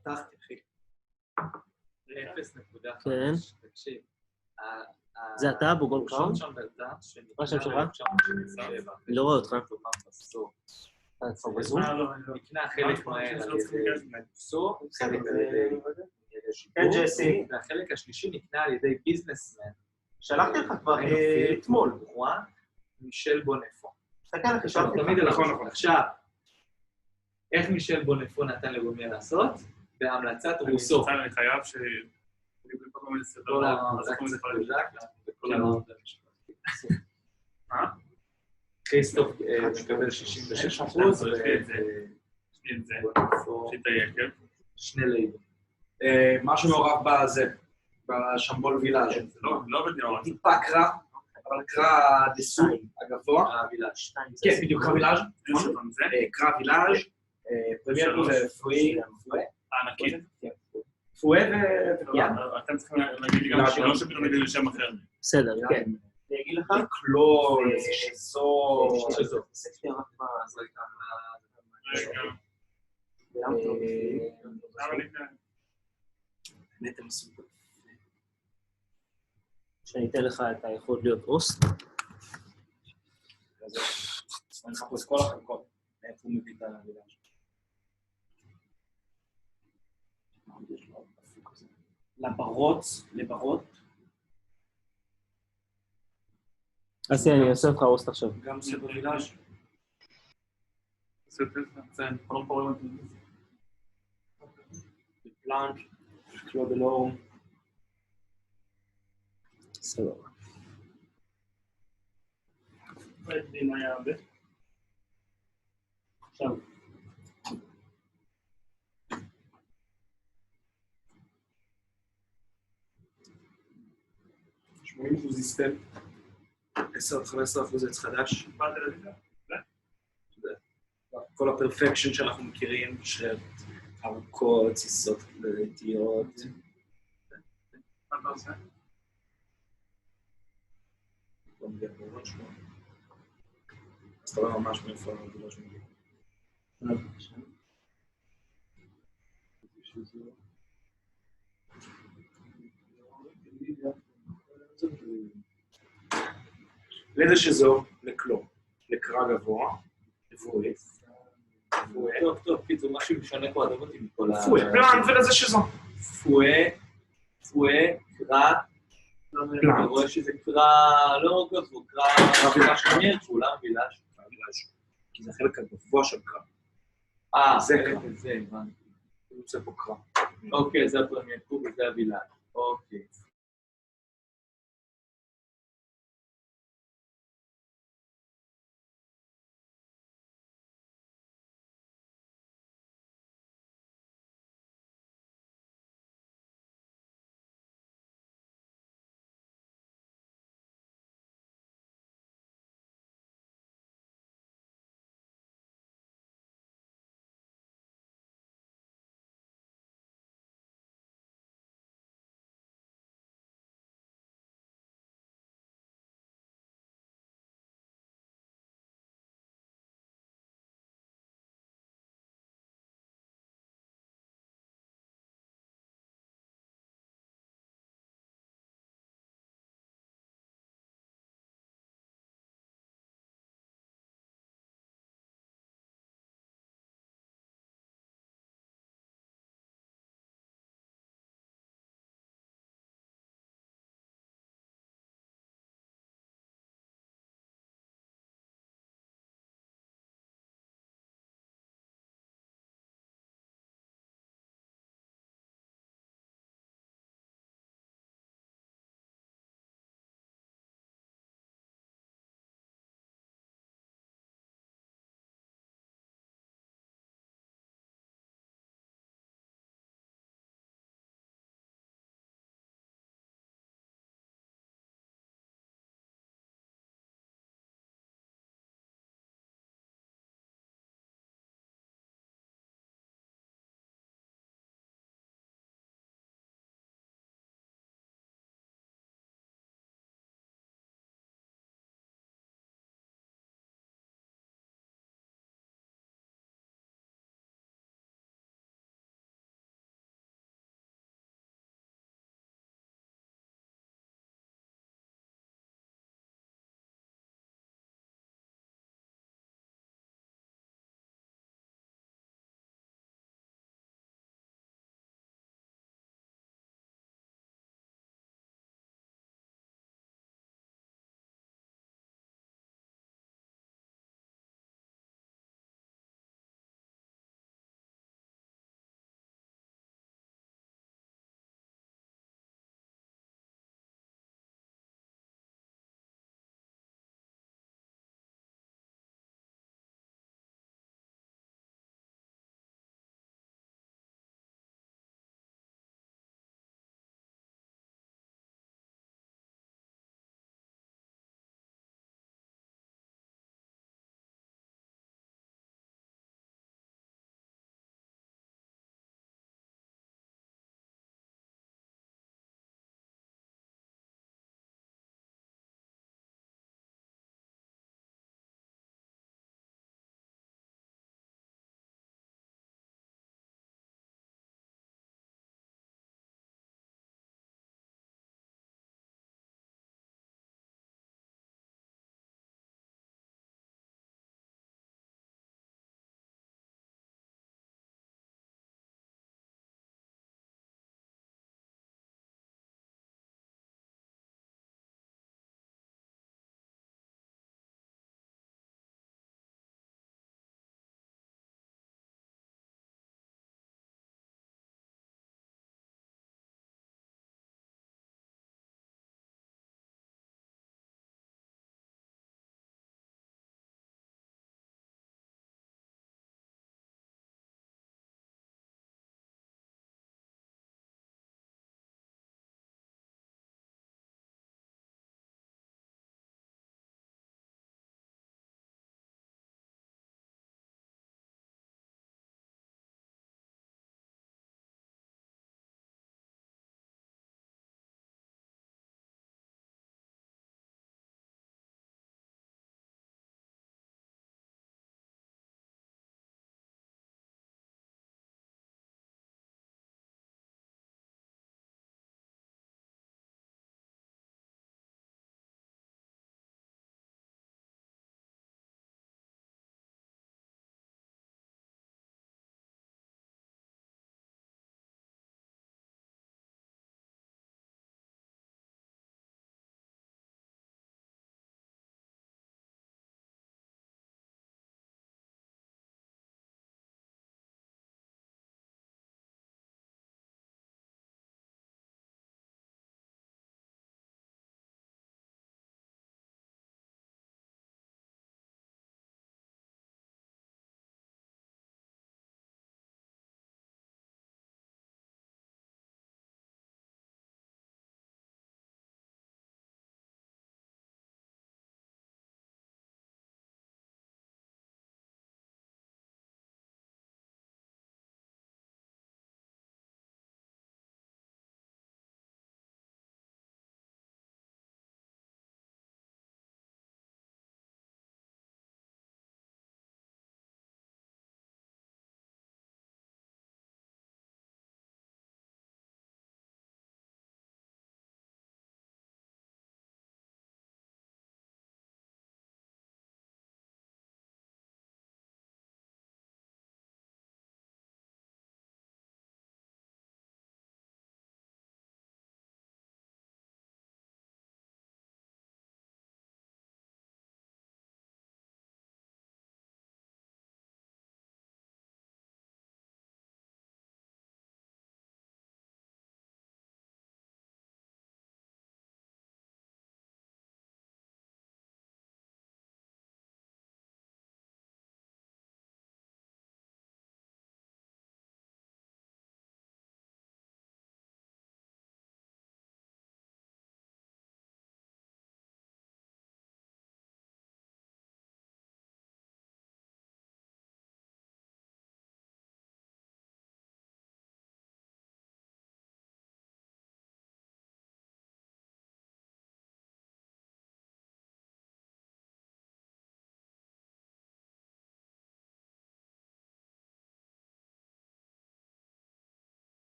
פתחתי, אחי. 0.5. כן. תקשיב. זה אתה, בורגון קראון? מה שם שלך? לא רואה אותך. אתה בזום? נקנה חלק מהר על ידי מבוסו, חלק על ידי שיפור, והחלק השלישי נקנה על ידי ביזנסמן. שלחתי לך כבר אתמול. מישל בונפו. תסתכל לך, שלחתי לך. תמיד נכון. עכשיו, איך מישל בונפו נתן לרומייר לעשות? בהמלצת רוסו. אני חייב ש... כל ההמלצת דוז'אק, וכל ההמלצת המשפטית. כריסטוף מקבל 66%, שני ליבים. משהו מעורב בזה, בשמבול וילאז'. לא בדיוק. טיפה קרא, אבל קרא דסו, הגבוה. כן, בדיוק, קרא וילאז'. קרא וילאז'. פרמייר פה זה פואה. הענקית. פואה אתם צריכים להגיד לי גם שלא שפתאום נגיד לשם אחר. בסדר, כן. אני אגיד לך? קלור, איזה שזו. באמת הם עשו פה. שאני אתן לך את היכולת להיות אוסט. אני מחפש כל החלקות. איפה הוא מביא את המילה שלו. לברות. אז אני אעשה אותך אוסט עכשיו. גם זה במילה שלו. פלאנק, קלודלום. סבבה. עכשיו. סיסטם. 10-15% עץ חדש. כל הפרפקשן שאנחנו מכירים, של ארוכות, ציסות איטיות. מה אתה עושה? לא מגיע בורות שלו. אז אתה לא ממש מאיפה הגדולה שמגיע. לאיזה שזו? לקלור. לקרא גבוה. לפואה. טוב, פיצור, משהו משנה פה, עדב אותי מכל ה... פואה, פלאנט ולזה שזו. פואה, קרא, אני רואה שזה קרא, לא רק גבוה, קרא וילאז' חמיר, כולם וילאז'. כי זה החלק הגבוה של קרא. זה קרא. זה, הבנתי. הוא יוצא פה קרא. אוקיי, זה הפרמייר פה וזה הוילאז'. אוקיי.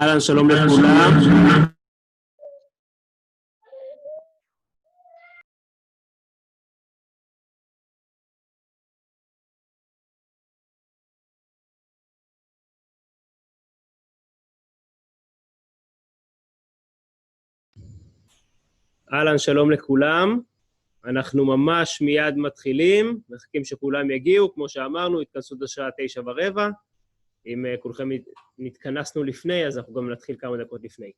אהלן, שלום לכולם. אהלן, שלום לכולם. אנחנו ממש מיד מתחילים, מחכים שכולם יגיעו, כמו שאמרנו, התכנסות השעה 9:15. אם כולכם נתכנסנו לפני, אז אנחנו גם נתחיל כמה דקות לפני.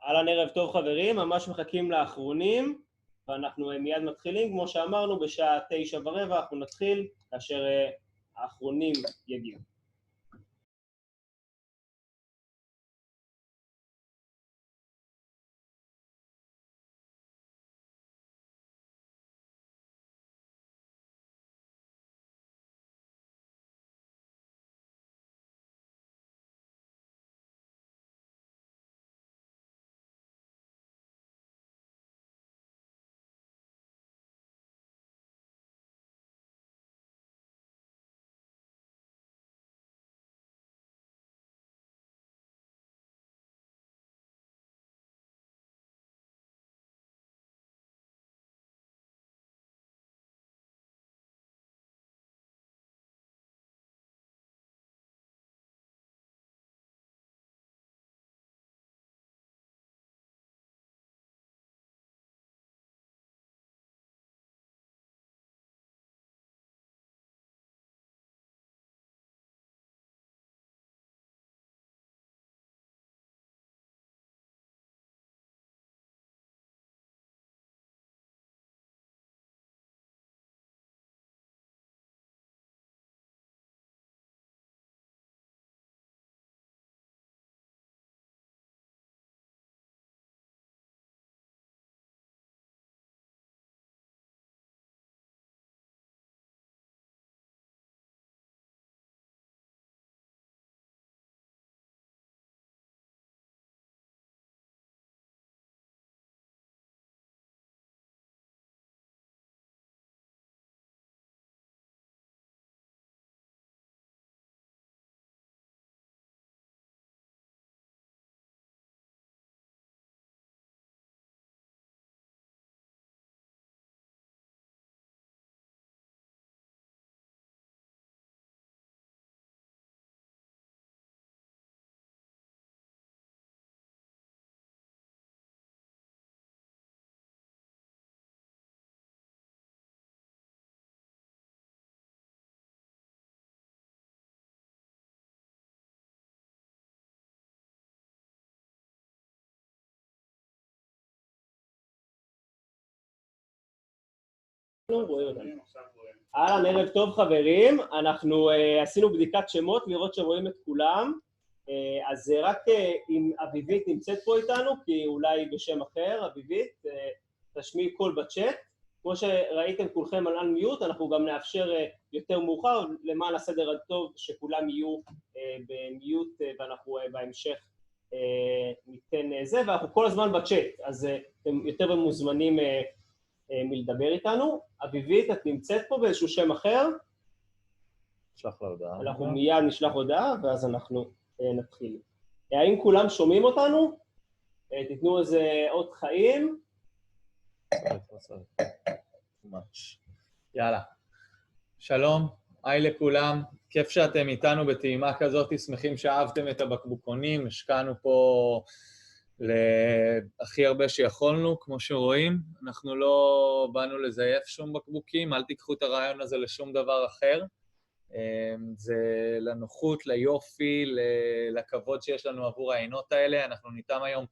אהלן, ערב טוב חברים, ממש מחכים לאחרונים, ואנחנו מיד מתחילים, כמו שאמרנו, בשעה 9:15 אנחנו נתחיל, כאשר האחרונים יגיעו. אהלן, ערב טוב חברים, אנחנו עשינו בדיקת שמות לראות שרואים את כולם, אז רק אם אביבית נמצאת פה איתנו, כי אולי בשם אחר, אביבית, תשמיעי קול בצ'אט, כמו שראיתם כולכם על אנמיוט, אנחנו גם נאפשר יותר מאוחר למען הסדר הטוב שכולם יהיו במיוט ואנחנו בהמשך ניתן זה, ואנחנו כל הזמן בצ'אט, אז אתם יותר מוזמנים מלדבר איתנו. אביבית, את נמצאת פה באיזשהו שם אחר? נשלח לה הודעה. אנחנו מיד נשלח הודעה, ואז אנחנו נתחיל. האם כולם שומעים אותנו? תיתנו איזה עוד חיים. יאללה. שלום, היי לכולם. כיף שאתם איתנו בטעימה כזאת, שמחים שאהבתם את הבקבוקונים, השקענו פה להכי הרבה שיכולנו, כמו שרואים. אנחנו לא באנו לזייף שום בקבוקים, אל תיקחו את הרעיון הזה לשום דבר אחר. זה לנוחות, ליופי, לכבוד שיש לנו עבור העינות האלה. אנחנו ניתם היום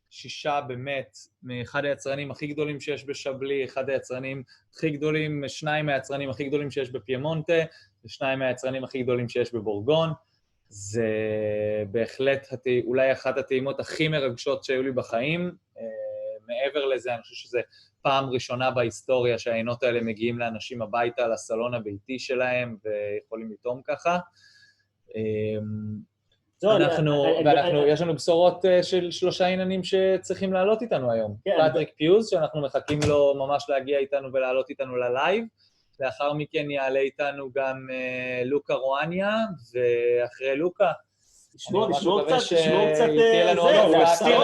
6 באמת, מאחד היצרנים הכי גדולים שיש בשבלי, אחד היצרנים הכי גדולים, 2 מהיצרנים הכי גדולים שיש בפיימונטה, ו2 מהיצרנים הכי גדולים שיש בבורגון. זה בהחלט אולי אחת הטעימות הכי מרגשות שהיו לי בחיים. מעבר לזה, אני חושב שזה פעם ראשונה בהיסטוריה שהעינות האלה מגיעים לאנשים הביתה, לסלון הביתי שלהם, ויכולים לטעום ככה. יש לנו בשורות של 3 עניינים שצריכים לעלות איתנו היום. פטריק פיוז, שאנחנו מחכים לו ממש להגיע איתנו ולעלות איתנו ללייב. לאחר מכן יעלה איתנו גם לוקה רואניה, ואחרי לוקה, תשמעו קצת,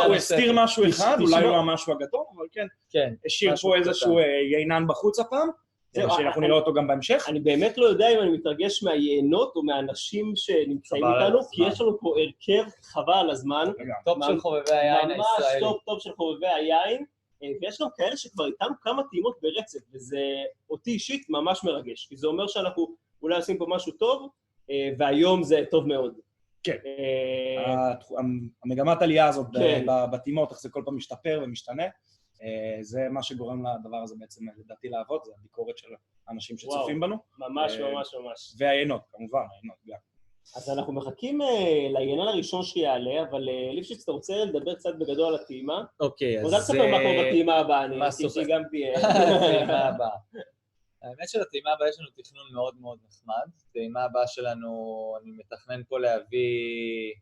הוא הסתיר משהו אחד, אולי לא המשהו הגדול, אבל כן, השאיר פה איזשהו יינן בחוץ הפעם, שאנחנו נראה אותו גם בהמשך. אני באמת לא יודע אם אני מתרגש מהיינות או מהאנשים שנמצאים איתנו, כי יש לנו פה הרכב חבל על הזמן. טופ של חובבי היין הישראלי. ממש טופ של חובבי היין, ויש גם כאלה שכבר איתנו כמה טעימות ברצף, וזה אותי אישית ממש מרגש, כי זה אומר שאנחנו אולי עושים פה משהו טוב, והיום זה טוב מאוד. כן, המגמת עלייה הזאת בטעימות, איך זה כל פעם משתפר ומשתנה, זה מה שגורם לדבר הזה בעצם לדעתי לעבוד, זה הביקורת של האנשים שצופים בנו. ממש, ממש, ממש. והיינות, כמובן, היינות גם. אז אנחנו מחכים לעניין הראשון שיעלה, אבל ליפשיץ, אתה רוצה לדבר קצת בגדול על הטעימה? אוקיי, אז... עוד אל תספר מה קורה בטעימה הבאה, אני מה חושב שגם תהיה... טעימה הבאה. האמת של הטעימה הבאה יש לנו תכנון מאוד מאוד נחמד. טעימה הבאה שלנו, אני מתכנן פה להביא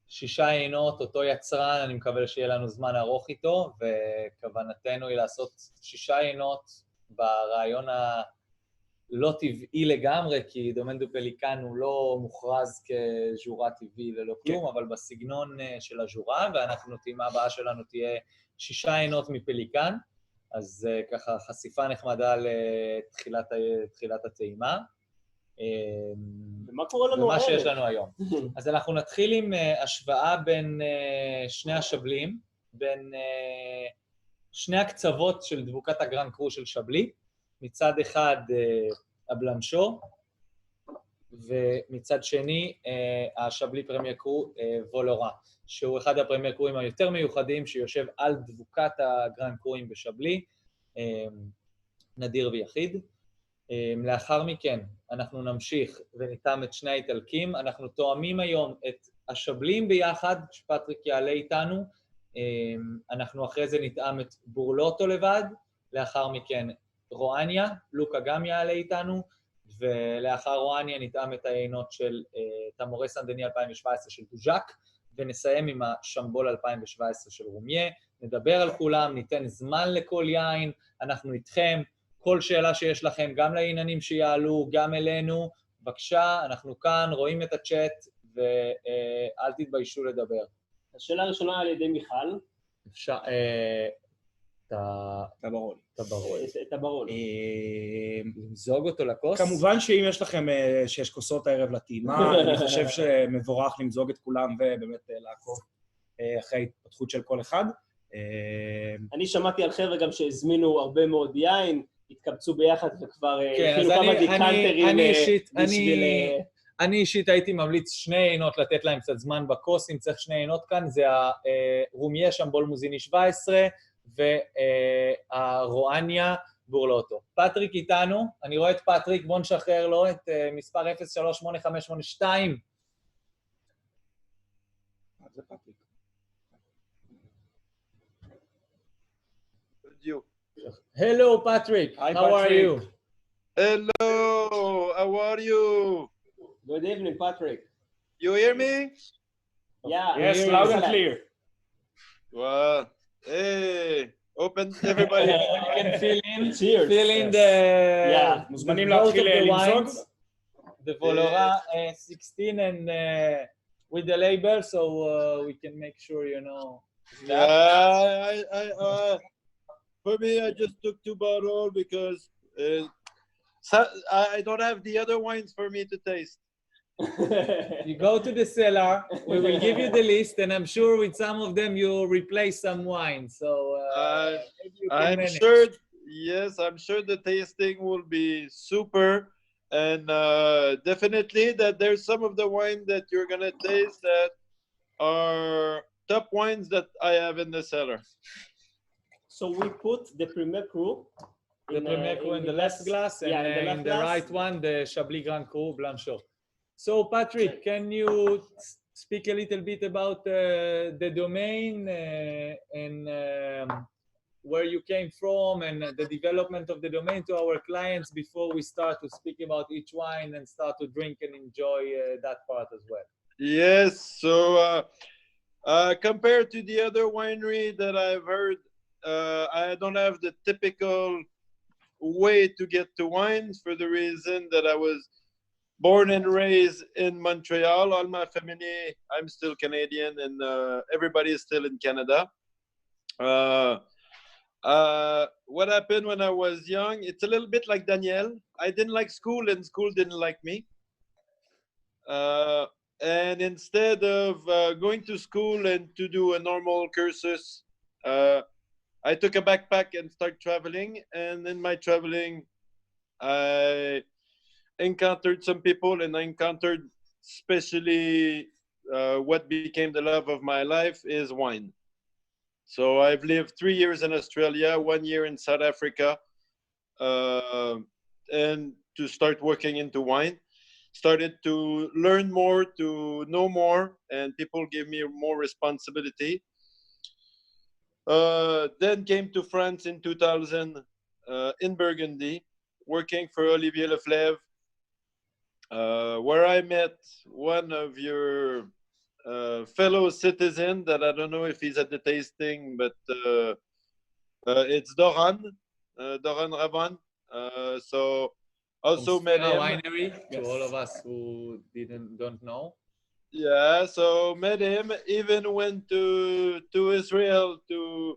6 יינות, אותו יצרן, אני מקווה שיהיה לנו זמן ארוך איתו, וכוונתנו היא לעשות 6 יינות ברעיון הלא טבעי לגמרי, כי דומן דו פליקן הוא לא מוכרז כז'ורה טבעי ללא כלום, אבל בסגנון של הז'ורה, ואנחנו, טעימה הבאה שלנו תהיה 6 יינות מפליקן, אז ככה חשיפה נחמדה לתחילת הטעימה. ומה קורה לנו ומה הערב? שיש לנו היום. אז אנחנו נתחיל עם השוואה בין שני השבלים, בין שני הקצוות של דבוקת הגרן קרו של שבלי, מצד אחד הבלנשו, ומצד שני השבלי פרמייר קרו וולורה, שהוא אחד הפרמייר קרואים היותר מיוחדים, שיושב על דבוקת הגרן קרואים בשבלי, נדיר ויחיד. לאחר מכן אנחנו נמשיך וניתן את שני האיטלקים, אנחנו תואמים היום את השבלים ביחד, שפטריק יעלה איתנו, אנחנו אחרי זה נתאם את בורלוטו לבד, לאחר מכן רואניה, לוקה גם יעלה איתנו, ולאחר רואניה נתאם את העינות של תמורי סן דני 2017 של דוז'ק, ונסיים עם השמבול 2017 של רומיה, נדבר על כולם, ניתן זמן לכל יין, אנחנו איתכם, כל שאלה שיש לכם, גם לעניינים שיעלו, גם אלינו, בבקשה, אנחנו כאן, רואים את הצ'אט, ואל תתביישו לדבר. השאלה הראשונה על ידי מיכל. אפשר... טברולי. למזוג אותו לכוס? כמובן שאם יש לכם 6 כוסות הערב לטעימה, אני חושב שמבורך למזוג את כולם ובאמת לעקוב אחרי ההתפתחות של כל אחד. אני שמעתי על חבר'ה גם שהזמינו הרבה מאוד יין, התקבצו ביחד וכבר הכינו כמה דיקנטרים בשביל... אני אישית הייתי ממליץ 2 עינות לתת להם קצת זמן בקוס, אם צריך 2 עינות כאן, זה הרומיה שמבול מוזיני 17 והרואניה בורלוטו. פטריק איתנו, אני רואה את פטריק, בוא נשחרר לו את מספר 038582. זה פטריק. Hello, Patrick. Hi, How are Patrick. you? Hello, how are you? Good evening, Patrick. You hear me? Yeah. Yes, loud and clear. Well, hey, open everybody. You can fill in. Cheers. Fill in the... Yeah. מוזמנים the both להתחיל of the למזוג. wines, the Volora 16 and with the label, so we can make sure you know. For me, I just took 2 bottles because I don't have the other wines for me to taste. You go to the cellar, we will give you the list, and I'm sure with some of them you'll replace some wine. So maybe you can I'm manage. sure, yes, I'm sure the tasting will be super, and definitely that there's some of the wine that you're gonna taste that are top wines that I have in the cellar. So we put the Premier Cru. The Premier Cru in the left glass, and in the right one, the Chablis Grand Cru Blanchot. So, Patrick, can you speak a little bit about the domain and where you came from and the development of the domain to our clients before we start to speak about each wine and start to drink and enjoy that part as well? Yes, so compared to the other winery that I've heard, I don't have the typical way to get to wines for the reason that I was born and raised in Montreal. All my family, I'm still Canadian, and everybody is still in Canada. What happened when I was young, it's a little bit like Daniel. I didn't like school, and school didn't like me. And instead of going to school and to do a normal cursus, I took a backpack and started traveling. And in my traveling, I encountered some people, and I encountered especially what became the love of my life is wine. So I've lived 3 years in Australia, 1 year in South Africa, and to start working into wine. Started to learn more, to know more, and people gave me more responsibility. Then came to France in 2000 in Burgundy, working for Olivier Leflèvre, where I met one of your fellow citizens that I don't know if he's at the tasting, but it's Doran Ravon. So also met him. Winery, to all of us who don't know. Yeah, so met him. Even went to Israel to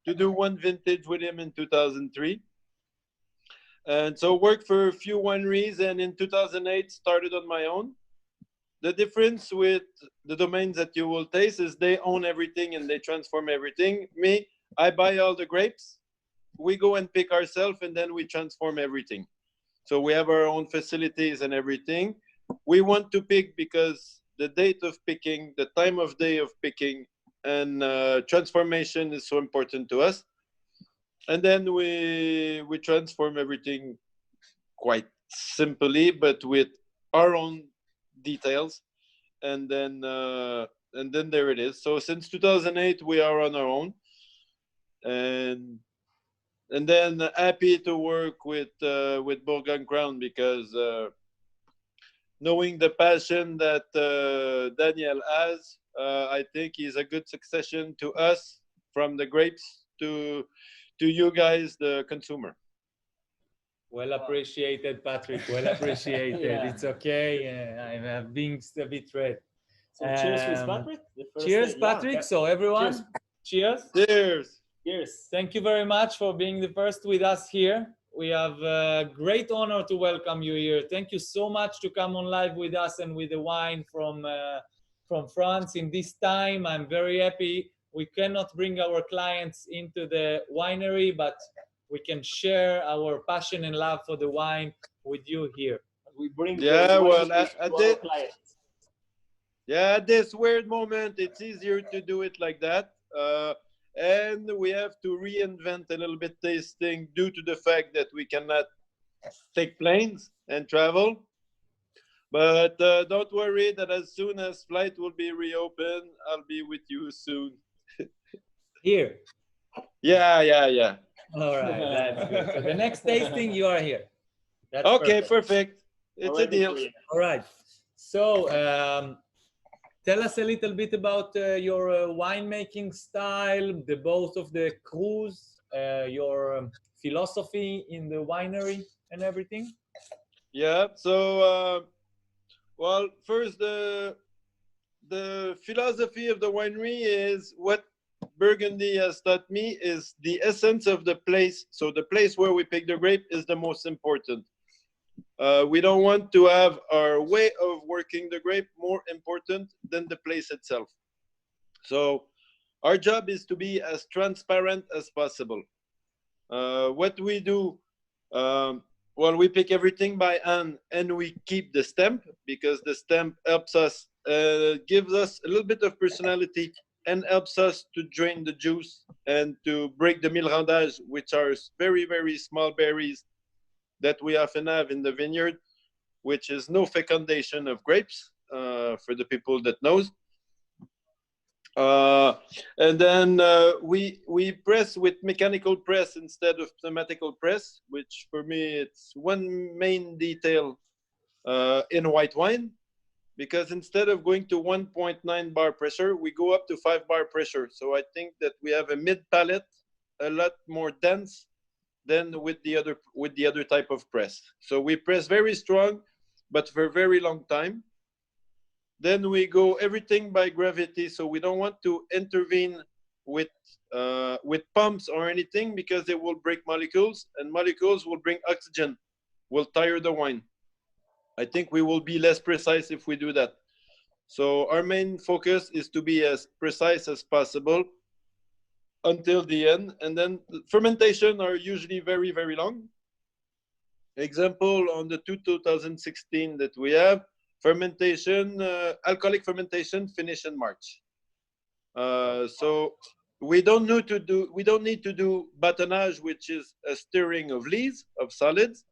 do one vintage with him in 2003. And so worked for a few wineries, and in 2008 started on my own. The difference with the domains that you will taste is they own everything and they transform everything. Me, I buy all the grapes. We go and pick ourselves, and then we transform everything. So we have our own facilities and everything. We want to pick because the date of picking, the time of day of picking, and transformation is so important to us. And then we transform everything quite simply, but with our own details. And then there it is. So since 2008, we are on our own. And then happy to work with Bourgogne Crown, because knowing the passion that Daniel has, I think he's a good succession to us, from the grapes to you guys, the consumer. Well appreciated, Patrick. Well apprecited. Yeah. It's okay. I'm being a bit red. So cheers with Patrick. The first Cheers, day. Patrick. Yeah. So everyone, cheers. Cheers. Cheers. Thank you very much for being the first with us here. We have a great honor to welcome you here. Thank you so much to come on live with us and with the wine from France in this time. I'm very happy. We cannot bring our clients into the winery, but we can share our passion and love for the wine with you here. We bring at clients. Yeah, at this weird moment, it's easier to do it like that. And we have to reinvent a little bit tasting due to the fact that we cannot take planes and travel. But don't worry that as soon as flight will be reopened, I'll be with you soon. Here. Yeah. All right, that's good. So the next tasting, you are here. That's Okay, perfect. It's a deal. All right. So tell us a little bit about your winemaking style, the both of the crus, your philosophy in the winery and everything. Yeah. So, well, first the philosophy of the winery is what Burgundy has taught me is the essence of the place. So the place where we pick the grape is the most important. We don't want to have our way of working the grape more important than the place itself. So our job is to be as transparent as possible. What we do, well, we pick everything by hand and we keep the stamp, because the stamp helps us, gives us a little bit of personality and helps us to drain the juice and to break the milrandage, which are very, very small berries that we often have in the vineyard, which is no fecundation of grapes, for the people that knows. And then we press with mechanical press instead of pneumatical press, which for me it's one main detail in white wine, because instead of going to 1.9 bar pressure, we go up to 5 bar pressure. So I think that we have a mid palate a lot more dense than with the other type of press. So we press very strong, but for a very long time. Then we go everything by gravity. So we don't want to intervene with pumps or anything, because they will break molecules, and molecules will bring oxygen, will tire the wine. I think we will be less precise if we do that. So our main focus is to be as precise as possible until the end. And then fermentation are usually very, very long. Example, on the 2016 that we have, fermentation, alcoholic fermentation finish in March. So we don't need to do bâtonnage, which is a stirring of lees, of solids,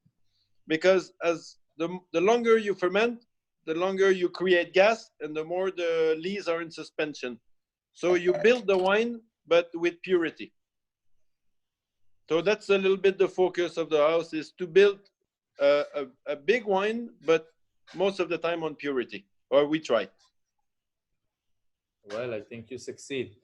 because as the longer you ferment, the longer you create gas, and the more the lees are in suspension. So you build the wine, but with purity. So that's a little bit the focus of the house, is to build a big wine, but most of the time on purity, or we try. Well, I think you succeed.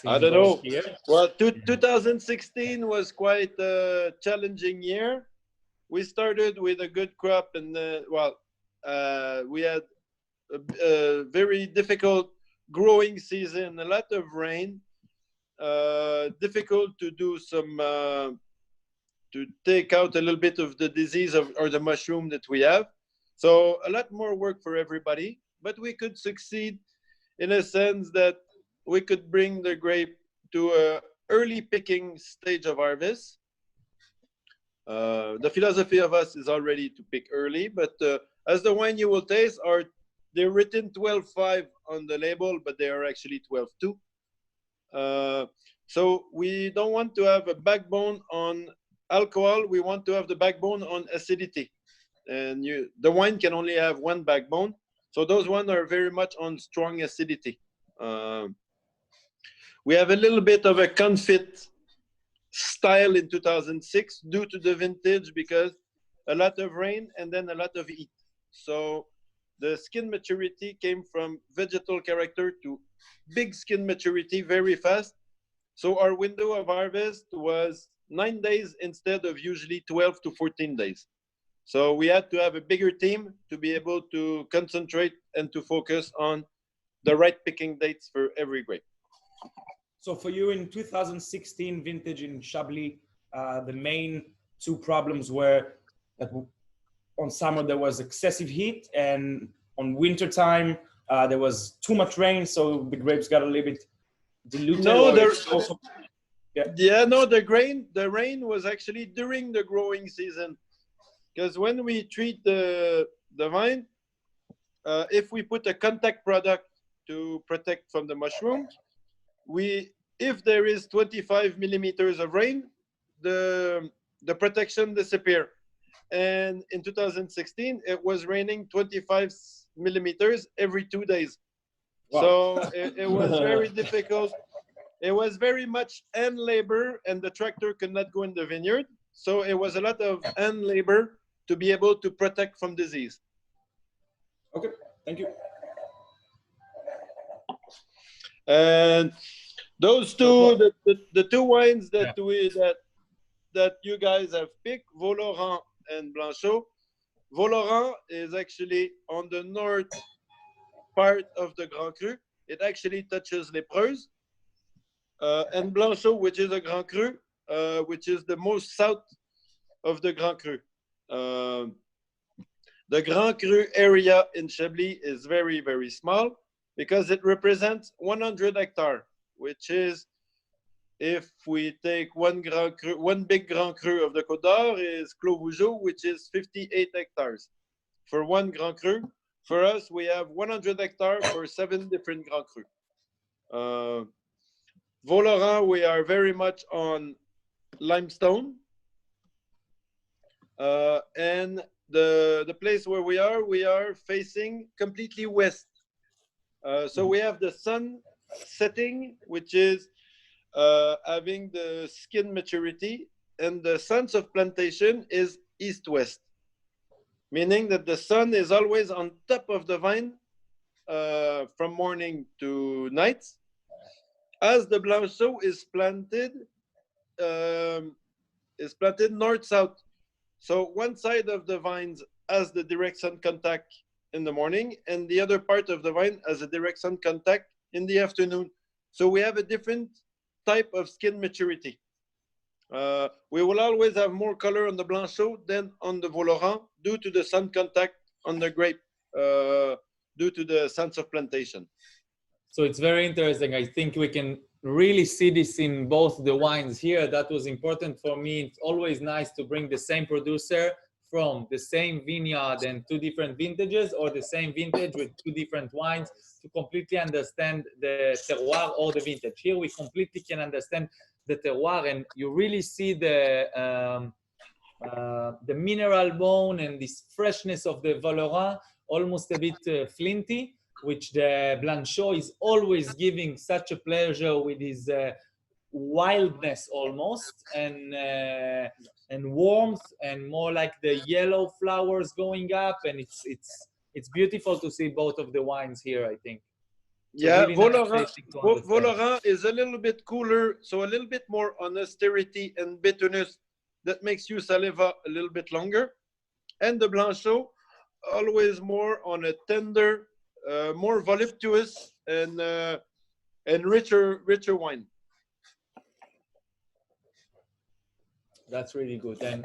I don't know. Well, 2016 was quite a challenging year. We started with a good crop, and we had a very difficult growing season, a lot of rain, difficult to do some, to take out a little bit of the disease or the mushroom that we have. So a lot more work for everybody, but we could succeed in a sense that we could bring the grape to an early picking stage of harvest. The philosophy of us is already to pick early, but as the wine you will taste, they're written 12.5 on the label, but they are actually 12.2. So we don't want to have a backbone on alcohol, we want to have the backbone on acidity. And the wine can only have one backbone, so those ones are very much on strong acidity. We have a little bit of a confit style in 2006 due to the vintage, because a lot of rain and then a lot of heat. So the skin maturity came from vegetal character to big skin maturity very fast. So our window of harvest was 9 days instead of usually 12 to 14 days. So we had to have a bigger team to be able to concentrate and to focus on the right picking dates for every grape. So for you in 2016 vintage in Chablis, the main two problems were that on summer there was excessive heat, and on winter time there was too much rain, so the grapes got a little bit diluted. No, the rain was actually during the growing season, because when we treat the vine, if we put a contact product to protect from the mushroom, if there is 25 millimeters of rain, the protection disappear. And in 2016, it was raining 25 millimeters every 2 days. Wow. So it was very difficult. It was very much hand labor, and the tractor could not go in the vineyard. So it was a lot of hand labor to be able to protect from disease. Okay, thank you. And those two, the two wines that that you guys have picked, Vaulorant and Blanchot. Vaulorant is actually on the north part of the Grand Cru. It actually touches Lépreuse. And Blanchot, which is a Grand Cru, which is the most south of the Grand Cru. The Grand Cru area in Chablis is very, very small, because it represents 100 hectares, which is, if we take one big Grand Cru of the Côte d'Or is Clos Vougeot, which is 58 hectares for one Grand Cru. For us, we have 100 hectares for 7 different Grand Cru. Vaulorant, we are very much on limestone. And the place where we are facing completely west. So we have the sun setting, which is having the skin maturity, and the sense of plantation is east-west, meaning that the sun is always on top of the vine from morning to night. As the Blanchot is planted north-south. So one side of the vines has the direct sun contact in the morning, and the other part of the vine has a direct sun contact in the afternoon. So we have a different type of skin maturity. We will always have more color on the Blanchot than on the Vaulorant due to the sun contact on the grape, due to the sense of plantation. So it's very interesting. I think we can really see this in both the wines here. That was important for me. It's always nice to bring the same producer from the same vineyard and two different vintages, or the same vintage with two different wines, to completely understand the terroir or the vintage. Here we completely can understand the terroir, and you really see the mineral bone and this freshness of the Valois, almost a bit flinty, which the Blanchot is always giving such a pleasure with his wildness almost, and warmth, and more like the yellow flowers going up, and it's beautiful to see both of the wines here, I think. Yeah, really nice Volarin is a little bit cooler, so a little bit more on acidity and bitterness that makes you saliva a little bit longer. And the Blanchot, always more on a tender, more voluptuous and richer wine. That's really good. And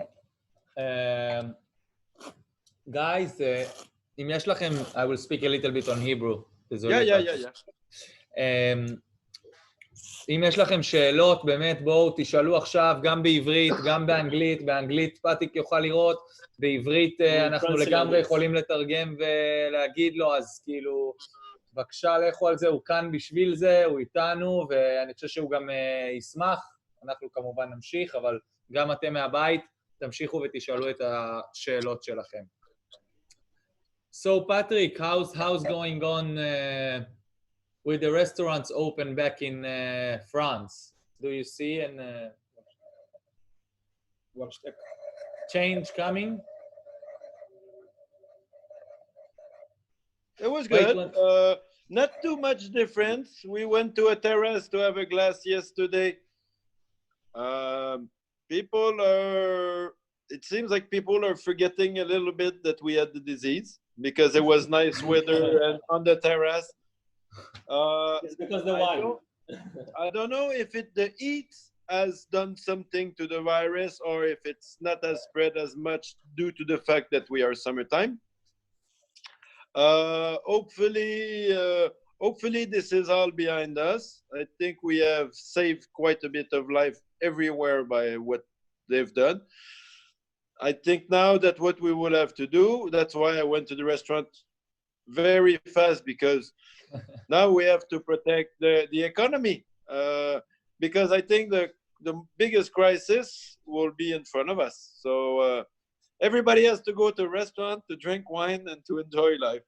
guys, אם יש לכם, I will speak a little bit on Hebrew. Yeah. אם יש לכם שאלות, באמת בואו תשאלו עכשיו, גם בעברית, גם באנגלית. באנגלית פתיק יוכל לראות, בעברית אנחנו לגמרי יכולים לתרגם ולהגיד לו, אז כאילו, בבקשה לכו על זה, הוא כאן בשביל זה, הוא איתנו, ואני חושב שהוא גם ישמח. אנחנו כמובן נמשיך, אבל גם אתם מהבית, תמשיכו ותשאלו את השאלות שלכם. So Patrick, how's going on with the restaurants open back in France? Do you see an change coming? It was good. Not too much difference. We went to a terrace to have a glass yesterday. It seems like people are forgetting a little bit that we had the disease because it was nice weather and on the terrace. It's because the wine. I don't know if the heat has done something to the virus or if it's not as spread as much due to the fact that we are summertime. Hopefully this is all behind us. I think we have saved quite a bit of life everywhere by what they've done. I think now that what we will have to do, that's why I went to the restaurant very fast, because now we have to protect the economy, because I think the biggest crisis will be in front of us. So everybody has to go to a restaurant to drink wine and to enjoy life.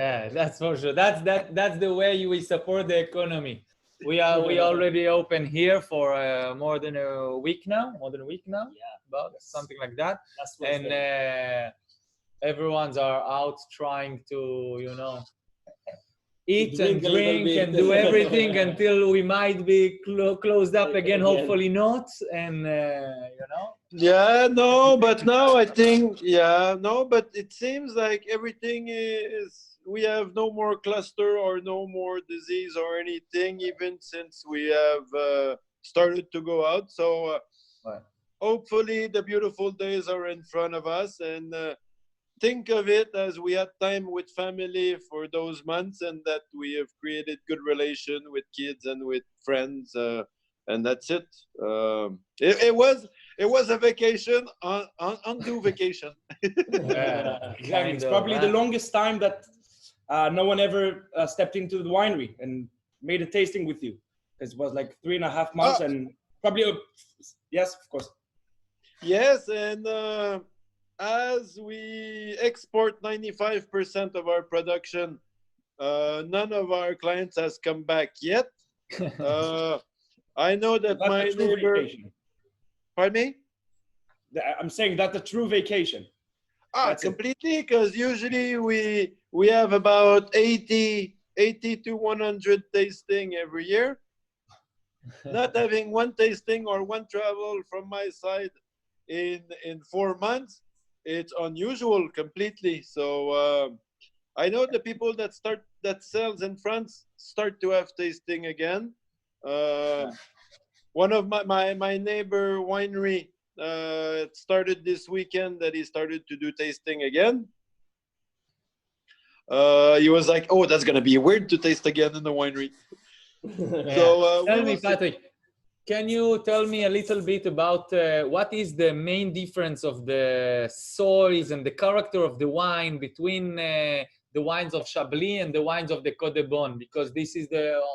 Yeah, that's for sure. That's the way we support the economy. We already open here for more than a week now. Yeah, about something like that. And everyone's are out trying to, eat and drink and do everything until we might be closed up again. Hopefully not. And Yeah, no, but now I think, but it seems like everything we have no more cluster or no more disease or anything, even since we have started to go out. So hopefully the beautiful days are in front of us, and think of it as we had time with family for those months, and that we have created good relation with kids and with friends, and that's it. It was a vacation, undue vacation. Exactly. It's probably the longest time that no one ever stepped into the winery and made a tasting with you. It was like 3.5 months, and probably, yes, of course. Yes, and as we export 95% of our production, none of our clients has come back yet. I know that my neighbor... Vacation. Pardon me? I'm saying that's a true vacation. That's completely, because usually we have about 80 to 100 tasting every year. Not having one tasting or one travel from my side in 4 months, it's unusual completely. So I know the people that sells in France start to have tasting again. One of my neighbor winery started this weekend that he started to do tasting again. He was like, "Oh, that's gonna be weird to taste again in the winery." So tell me, Patrick, Can you tell me a little bit about what is the main difference of the soils and the character of the wine between the wines of Chablis and the wines of the Côte de Beaune? Because this is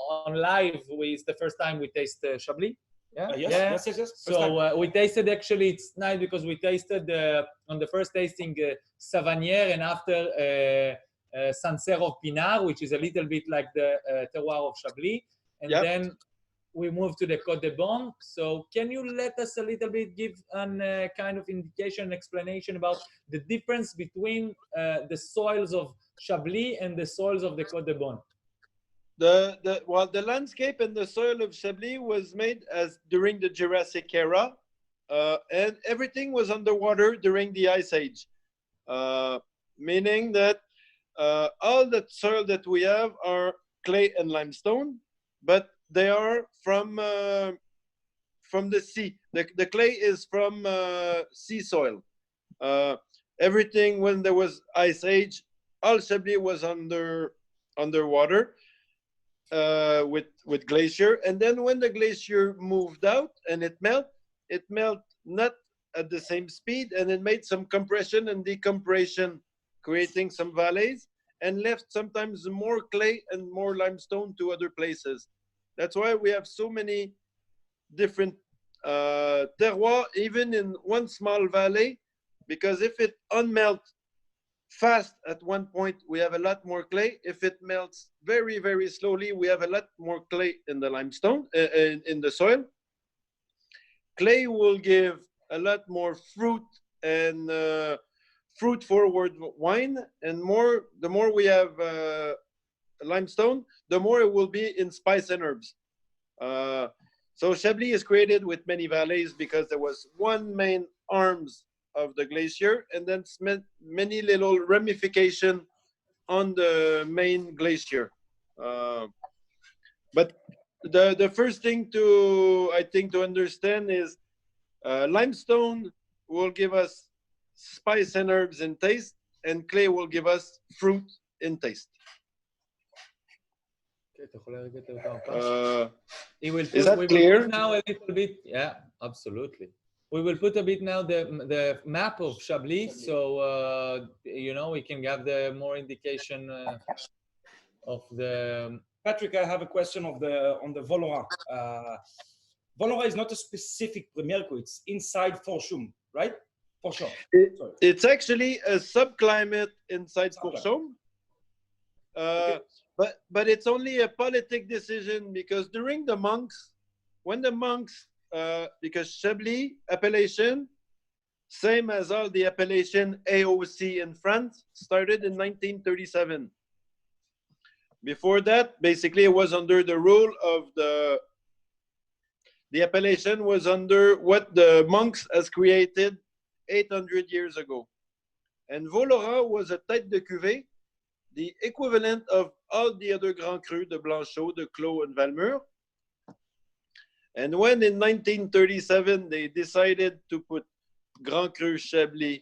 on live, it's the first time we taste Chablis. Yeah? Yes. So we tasted, actually, it's nice because we tasted on the first tasting Savagnière and after Sancerre of Pinard, which is a little bit like the terroir of Chablis. And then we moved to the Côte de Beaune. So can you let us a little bit give a kind of indication, explanation about the difference between the soils of Chablis and the soils of the Côte de Beaune? The landscape and the soil of Chablis was made as during the Jurassic era, and everything was underwater during the Ice Age, meaning that all the soil that we have are clay and limestone, but they are from the sea. The clay is from sea soil. Everything when there was Ice Age, all Chablis was underwater with glacier. And then when the glacier moved out and it melt not at the same speed, and it made some compression and decompression, creating some valleys, and left sometimes more clay and more limestone to other places. That's why we have so many different terroirs, even in one small valley, because if it unmelts fast at one point, we have a lot more clay. If it melts very, very slowly, we have a lot more clay in the limestone, in the soil. Clay will give a lot more fruit and fruit-forward wine, and the more we have limestone, the more it will be in spice and herbs. So Chablis is created with many valleys because there was one main arms of the glacier and then many little ramifications on the main glacier. But the first thing to understand is limestone will give us spice and herbs in taste, and clay will give us fruit in taste. Is that clear? Now a little bit, yeah, absolutely. We will put a bit now the map of Chablis, so we can have the more indication of the. Patrick, I have a question on the Volerin. Volerin is not a specific Premier Cru; it's inside Fourchaume, right? Fourchaume. It's actually a subclimate inside Fourchaume. Okay. But it's only a politic decision because during the monks, because Chablis appellation, same as all the appellation AOC in France, started in 1937. Before that, basically it was under the rule of the appellation was under what the monks has created 800 years ago. And Volerin was a tête de cuvée, the equivalent of all the other Grand Cru, the Blanchot, the Clos, and Valmur. And when in 1937 they decided to put Grand Cru, Chablis,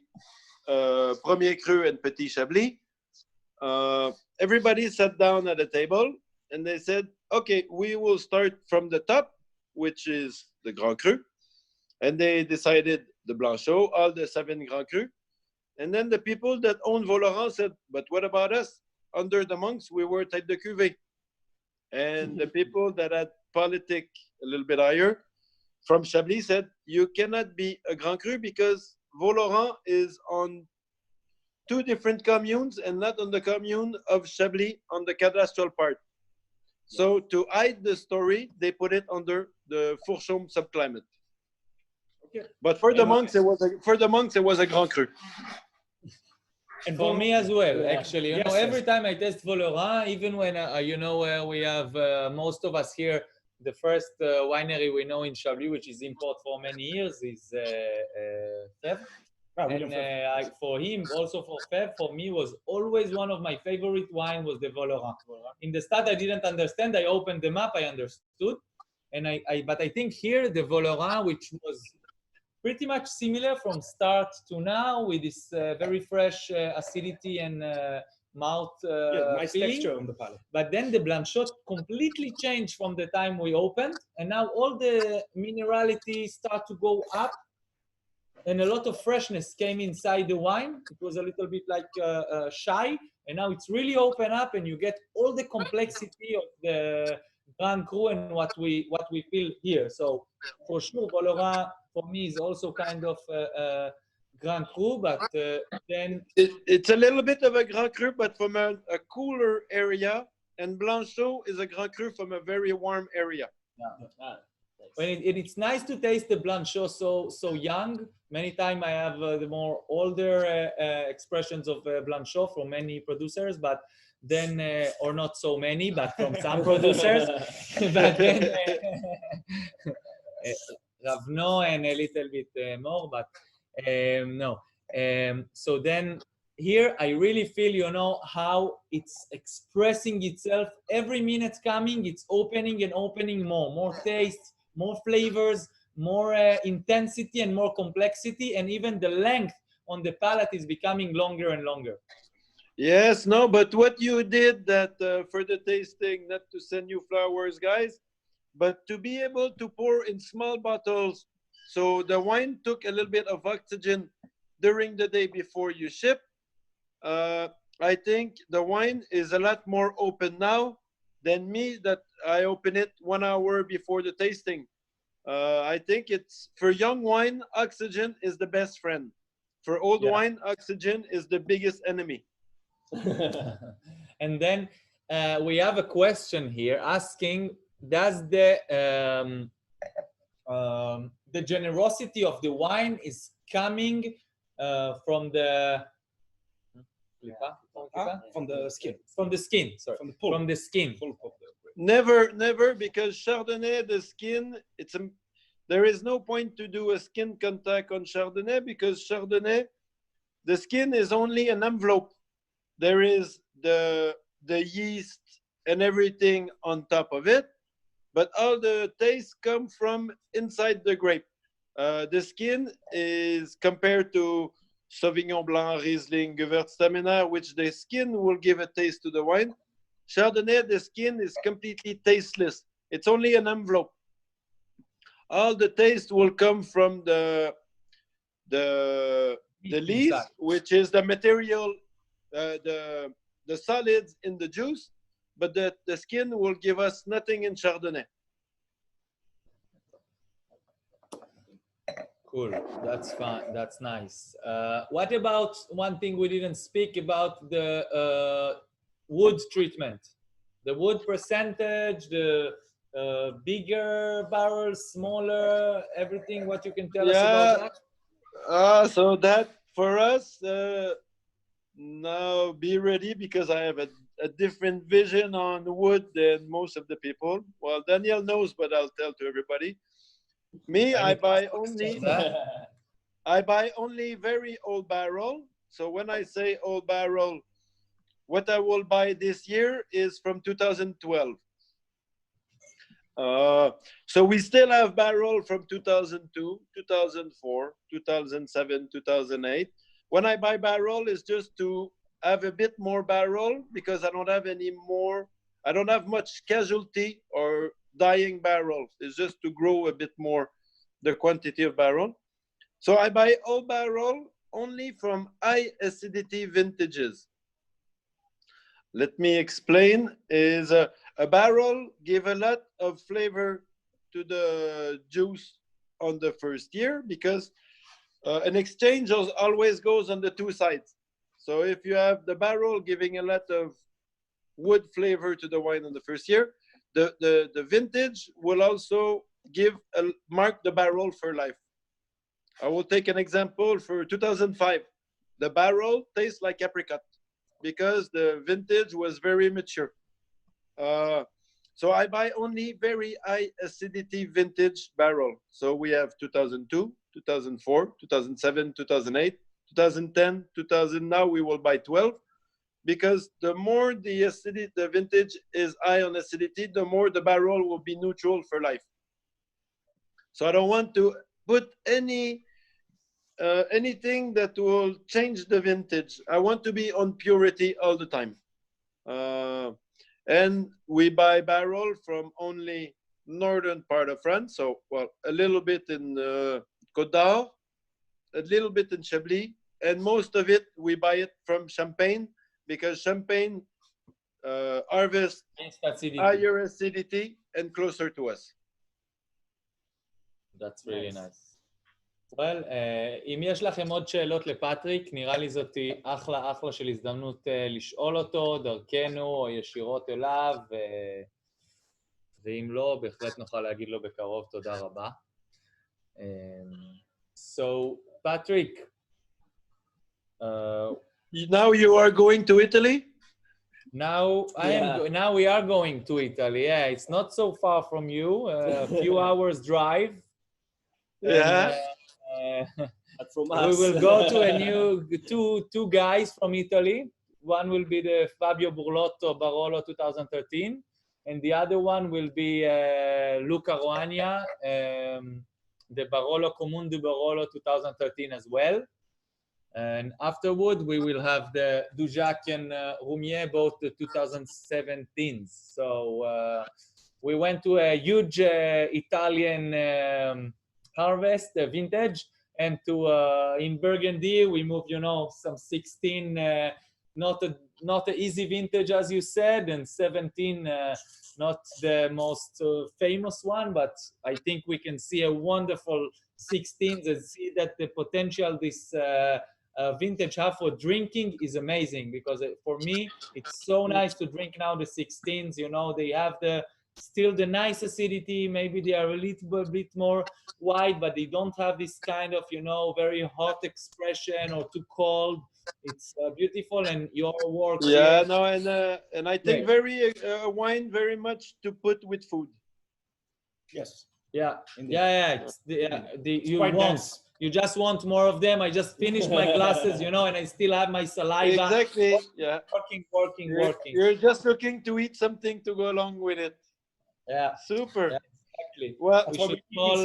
Premier Cru, and Petit Chablis, everybody sat down at a table and they said, okay, we will start from the top, which is the Grand Cru. And they decided the Blanchot, all the 7 Grand Cru. And then the people that owned Volerin said, but what about us? Under the monks, we were tête de cuvée. And the people that had politic a little bit higher from Chablis said, you cannot be a Grand Cru because Volerin is on 2 different communes and not on the commune of Chablis on the cadastral part. So to hide the story, they put it under the Fourchaume subclimate. Okay. But for the monks, it was a Grand Cru. And for me as well, actually, every time I taste Volerin, even when we have most of us here, the first winery we know in Chablis, which is import for many years, is Fèvre. And for him, also for Fèvre, for me was always one of my favorite wine was the Volerin. In the start, I didn't understand. I opened the map, I understood, and but I think here the Volerin, which was pretty much similar from start to now, with this very fresh acidity and nice feeling. texture on the palate. But then the Blanchot completely changed from the time we opened, and now all the minerality start to go up, and a lot of freshness came inside the wine. It was a little bit like shy, and now it's really open up, and you get all the complexity of the Grand Cru and what we feel here. So for sure, Bollorá for me is also kind of Grand Cru, but then it's a little bit of a Grand Cru, but from a cooler area, and Blanchot is a Grand Cru from a very warm area. When it's nice to taste the Blanchot so young. Many times I have the more older expressions of Blanchot from many producers, but then, or not so many, but from some producers. But then, Ravno and a little bit more, but no. So then here I really feel, you know, how it's expressing itself. Every minute coming, it's opening and opening more taste, more flavors, more intensity and more complexity, and even the length on the palate is becoming longer and longer. Yes, no, but what you did that for the tasting, not to send you flowers, guys, but to be able to pour in small bottles, so the wine took a little bit of oxygen during the day before you ship. I think the wine is a lot more open now than me that I open it 1 hour before the tasting. I think it's for young wine, oxygen is the best friend. For old wine, oxygen is the biggest enemy. And then we have a question here asking, does the generosity of the wine is coming from the from the skin. From the skin, sorry. From the pulp. From the skin. Never, because Chardonnay, the skin, there is no point to do a skin contact on Chardonnay, because Chardonnay, the skin is only an envelope. There is the yeast and everything on top of it, but all the tastes come from inside the grape. The skin is compared to Sauvignon Blanc, Riesling, Gewürztraminer, which the skin will give a taste to the wine. Chardonnay, the skin is completely tasteless. It's only an envelope. All the taste will come from the lees, which is the material, the solids in the juice, but the skin will give us nothing in Chardonnay. Cool, that's fine, that's nice. What about one thing we didn't speak about, the wood treatment? The wood percentage, the bigger barrels, smaller, everything, what you can tell us about that? So that for us, now be ready, because I have a different vision on wood than most of the people. Well, Daniel knows, but I'll tell to everybody. Me, I buy only very old barrel. So when I say old barrel, what I will buy this year is from 2012. So we still have barrel from 2002, 2004, 2007, 2008. When I buy barrel, it's just to have a bit more barrel, because I don't have much casualty or dying barrels. It's just to grow a bit more the quantity of barrel. So I buy old barrel only from high acidity vintages. Let me explain. Is a barrel give a lot of flavor to the juice on the first year, because an exchange always goes on the two sides. So if you have the barrel giving a lot of wood flavor to the wine on the first year, the vintage will also mark the barrel for life. I will take an example for 2005. The barrel tastes like apricot because the vintage was very mature. So I buy only very high acidity vintage barrel. So we have 2002, 2004, 2007, 2008, 2010, 2000. Now we will buy 12. Because the more the vintage is high on acidity, the more the barrel will be neutral for life. So I don't want to put any anything that will change the vintage. I want to be on purity all the time. And we buy barrel from only northern part of France. So, well, a little bit in Côte d'Or, a little bit in Chablis, and most of it, we buy it from Champagne, because Champagne harvests higher acidity and closer to us. That's really nice. Well, אם יש לכם עוד שאלות לפטריק, נראה לי זאת אחלה של הזדמנות לשאול אותו, דרכנו או ישירות אליו, ואם לא, בהחלט נוכל להגיד לו בקרוב תודה רבה. So, Patrick, now you are going to Italy? Now we are going to Italy. Yeah, it's not so far from you, a few hours drive. Yeah. From us. We will go to a new two guys from Italy. One will be the Fabio Burlotto Barolo 2013, and the other one will be Luca Roagna, the Barolo Comune de Barolo 2013 as well. And afterward, we will have the Dujac and Roumier, both the 2017s. So we went to a huge Italian harvest, vintage, and to in Burgundy, we moved, some 16, not an easy vintage, as you said, and 17, not the most famous one, but I think we can see a wonderful 16s and see that the potential this vintage have for drinking is amazing, because for me it's so nice to drink now the 16s. They have still the nice acidity, maybe they are a little bit more white, but they don't have this kind of very hot expression or too cold. It's beautiful, and your work and I think wine very much to put with food. Yes. You just want more of them. I just finished my glasses, and I still have my saliva. Exactly. Yeah. Working. You're just looking to eat something to go along with it. Yeah. Super. Yeah, exactly. Well, we should call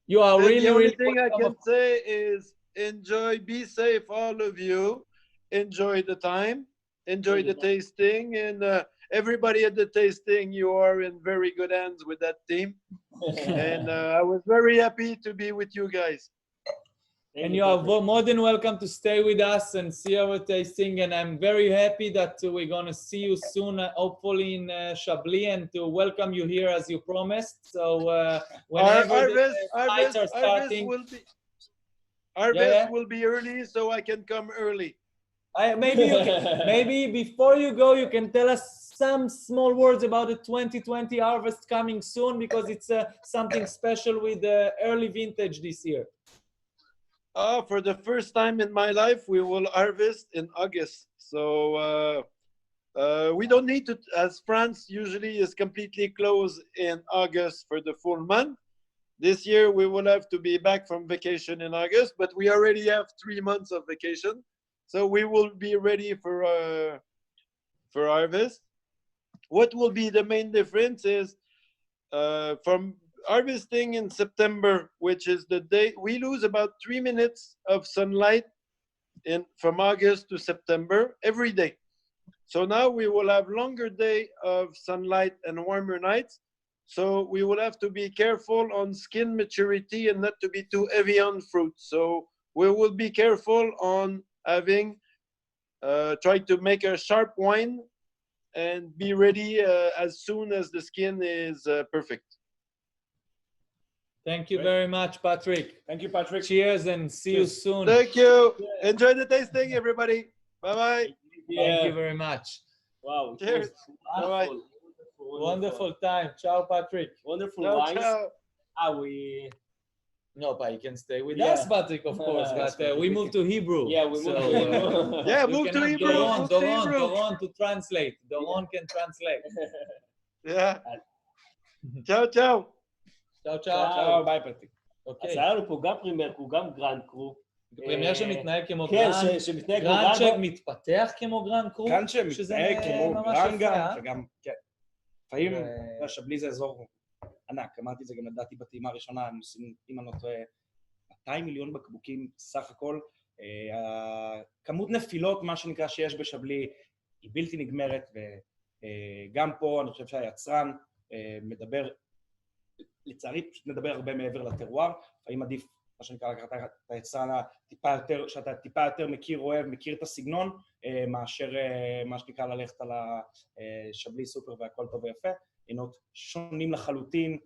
you are really. The only thing I can say is enjoy, be safe, all of you. Enjoy the time, enjoy the tasting, and everybody at the tasting, you are in very good hands with that team. And I was very happy to be with you guys. And you are more than welcome to stay with us and see our tasting. And I'm very happy that we're going to see you soon, hopefully in Chablis, and to welcome you here as you promised. So whenever the flights are starting... Harvest will be early, so I can come early. Maybe before you go, you can tell us some small words about the 2020 harvest coming soon, because it's something special with the early vintage this year. For the first time in my life, we will harvest in August. So we don't need to, as France usually is completely closed in August for the full month. This year, we will have to be back from vacation in August, but we already have 3 months of vacation. So we will be ready for harvest. What will be the main difference is from harvesting in September, which is the day, we lose about 3 minutes of sunlight from August to September every day. So now we will have longer day of sunlight and warmer nights. So we will have to be careful on skin maturity and not to be too heavy on fruit. So we will be careful on having, try to make a sharp wine and be ready as soon as the skin is perfect. Thank you very much, Patrick. Thank you, Patrick. Cheers and see you soon. Thank you. Enjoy the tasting, everybody. Bye-bye. Thank you very much. Wow. Cheers. Bye-bye. Wonderful time. Ciao, Patrick. Wonderful Ciao, wines. ciao. No, but you can stay with us, Patrick, of course. But we moved to Hebrew. Yeah, we moved to Hebrew. Yeah, move to Hebrew. Doron to translate. Doron can translate. Yeah. Ciao, ciao. Ciao, ciao. Ciao, ביי, פטריק. אוקיי. אז היה לנו פה גם פרימייר קרו, גם גרנד קרו. פרימייר שמתנהג כמו כן, גרנד, שמתנהג כמו גרנד גרנד. שמתפתח כמו גרנד קרו. גרנד שמתנהג כמו ממש גרנד יפה, גם, שגם, כן. לפעמים, שבלי זה אזור ענק, אמרתי את זה גם לדעתי בטעימה הראשונה, הם עושים, אם אני לא טועה, 200 מיליון בקבוקים סך הכל, כמות נפילות, מה שנקרא שיש בשבלי, היא בלתי נגמרת, וגם פה אני חושב שהיצרן מדבר, לצערי פשוט מדבר הרבה מעבר לטרואר, האם עדיף, מה שנקרא, לקחת את היצרן הטיפה יותר, שאתה טיפה יותר מכיר, אוהב, מכיר את הסגנון, מאשר מה שנקרא ללכת על השבלי סופר והכל טוב ויפה, עינות שונים לחלוטין,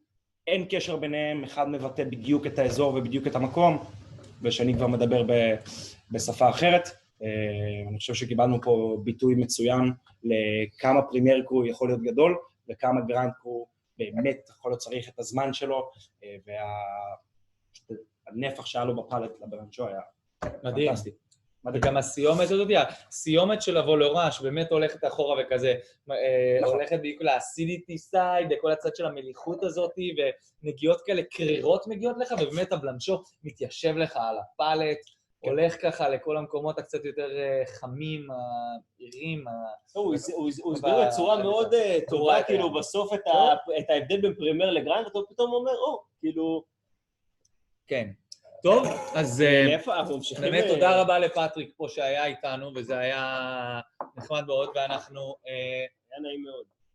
אין קשר ביניהם, אחד מבטא בדיוק את האזור ובדיוק את המקום, ושני כבר מדבר בשפה אחרת. אני חושב שקיבלנו פה ביטוי מצוין לכמה פרימייר קרו יכול להיות גדול, וכמה גרנד קרו באמת יכול להיות צריך את הזמן שלו, והנפח שהיה לו בפלט לברנצ'ו היה פנטסטי. וגם הסיומת הזאת, הסיומת של הוולורה, שבאמת הולכת אחורה וכזה, הולכת בדיוק לאסידיטי סייד, לכל הצד של המליחות הזאת, ונגיעות כאלה קרירות מגיעות לך, ובאמת הבלנצ'ו מתיישב לך על הפלט, הולך ככה לכל המקומות הקצת יותר חמים, עירים. הוא הסביר בצורה מאוד טובה, כאילו בסוף את ההבדל בין פרימייר לגרנד, אתה פתאום אומר, כאילו... כן. טוב, אז באמת תודה רבה לפטריק פה שהיה איתנו, וזה היה נחמד מאוד, ואנחנו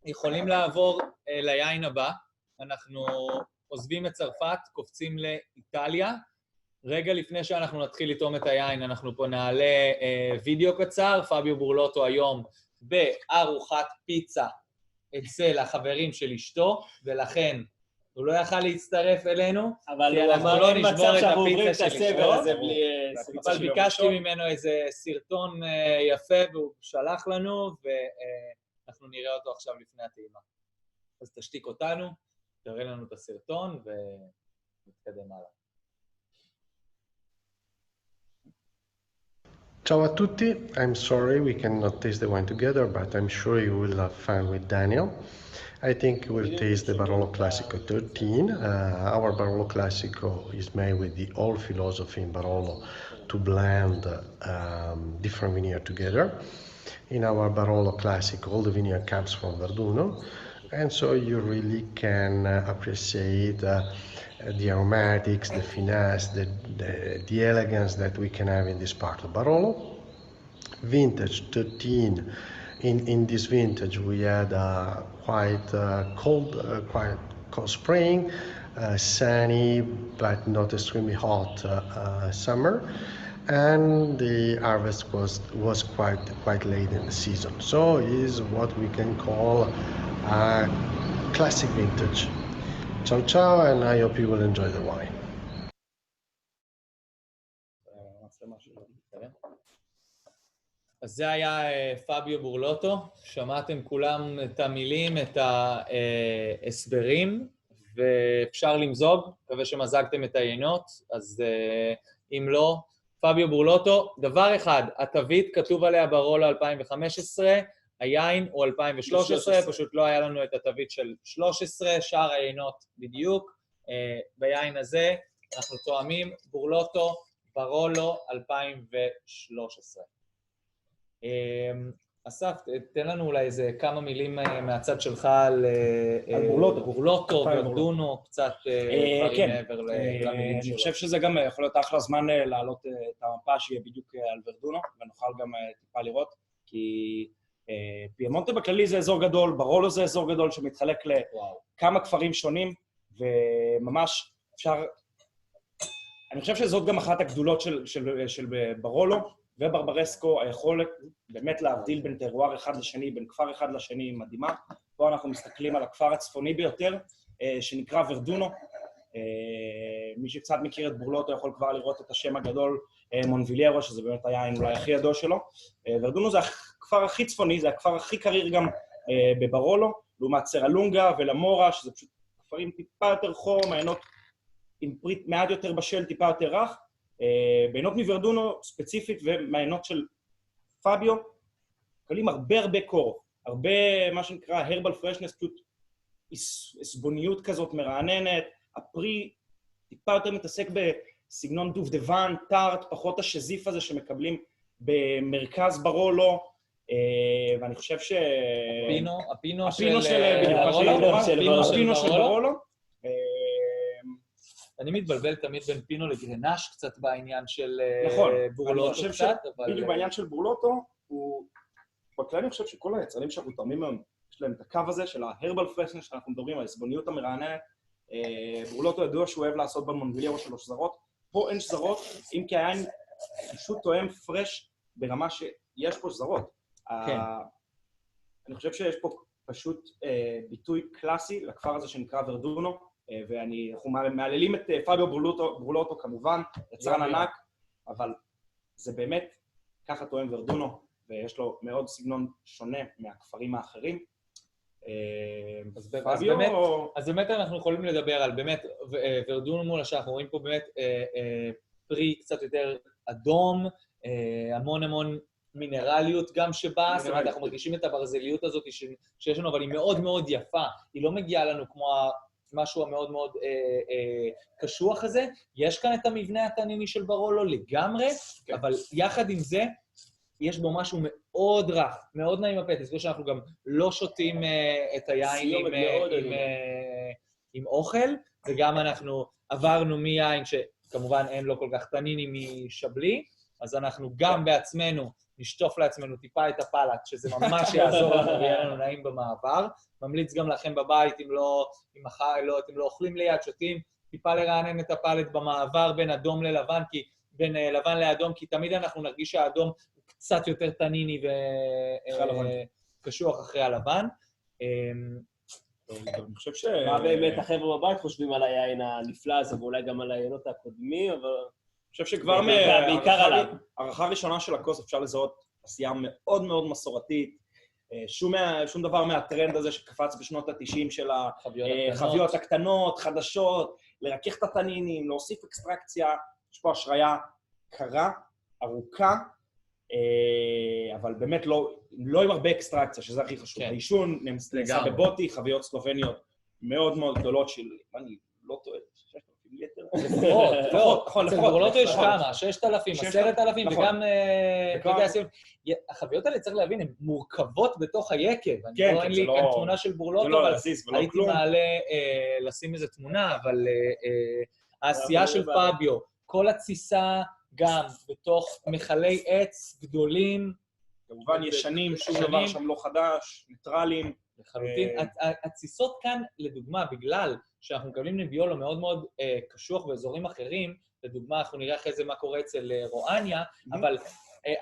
יכולים לעבור ליין הבא. אנחנו עוזבים את צרפת, קופצים לאיטליה. רגע לפני שאנחנו נתחיל לטעום את היין, אנחנו פה נעלה וידאו קצר, פביו בורלוטו היום בארוחת פיצה אצל החברים של אשתו, ולכן הוא לא יכל להצטרף אלינו, אבל הוא אמר אין מצב שאנחנו עוברים את הסבל הזה בלי... אבל ביקשתי ממנו איזה סרטון יפה, והוא שלח לנו, ואנחנו נראה אותו עכשיו לפני הטעימה. אז תשתיק אותנו, תראה לנו את הסרטון, ונתקדם הלאה. Ciao a tutti, I'm sorry we cannot taste the wine together, but I'm sure you will have fun with Daniel. I think we'll taste the Barolo Classico 13. Our Barolo Classico is made with the old philosophy in Barolo to blend different vineyards together. In our Barolo Classico, all the vineyard comes from Verduno, and so you really can appreciate the aromatics, the finesse, the elegance that we can have in this part of Barolo. Vintage 13. In this vintage, we had a quite cold spring, sunny but not extremely hot summer, and the harvest was quite late in the season. So it is what we can call a classic vintage. Ciao ciao, and I hope you will enjoy the wine. אז זה היה פביו בורלוטו, שמעתם כולם את המילים, את ההסברים, ואפשר למזוג, מקווה שמזגתם את היינות, אז אם לא, פביו בורלוטו, דבר אחד, התווית כתוב עליה ברולו 2015, היין הוא 2013, פשוט לא היה לנו את התווית של 13, שאר היינות בדיוק, ביין הזה אנחנו תואמים בורלוטו ברולו 2013. אסף, תן לנו אולי איזה כמה מילים מהצד שלך על בורלוטו, ורדונו, קצת דברים מעבר למילים שלו. אני חושב שזה גם יכול להיות אחלה זמן להעלות את המפה שיהיה בדיוק על ורדונו, ונוכל גם טיפה לראות, כי פימונטה בכללי זה אזור גדול, ברולו זה אזור גדול שמתחלק לכמה כפרים שונים, וממש אפשר... אני חושב שזאת גם אחת הגדולות של ברולו, וברברסקו, היכולת באמת להבדיל בין טרואר אחד לשני, בין כפר אחד לשני, מדהימה. פה אנחנו מסתכלים על הכפר הצפוני ביותר, שנקרא ורדונו. מי שקצת מכיר את בורלוטו יכול כבר לראות את השם הגדול, מונביליארו, שזה באמת היין אולי הכי ידוע שלו. ורדונו זה הכפר הכי צפוני, זה הכפר הכי קריר גם בברולו, לעומת סרלונגה ולמורה, שזה פשוט כפרים טיפה יותר חור, מעיינות עם פריט מעט יותר בשל, טיפה יותר רך. בעיינות מוורדונו ספציפית ומעיינות של פביו, קלים הרבה קור, הרבה מה שנקרא הרבל פרשנס, פשוט הסבוניות כזאת מרעננת, הפרי טיפה יותר מתעסק בסגנון דובדבן, טארט, פחות השזיף הזה שמקבלים במרכז ברולו, ואני חושב ש... הפינו של ברולו. אני מתבלבל תמיד בין פינו לגרנש קצת בעניין של בורלוטו קצת, אבל... בדיוק בעניין של בורלוטו, בכלל אני חושב שכל היצרנים שאנחנו תורמים היום, יש להם את הקו הזה של ההרבל פרשנס שאנחנו מדברים על הסבוניות המרעננת. בורלוטו ידוע שהוא אוהב לעשות במונגליארו שלו שזרות. פה אין שזרות, אם כי היין פשוט תואם פרש ברמה שיש פה שזרות. אני חושב שיש פה פשוט ביטוי קלאסי לכפר הזה שנקרא ורדונו, ואנחנו מעללים את פאביו בורלוטו כמובן, יצרן ענק, אבל זה באמת ככה תואם ורדונו, ויש לו מאוד סגנון שונה מהכפרים האחרים. אז באמת אנחנו יכולים לדבר על באמת ורדונו מול השאר, אנחנו רואים פה באמת פרי קצת יותר אדום, המון מינרליות גם שבא, זאת אומרת, אנחנו מרגישים את הברזליות הזאת שיש לנו, אבל היא מאוד מאוד יפה, היא לא מגיעה לנו כמו משהו המאוד מאוד קשוח הזה, יש כאן את המבנה הטניני של ברולו לגמרי, אבל יחד עם זה, יש בו משהו מאוד רך, מאוד נעים הפה, תזכור שאנחנו גם לא שותים את היין עם אוכל, וגם אנחנו עברנו מיין שכמובן אין לו כל כך טניני משבלי, אז אנחנו גם בעצמנו נשטוף לעצמנו טיפה את הפלט, שזה ממש יעזור לנו ויהיה לנו נעים במעבר. ממליץ גם לכם בבית, אם אתם לא אוכלים ליד, שותים, טיפה לרענן את הפלט במעבר בין אדום ללבן, בין לבן לאדום, כי תמיד אנחנו נרגיש שהאדום הוא קצת יותר טניני וקשוח אחרי הלבן. אני חושב מה באמת החבר'ה בבית חושבים על היין הנפלא הזה, ואולי גם על היינות הקודמים, אבל... אני חושב שכבר מהערכה הראשונה של הכוס אפשר לזהות עשייה מאוד מאוד מסורתית, שום דבר מהטרנד הזה שקפץ בשנות ה-90 של החביות הקטנות, חדשות, לרכך את הטנינים, להוסיף אקסטרקציה, יש פה השראיה קרה, ארוכה, אבל באמת לא עם הרבה אקסטרקציה, שזה הכי חשוב. העישון נעשה בבוטי, חביות סלובניות מאוד מאוד גדולות של, אני לא טועה, לפחות, אצל בורלוטו יש כמה, 6,000, 10,000, וגם, אתה יודע, החביות האלה צריך להבין, הן מורכבות בתוך היקב. אין לי כאן תמונה של בורלוטו, אבל הייתי מעלה לשים איזו תמונה, אבל העשייה של פאביו, כל התסיסה גם בתוך מחלי עץ גדולים, כמובן ישנים, שום דבר שם לא חדש, ניטרלים. לחלוטין. התסיסות כאן, לדוגמה, בגלל שאנחנו מקבלים נביולו מאוד מאוד קשוח באזורים אחרים, לדוגמה, אנחנו נראה אחרי זה מה קורה אצל רואניה, אבל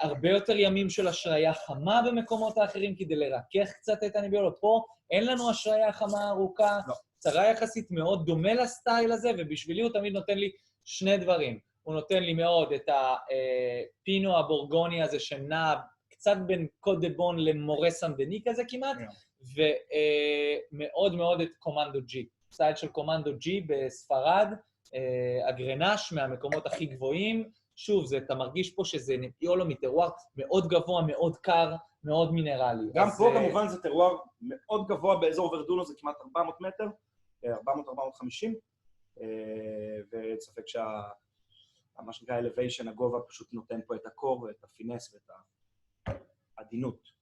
הרבה יותר ימים של השריה חמה במקומות האחרים כדי לרכך קצת את הנביולו. פה אין לנו השריה חמה ארוכה, צרה יחסית מאוד דומה לסטייל הזה, ובשבילי הוא תמיד נותן לי שני דברים. הוא נותן לי מאוד את הפינו הבורגוני הזה שנע קצת בין קוד דה בון למורה סנדני כזה כמעט, ומאוד מאוד את קומנדו ג'י. סטייל של קומנדו ג'י בספרד, הגרנש מהמקומות הכי גבוהים. שוב, אתה מרגיש פה שזה נביולו מטרואר מאוד גבוה, מאוד קר, מאוד מינרלי. גם פה כמובן זה טרואר מאוד גבוה באזור ורדונו, זה כמעט 400 מטר, 400-450, וספק מה שנקרא elevation, הגובה פשוט נותן פה את הקור ואת הפינס ואת העדינות.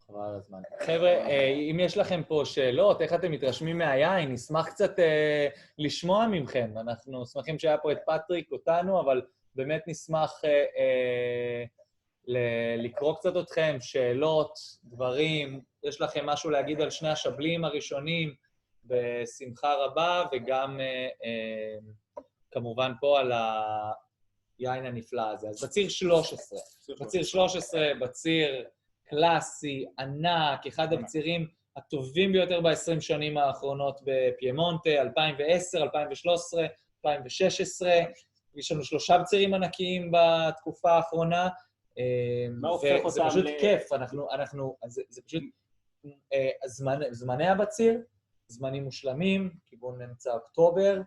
חבל על הזמן. חבר'ה, אם יש לכם פה שאלות, איך אתם מתרשמים מהיין, נשמח קצת לשמוע ממכם. אנחנו שמחים שהיה פה את פטריק אותנו, אבל באמת נשמח לקרוא קצת אתכם, שאלות, דברים, יש לכם משהו להגיד על שני השבלים הראשונים, בשמחה רבה, וגם כמובן פה על היין הנפלא הזה. אז בציר 13, בציר קלאסי, ענק, אחד הבצירים הטובים ביותר ב-20 שנים האחרונות בפיימונטה, 2010, 2013, 2016. יש לנו 3 בצירים ענקיים בתקופה האחרונה. מה הופך אותם? זה פשוט כיף, זה פשוט זמני הבציר, זמנים מושלמים, כיוון אמצע אוקטובר.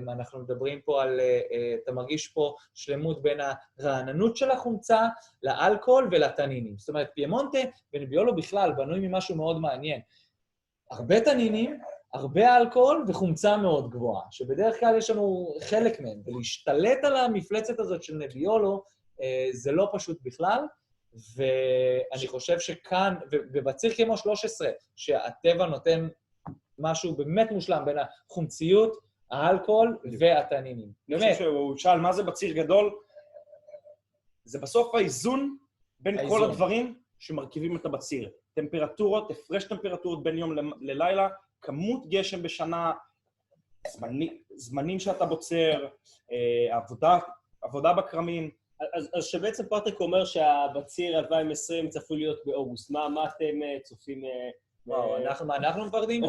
אנחנו מדברים פה על, אתה מרגיש פה שלמות בין הרעננות של החומצה לאלכוהול ולטנינים. זאת אומרת, פיימונטה ונביולו בכלל בנוי ממשהו מאוד מעניין. הרבה טנינים, הרבה אלכוהול וחומצה מאוד גבוהה, שבדרך כלל יש לנו חלק מהם, ולהשתלט על המפלצת הזאת של נביולו זה לא פשוט בכלל, ואני חושב שכאן, ובציר כמו 13, שהטבע נותן משהו באמת מושלם בין החומציות, האלכוהול והטנינים. אני חושב שהוא שאל מה זה בציר גדול, זה בסוף האיזון בין כל הדברים שמרכיבים את הבציר. טמפרטורות, הפרש טמפרטורות בין יום ללילה, כמות גשם בשנה, זמנים שאתה בוצר, עבודה בקרמים. אז שבעצם פטריק אומר שהבציר 2020 צפוי להיות באוגוסט. מה אתם צופים? אנחנו מפחדים?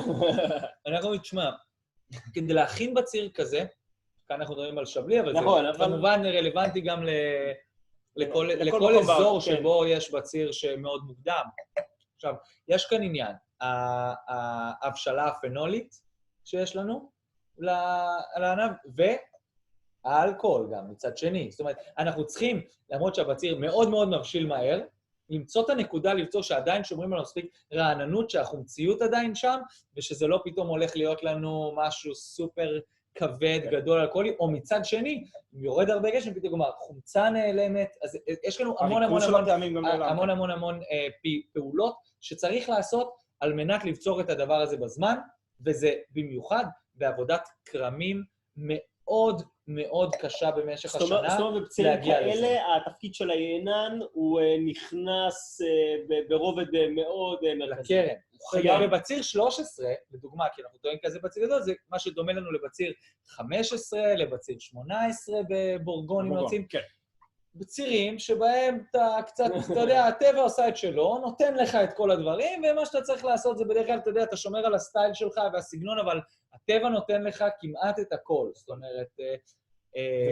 אנחנו נשמע, כדי להכין בציר כזה, כאן אנחנו מדברים על שבלי, אבל זה כמובן רלוונטי גם לכל אזור שבו יש בציר שמאוד מוקדם. עכשיו, יש כאן עניין, ההבשלה הפנולית שיש לנו לענב, והאלכוהול גם מצד שני. זאת אומרת, אנחנו צריכים, למרות שהבציר מאוד מאוד מבשיל מהר, למצוא את הנקודה, למצוא שעדיין שומרים על מספיק רעננות, שהחומציות עדיין שם, ושזה לא פתאום הולך להיות לנו משהו סופר כבד, גדול, אלכוהולי, או מצד שני, אם יורד הרבה גשם, פתאום כלומר, חומצה נעלמת, אז יש לנו המון פעולות שצריך לעשות על מנת לבצור את הדבר הזה בזמן, וזה במיוחד בעבודת קרמים מאוד מאוד קשה במשך השנה. זאת אומרת, בבצירים כאלה, התפקיד של היינן הוא נכנס ברובד מאוד מרכזי. לקרן. ובציר 13, לדוגמה, כי אנחנו טועים כזה בציר גדול, זה מה שדומה לנו לבציר 15, לבציר 18 בבורגון, אם רוצים. בצירים שבהם אתה קצת, אתה יודע, הטבע עושה את שלו, נותן לך את כל הדברים, ומה שאתה צריך לעשות זה בדרך כלל, אתה יודע, אתה שומר על הסטייל שלך והסגנון, אבל הטבע נותן לך כמעט את הכל. זאת אומרת...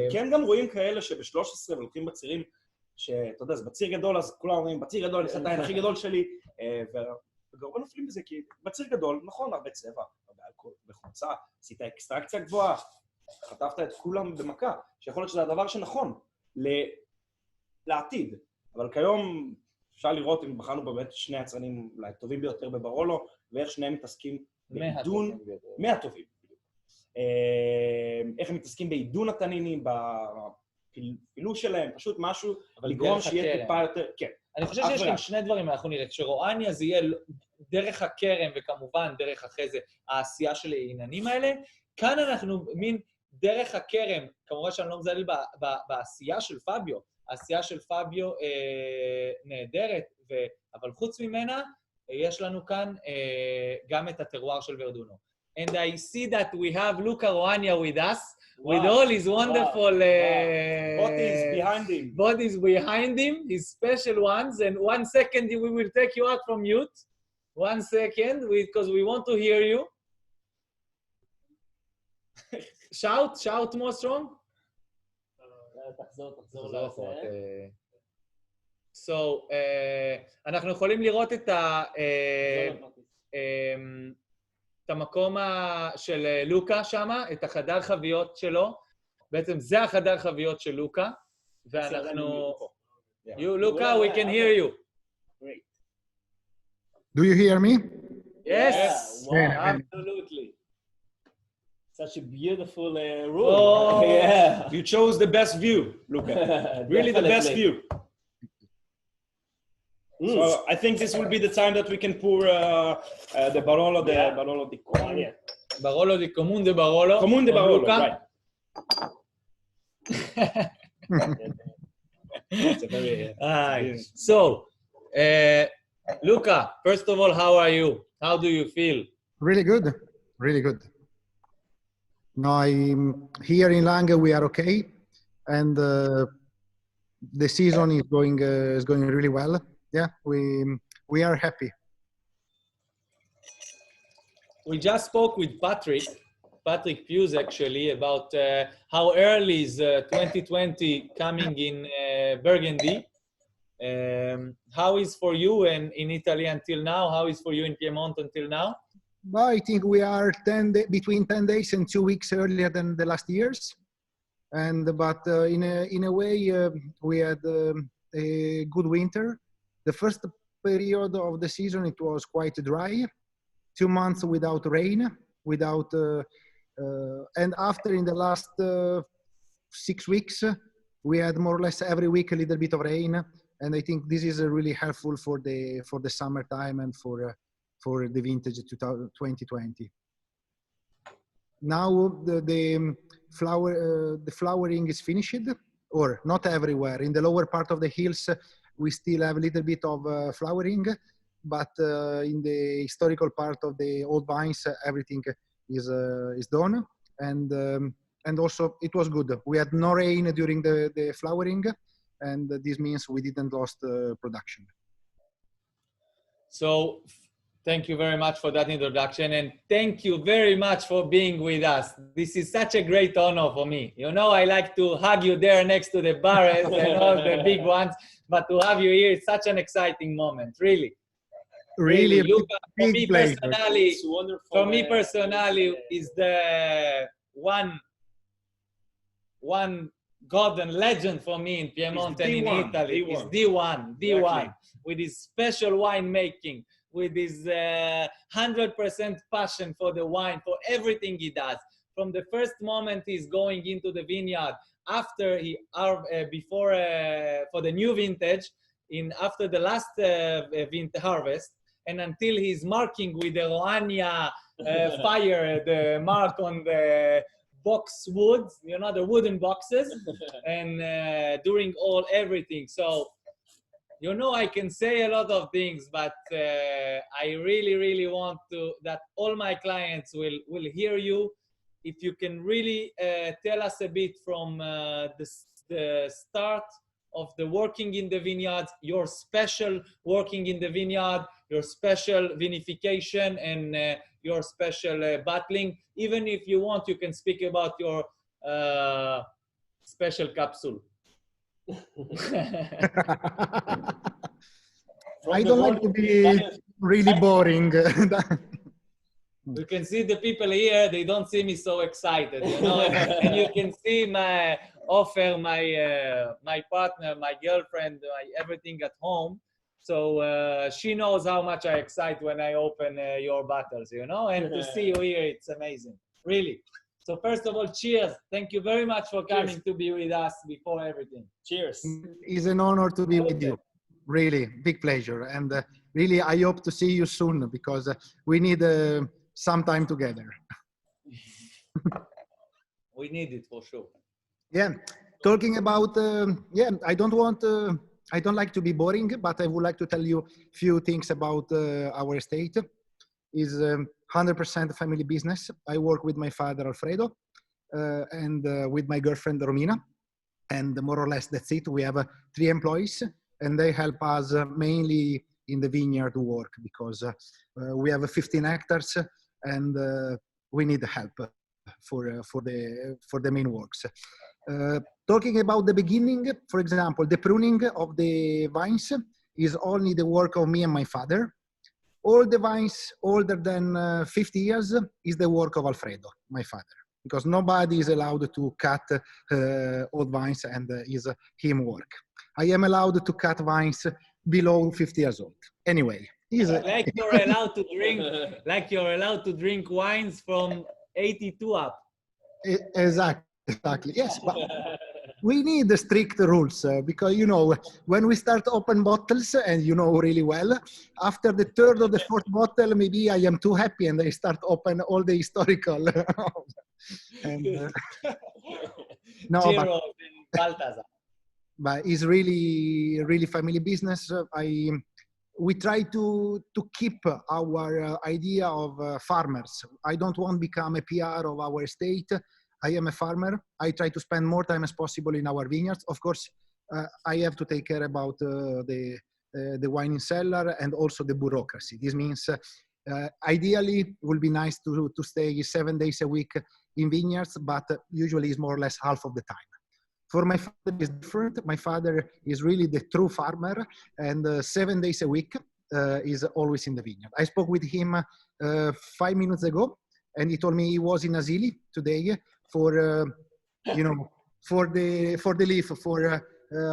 וכן גם רואים כאלה שב-13 הולכים בצירים, שאתה יודע, זה בציר גדול, אז כולם אומרים, בציר גדול, אני עושה את העין הכי גדול שלי, וגרוב נופלים בזה, כי בציר גדול, נכון, הרבה צבע, הרבה אלכוהול, בחוצה, עשית אקסטרקציה גבוהה, חטפת את כולם במכה, שיכול להיות שזה הדבר שנכון לעתיד, אבל כיום אפשר לראות אם בחרנו באמת שני היצרנים אולי טובים ביותר בברולו, ואיך שניהם מתעסקים בעידון, מהטובים. איך הם מתעסקים בעידון הטנינים, בפילוש שלהם, פשוט משהו, לגרום שיהיה טיפה יותר, כן. אני חושב שיש כאן שני דברים, אנחנו נראה, כשרואניה זה יהיה דרך הקרם, וכמובן דרך אחרי זה העשייה של העניינים האלה, כאן אנחנו מין דרך הקרם, כמובן שאני לא מזהה בעשייה של פאביו, העשייה של פאביו נהדרת, אבל חוץ ממנה, יש לנו כאן גם את הטרואר של ורדונו. And I see that we have Luca Roagna with us, with all his wonderful bodies behind him. Bodies behind him, his special ones. And 1 second, we will take you out from mute. 1 second, because we want to hear you. Shout more strong. תחזור לזה. So, אנחנו יכולים לראות את המקום של לוקה שם, את החדר חביות שלו. בעצם זה החדר חביות של לוקה, ואנחנו... Luca, we can hear you. Great. Do you hear me? Yes. Absolutely. Such a beautiful room. Oh, yeah. You chose the best view, Luca. Really the best view. So I think this will be the time that we can pour the Barolo, Barolo di Comune. Barolo di Comune de Barolo. Comune de Barolo, right. So, Luca, first of all, how are you? How do you feel? Really good, really good. No, here in Lange we are okay, and the season is going really well. Yeah, we are happy. We just spoke with Patrick Piuze actually about how early is 2020 coming in Burgundy. How is for you and in Italy until now? How is for you in Piedmont until now? Well, I think we are between 10 days and 2 weeks earlier than the last years. But in a way, we had a good winter. The first period of the season, it was quite dry. 2 months without rain, and after in the last 6 weeks, we had more or less every week a little bit of rain. And I think this is really helpful for the summertime and for the vintage 2020. Now the flowering is finished, or not everywhere. In the lower part of the hills, we still have a little bit of flowering, but in the historical part of the old vines, everything is done. And also it was good. We had no rain during the flowering, and this means we didn't lost production. So thank you very much for that introduction, and thank you very much for being with us. This is such a great honor for me. You know, I like to hug you there next to the barrels and all the big ones, but to have you here is such an exciting moment, really. Really, Luca, for me pleasure. personally, is the one god and legend for me in Piedmont and in Italy. Is D1, Exactly. with his special wine making, with his 100% passion for the wine, for everything he does. From the first moment he's going into the vineyard, after before for the new vintage, after the last harvest, and until he's marking with the Roagna fire, the mark on the box wood, you know, the wooden boxes, and during everything. So, you know, I can say a lot of things, but I really want that all my clients will hear you. If you can really tell us a bit from the start of the working in the vineyards, your special working in the vineyard, your special vinification, and your special bottling. Even if you want, you can speak about your special capsule. I don't like to be really boring. You can see the people here, they don't see me so excited, you know, and you can see my partner, my girlfriend, everything at home. So she knows how much I excite when I open your bottles, you know, and to see you here, it's amazing, really. So first of all, cheers. Thank you very much for coming to be with us before everything. Cheers. It's an honor to be with you. Really, big pleasure. And really, I hope to see you soon, because we need some time together. We need it for sure. Yeah, talking about, I don't like to be boring, but I would like to tell you a few things about our estate. It's 100% family business. I work with my father, Alfredo, and with my girlfriend, Romina. And more or less, that's it. We have 3 employees, and they help us mainly in the vineyard work, because we have 15 hectares, and we need help for the main works. Talking about the beginning, for example, the pruning of the vines is only the work of me and my father. All the vines older than 50 years is the work of Alfredo, my father, because nobody is allowed to cut old vines, and is him work. I am allowed to cut vines below 50 years old. Anyway, like you're allowed to drink wines from 82 up. Exactly. Yes, but we need the strict rules, because, you know, when we start open bottles, and you know really well, after the 3rd or the 4th bottle, maybe I am too happy and I start open all the historical. And, no, but it's really family business. We try to keep our idea of farmers. I don't want to become a PR of our estate. I am a farmer. I try to spend more time as possible in our vineyards. Of course, I have to take care about the wine in cellar and also the bureaucracy. This means ideally it would be nice to stay 7 days a week in vineyards, but usually it's more or less half of the time. For my father, it's different. My father is really the true farmer, and 7 days a week is always in the vineyard. I spoke with him 5 minutes ago, and he told me he was in Asili today for, for the leaf,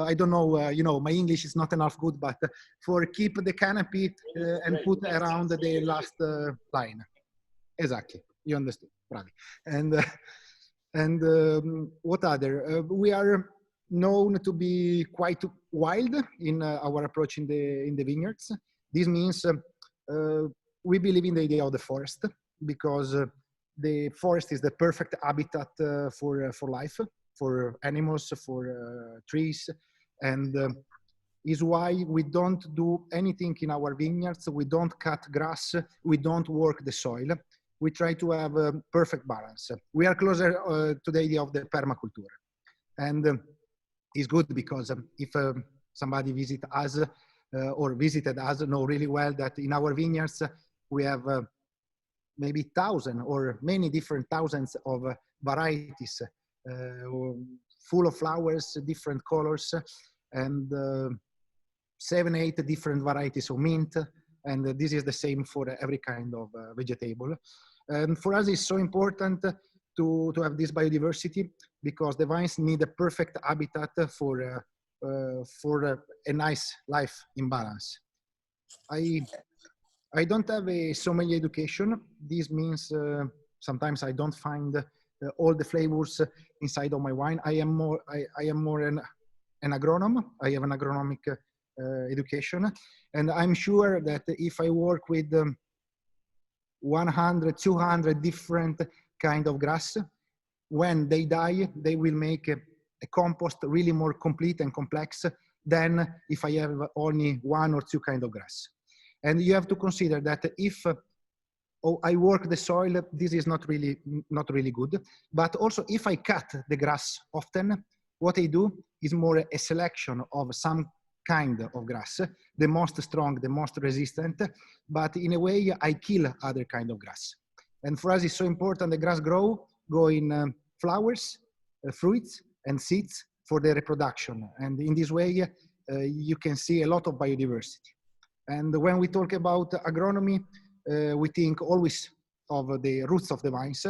I don't know, my English is not enough good, but for keep the canopy and put around the last line. Exactly, you understood, Bravi. And what other? We are known to be quite wild in our approach in the vineyards. This means we believe in the idea of the forest, because the forest is the perfect habitat for life, for animals, for trees, and is why we don't do anything in our vineyards. We don't cut grass. We don't work the soil. We try to have a perfect balance. We are closer to the idea of the permaculture. And it's good because if somebody visit us or visited us know really well that in our vineyards, we have maybe 1,000 or many different thousands of varieties, full of flowers, different colors, and 7, 8 different varieties of mint, and this is the same for every kind of vegetable. And for us, it's so important to have this biodiversity because the vines need a perfect habitat for a nice life in balance. I don't have a sommelier education. This means sometimes I don't find all the flavors inside of my wine. I am more an agronome. I have an agronomic education, and I'm sure that if I work with 100, 200 different kind of grass, when they die, they will make a compost really more complete and complex than if I have only 1 or 2 kind of grass. And you have to consider that if I work the soil, this is not really good. But also if I cut the grass often, what I do is more a selection of some kind of grass, the most strong, the most resistant, but in a way I kill other kind of grass. And for us, it's so important the grass go in flowers, fruits, and seeds for the reproduction. And in this way, you can see a lot of biodiversity. And when we talk about agronomy, we think always of the roots of the vines,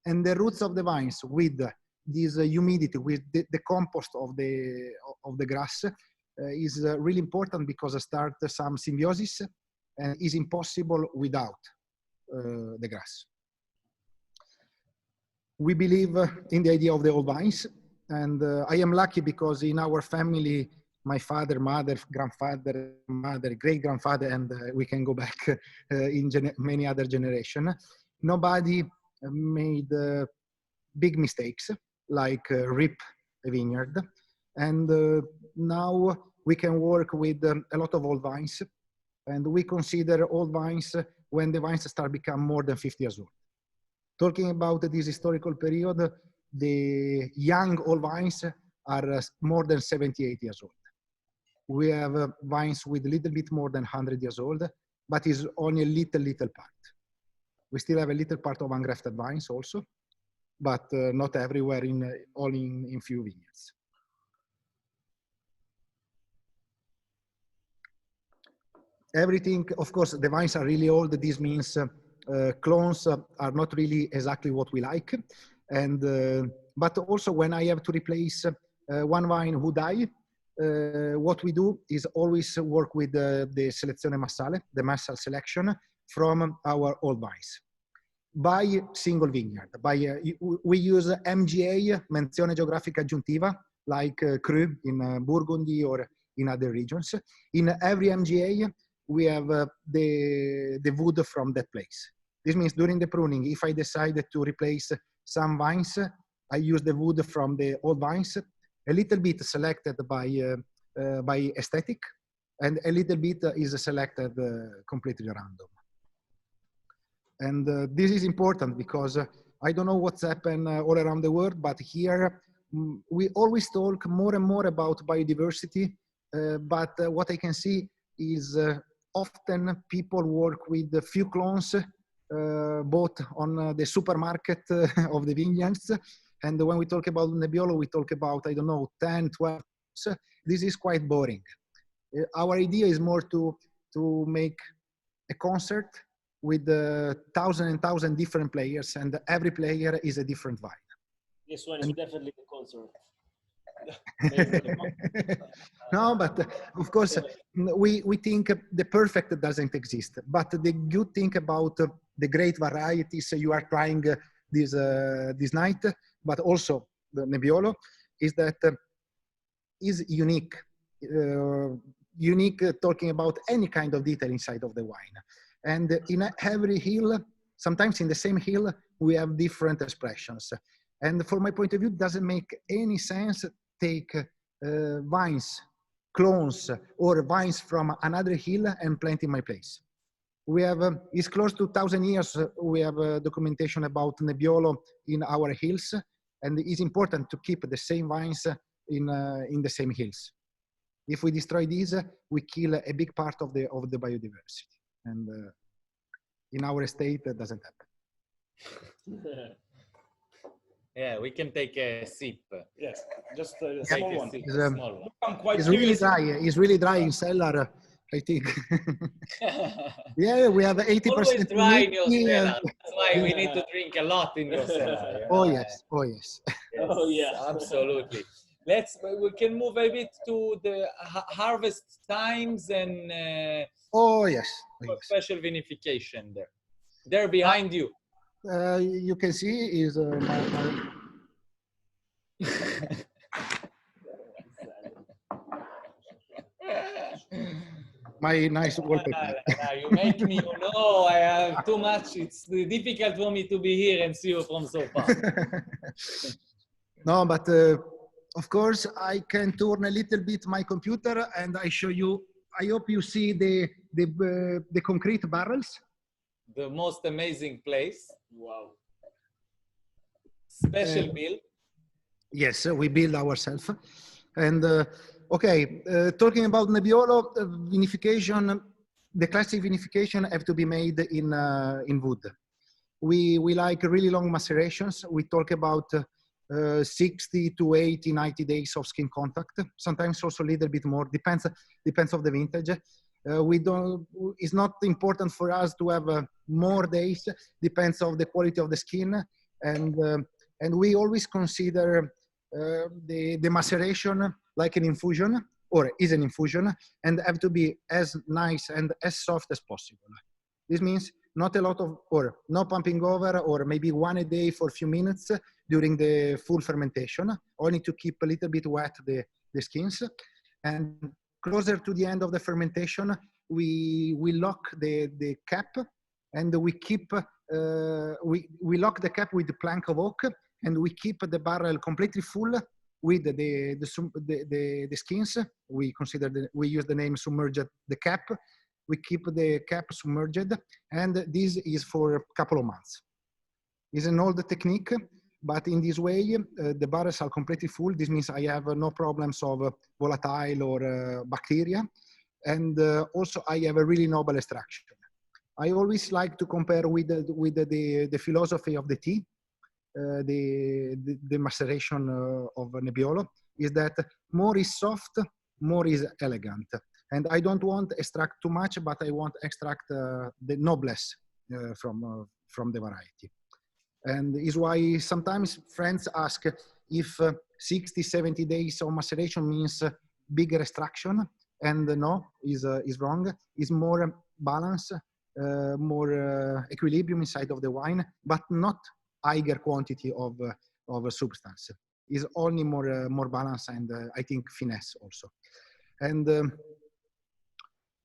and the roots of the vines with this humidity, with the compost of the grass is really important because it starts some symbiosis and is impossible without the grass. We believe in the idea of the old vines, and I am lucky because in our family, my father, mother, grandfather, mother, great-grandfather, and we can go back in many other generations. Nobody made big mistakes like rip a vineyard. And now we can work with a lot of old vines, and we consider old vines when the vines start become more than 50 years old. Talking about this historical period, the young old vines are more than 78 years old. We have vines with a little bit more than 100 years old, but is only a little part. We still have a little part of ungrafted vines also, but not everywhere, only in few vineyards. Everything, of course, the vines are really old. This means clones are not really exactly what we like. And, but also when I have to replace one vine who died, what we do is always work with the selezione massale, the massal selection from our old vines. By single vineyard, we use MGA, menzione geografica aggiuntiva, like cru in Burgundy or in other regions. In every MGA, we have the wood from that place. This means during the pruning, if I decide to replace some vines, I use the wood from the old vines, a little bit selected by aesthetic, and a little bit is selected completely random. And this is important because I don't know what's happened all around the world, but here we always talk more and more about biodiversity, but what I can see is often people work with a few clones bought on the supermarket of the vineyards. And when we talk about Nebbiolo, we talk about, I don't know, 10, 12. This is quite boring. Our idea is more to make a concert with 1,000 and 1,000 different players, and every player is a different vine. This one is definitely a concert. No, but of course, we think the perfect doesn't exist. But the good thing about the great varieties you are trying this night, but also the Nebbiolo, is that is unique. Unique talking about any kind of detail inside of the wine. And in every hill, sometimes in the same hill, we have different expressions. And from my point of view, it doesn't make any sense take vines, clones, or vines from another hill and plant in my place. We have, it's close to 1,000 years, we have documentation about Nebbiolo in our hills, and it's important to keep the same vines in the same hills. If we destroy these, we kill a big part of the biodiversity. And in our state, that doesn't happen. Yeah, we can take a sip. Yes, just a small one. It's really dry. It's really dry in cellar, I think. Yeah, we have 80%. Always dry in your cellar. That's why we need to drink a lot in your cellar. You know? Oh yes, oh yes. Yes, oh yeah, absolutely. We can move a bit to the harvest times and oh yes, special vinification there. There behind you. You can see is my nice wallpaper. You make me, you know, I have too much. It's difficult for me to be here and see you from so far. No, but of course I can turn a little bit my computer and I show you. I hope you see the concrete barrels. The most amazing place. Wow. Special build. Yes, we build ourselves. And okay, talking about Nebbiolo, vinification, the classic vinification have to be made in wood. We like really long macerations. We talk about 60 to 80, 90 days of skin contact. Sometimes also a little bit more, depends of the vintage. It's not important for us to have more days, depends on the quality of the skin. And we always consider the maceration like an infusion, or is an infusion, and have to be as nice and as soft as possible. This means not a lot of, or no pumping over, or maybe one a day for a few minutes during the full fermentation, only to keep a little bit wet the skins. And closer to the end of the fermentation, we lock the cap, and we keep, we lock the cap with the plank of oak, and we keep the barrel completely full with the skins. We use the name submerged the cap. We keep the cap submerged, and this is for a couple of months. It's an old technique, but in this way, the barrels are completely full. This means I have no problems of volatile or bacteria. And also I have a really noble extraction. I always like to compare with the philosophy of the tea, the maceration of Nebbiolo, is that more is soft, more is elegant. And I don't want extract too much, but I want extract the noblesse from the variety. And is why sometimes friends ask if 60, 70 days of maceration means bigger extraction. And no, is wrong. It's more balance, more equilibrium inside of the wine, but not higher quantity of substance. Is only more balance and I think finesse also. And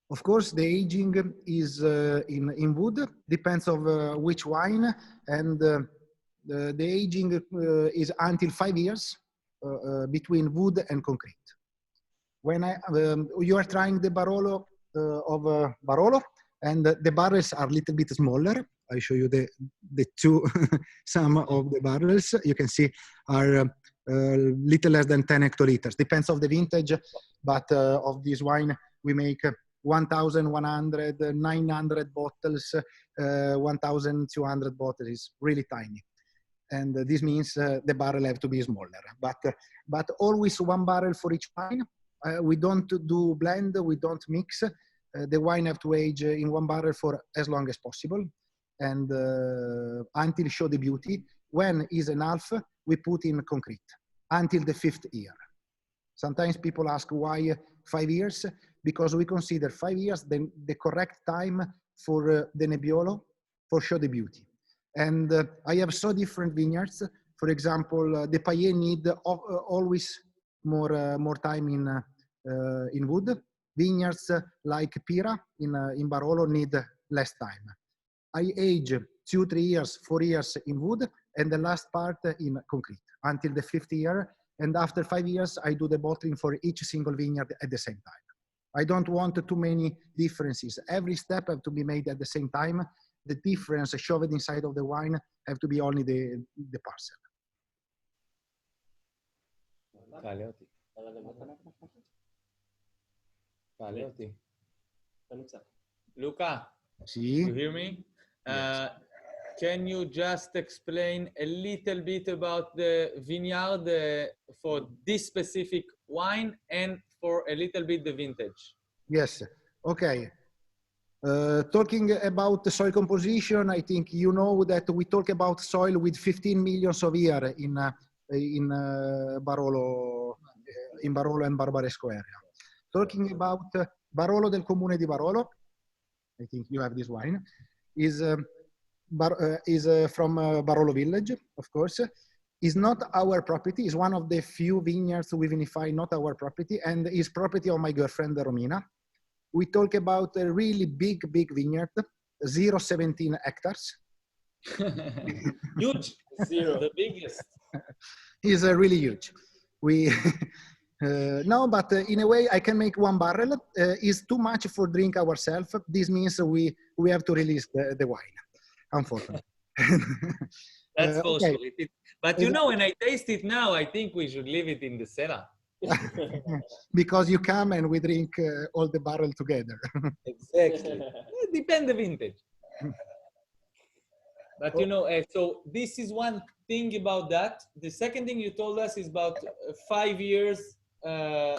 of course, the aging is in wood, depends of which wine, and the aging is until 5 years between wood and concrete. When you are trying the Barolo of Barolo, and the barrels are a little bit smaller. I show you the two, some of the barrels you can see are little less than 10 hectoliters. Depends on the vintage, but of this wine we make 1,100, 900 bottles, 1,200 bottles. Is really tiny, and this means the barrel have to be smaller. But always one barrel for each wine. We don't do blend. We don't mix. The wine have to age in one barrel for as long as possible, and until show the beauty. When is enough, we put in concrete until the 5th year. Sometimes people ask why 5 years, because we consider 5 years the correct time for the Nebbiolo for show the beauty. And I have so different vineyards. For example, the Paillet need always more time in wood. Vineyards like Pira in Barolo need less time. I age 2, 3 years, 4 years in wood, and the last part in concrete until the 5th year. And after 5 years, I do the bottling for each single vineyard at the same time. I don't want too many differences. Every step have to be made at the same time. The difference shoved inside of the wine have to be only the parcel. Luca, See? you hear me? Yes. Can you just explain a little bit about the vineyard for this specific wine and for a little bit the vintage? Yes. Okay. Talking about the soil composition, I think you know that we talk about soil with 15 millions of year in Barolo and Barbaresco area. Talking about Barolo del Comune di Barolo, I think you have this wine, is from Barolo village, of course. Is not our property. Is one of the few vineyards we vinify, not our property, and is property of my girlfriend Romina. We talk about a really big vineyard, 0.17 hectares. Huge, the biggest. Is really huge. We no, but in a way I can make 1 barrel. Is too much for drink ourselves. This means we have to release the wine, unfortunately. That's possible. Okay. But you know, when I taste it now, I think we should leave it in the cellar. Because you come and we drink all the barrel together. Exactly. It depends the vintage. But you know, so this is one thing about that. The second thing you told us is about 5 years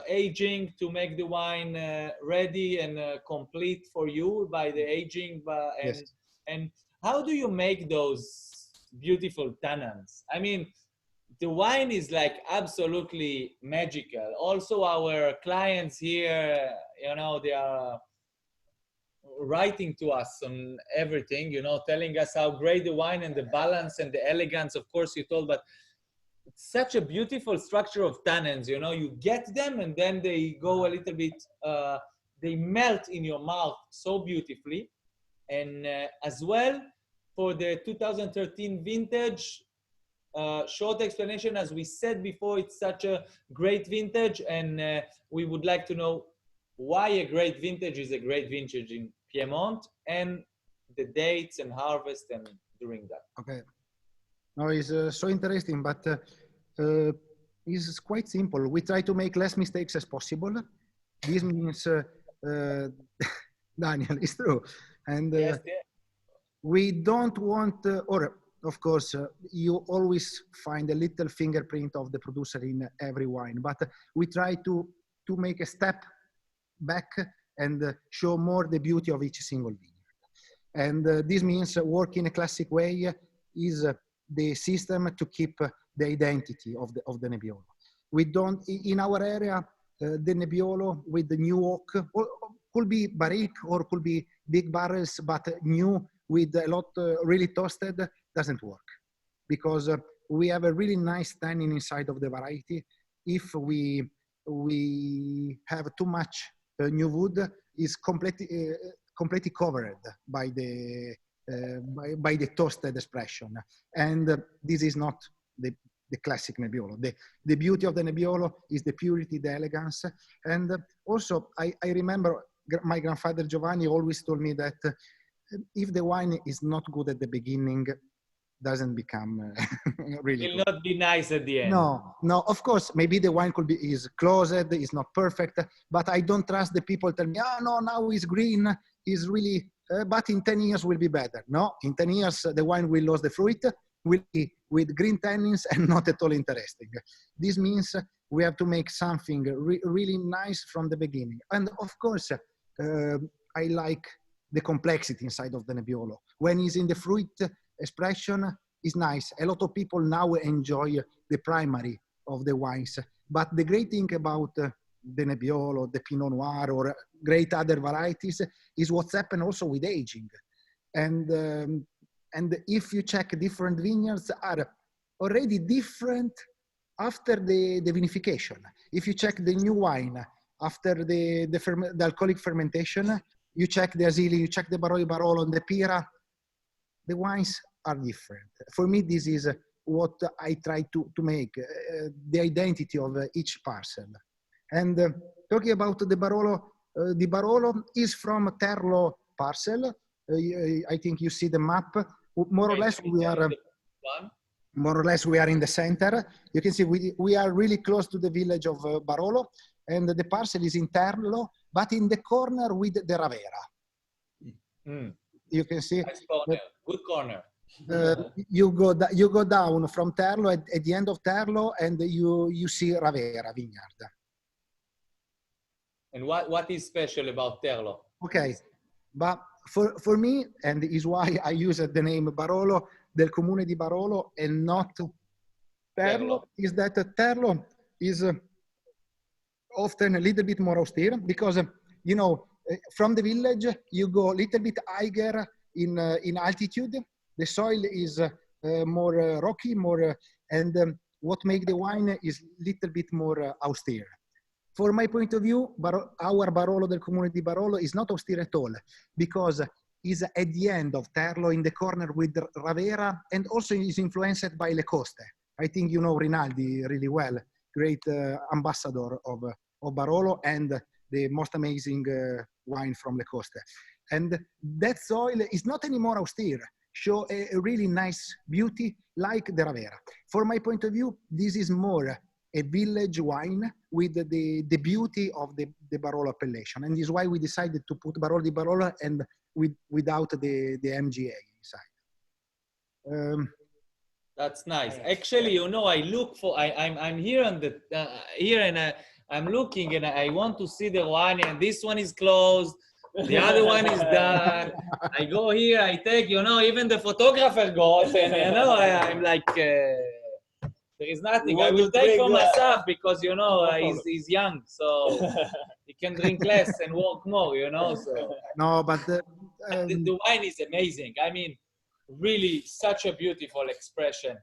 aging to make the wine ready and complete for you by the aging. Yes. And how do you make those beautiful tannins? I mean, the wine is like absolutely magical. Also, our clients here, you know, they are writing to us on everything, you know, telling us how great the wine and the balance and the elegance, of course, you told, but it's such a beautiful structure of tannins, you know, you get them and then they go a little bit, they melt in your mouth so beautifully. And as well, for the 2013 vintage, short explanation, as we said before, it's such a great vintage, and we would like to know why a great vintage is a great vintage in Piedmont, and the dates and harvest and during that. Okay. No, it's so interesting, but it's quite simple. We try to make less mistakes as possible. This means, Daniel, it's true. And Yes, we don't want, or of course, you always find a little fingerprint of the producer in every wine, but we try to make a step back and show more the beauty of each single vineyard. And this means work in a classic way is the system to keep the identity of the Nebbiolo. We don't, in our area, the Nebbiolo with the new oak, could be barrique or could be big barrels, but new with a lot really toasted doesn't work, because we have a really nice tannin inside of the variety. If we have too much new wood, is completely covered by the toasted expression, and this is not the classic Nebbiolo. The beauty of the Nebbiolo is the purity, the elegance, and also I remember my grandfather Giovanni always told me that if the wine is not good at the beginning, doesn't become really it will good. not be nice at the end. No, of course, maybe the wine could be, is closed, is not perfect, but I don't trust the people tell me, oh no, now it's green, is really, but in 10 years will be better. No, in 10 years, the wine will lose the fruit, will be with green tannins and not at all interesting. This means we have to make something really nice from the beginning. And of course, I like the complexity inside of the Nebbiolo. When it's in the fruit expression, is nice. A lot of people now enjoy the primary of the wines. But the great thing about the Nebbiolo, the Pinot Noir, or great other varieties is what's happened also with aging. And if you check, different vineyards are already different after the vinification. If you check the new wine after the alcoholic fermentation, you check the Asili, you check the Roagna Barolo and the Pira, the wines are different. For me, this is what I try to make, the identity of each parcel. And talking about the Barolo is from Terlo parcel. I think you see the map. More or less, we are in the center. You can see we are really close to the village of Barolo, and the parcel is in Terlo, but in the corner with the Ravera. You can see. Nice corner. Good corner. You go down from Terlo at the end of Terlo, and you see Ravera vineyard. And what is special about Terlo? Okay, but for me, and is why I use the name Barolo del Comune di Barolo and not Terlo, is that Terlo is often a little bit more austere because, you know, from the village, you go a little bit higher in altitude. The soil is more rocky, and what makes the wine is a little bit more austere. For my point of view, our Barolo del Comune di Barolo is not austere at all because is at the end of Terlo in the corner with Ravera, and also is influenced by Le Coste. I think you know Rinaldi really well, great ambassador of Barolo and the most amazing wine from Le Coste. And that soil is not anymore austere, show a really nice beauty like the Ravera. For my point of view, this is more a village wine with the beauty of the Barolo appellation. And this is why we decided to put Barolo di Barolo and without the MGA inside. That's nice. Actually, you know, I look for, I'm here on the, here and I'm looking and I want to see the one, and this one is closed. The other one is done. I go here, I take, you know, even the photographer goes, and you know, I'm like, there is nothing. I will take for myself because, you know, he's young, so he can drink less and work more, you know. So. No, but the wine is amazing. I mean, really such a beautiful expression.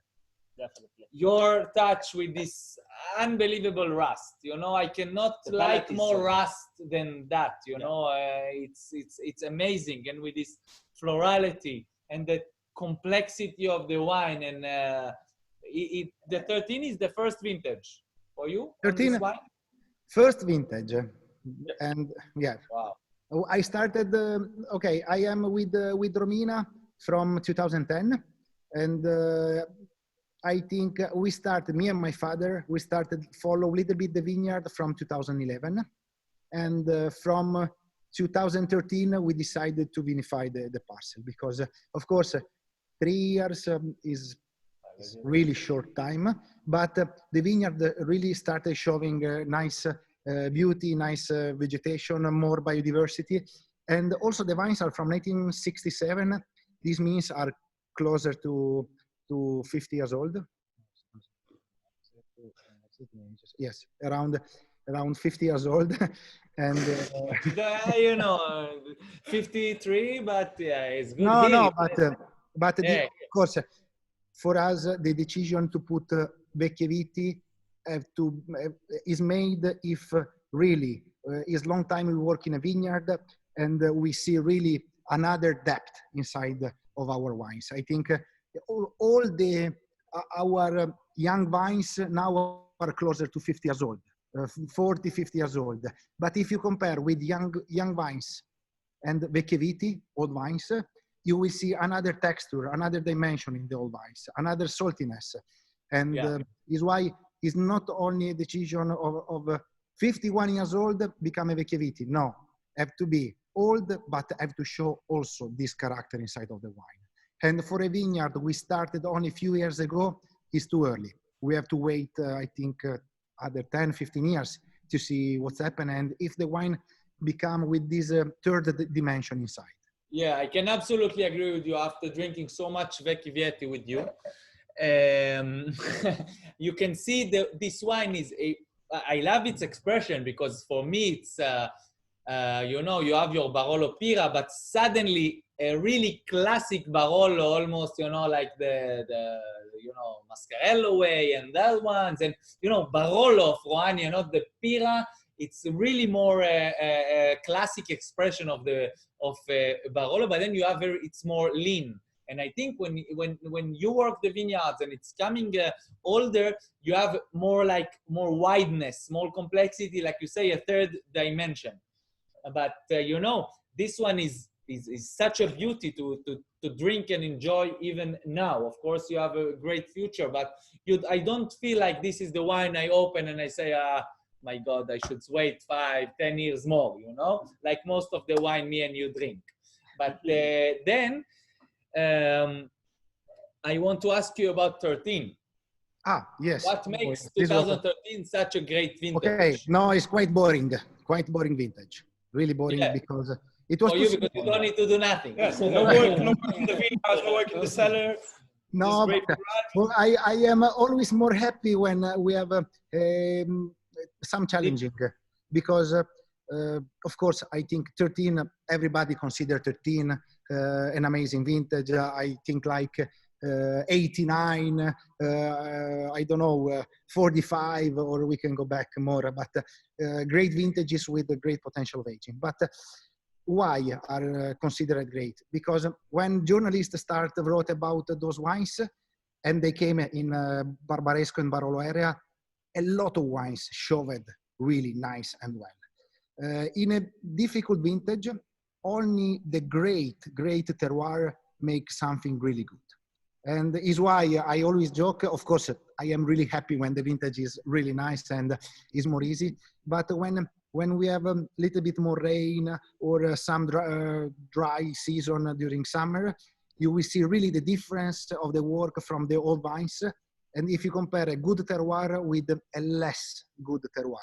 Definitely. Your touch with this unbelievable rust, you know, I cannot like more rust than that, you know, it's amazing. And with this florality and the complexity of the wine, and the 13 is the first vintage for you? 13, first vintage. And yeah. Wow. I started, okay, I am with Romina from 2010. And I think we started, me and my father, we started follow a little bit the vineyard from 2011. And from 2013, we decided to vinify the parcel because, of course, 3 years is really short time, but the vineyard really started showing nice beauty, nice vegetation, more biodiversity. And also the vines are from 1967. This means are closer to 50 years old. Yes, around 50 years old. And you know, 53, but yeah, it's good. No, but yeah. Of course, for us, the decision to put vecchie viti is made if really is long time we work in a vineyard, and we see really another depth inside of our wines. I think all our young vines now are closer to 50 years old, 40, 50 years old. But if you compare with young vines and vecchie viti, old vines, you will see another texture, another dimension in the old vines, another saltiness. And is why it's not only a decision of 51 years old become a vecchie viti. No, have to be old, but have to show also this character inside of the wine. And for a vineyard, we started only a few years ago, it's too early. We have to wait, I think, other 10, 15 years to see what's happened and if the wine become with this third dimension inside. Yeah, I can absolutely agree with you after drinking so much vecchie viti with you. You can see this wine is I love its expression because for me it's, you know, you have your Barolo Pira, but suddenly a really classic Barolo, almost, you know, like the you know, Mascarello way and that ones, and, you know, Barolo of Roagna, not the Pira. It's really more a classic expression of Barolo, but then you have it's more lean. And I think when you work the vineyards and it's coming older, you have more wideness, more complexity, like you say, a third dimension. But you know, this one is such a beauty to drink and enjoy even now. Of course, you have a great future, but I don't feel like this is the wine I open and I say, my God, I should wait 5-10 years more, you know, like most of the wine me and you drink. But then I want to ask you about 13. Yes. What makes 2013 such a great vintage? Okay, no, it's quite boring vintage. Really boring, yeah. Because it was for you, because you don't need to do nothing. Yes, no work in the vineyards, no work in the cellar. No, well, I am always more happy when we have some challenging, because of course I think 13, everybody consider 13 an amazing vintage. I think like 89, I don't know, 45, or we can go back more, but great vintages with a great potential of aging. But why are considered great? Because when journalists wrote about those wines, and they came in Barbaresco and Barolo area, a lot of wines showed really nice and well. In a difficult vintage, only the great terroir makes something really good. And is why I always joke, of course, I am really happy when the vintage is really nice and is more easy. But when we have a little bit more rain or some dry season during summer, you will see really the difference of the work from the old vines. And if you compare a good terroir with a less good terroir.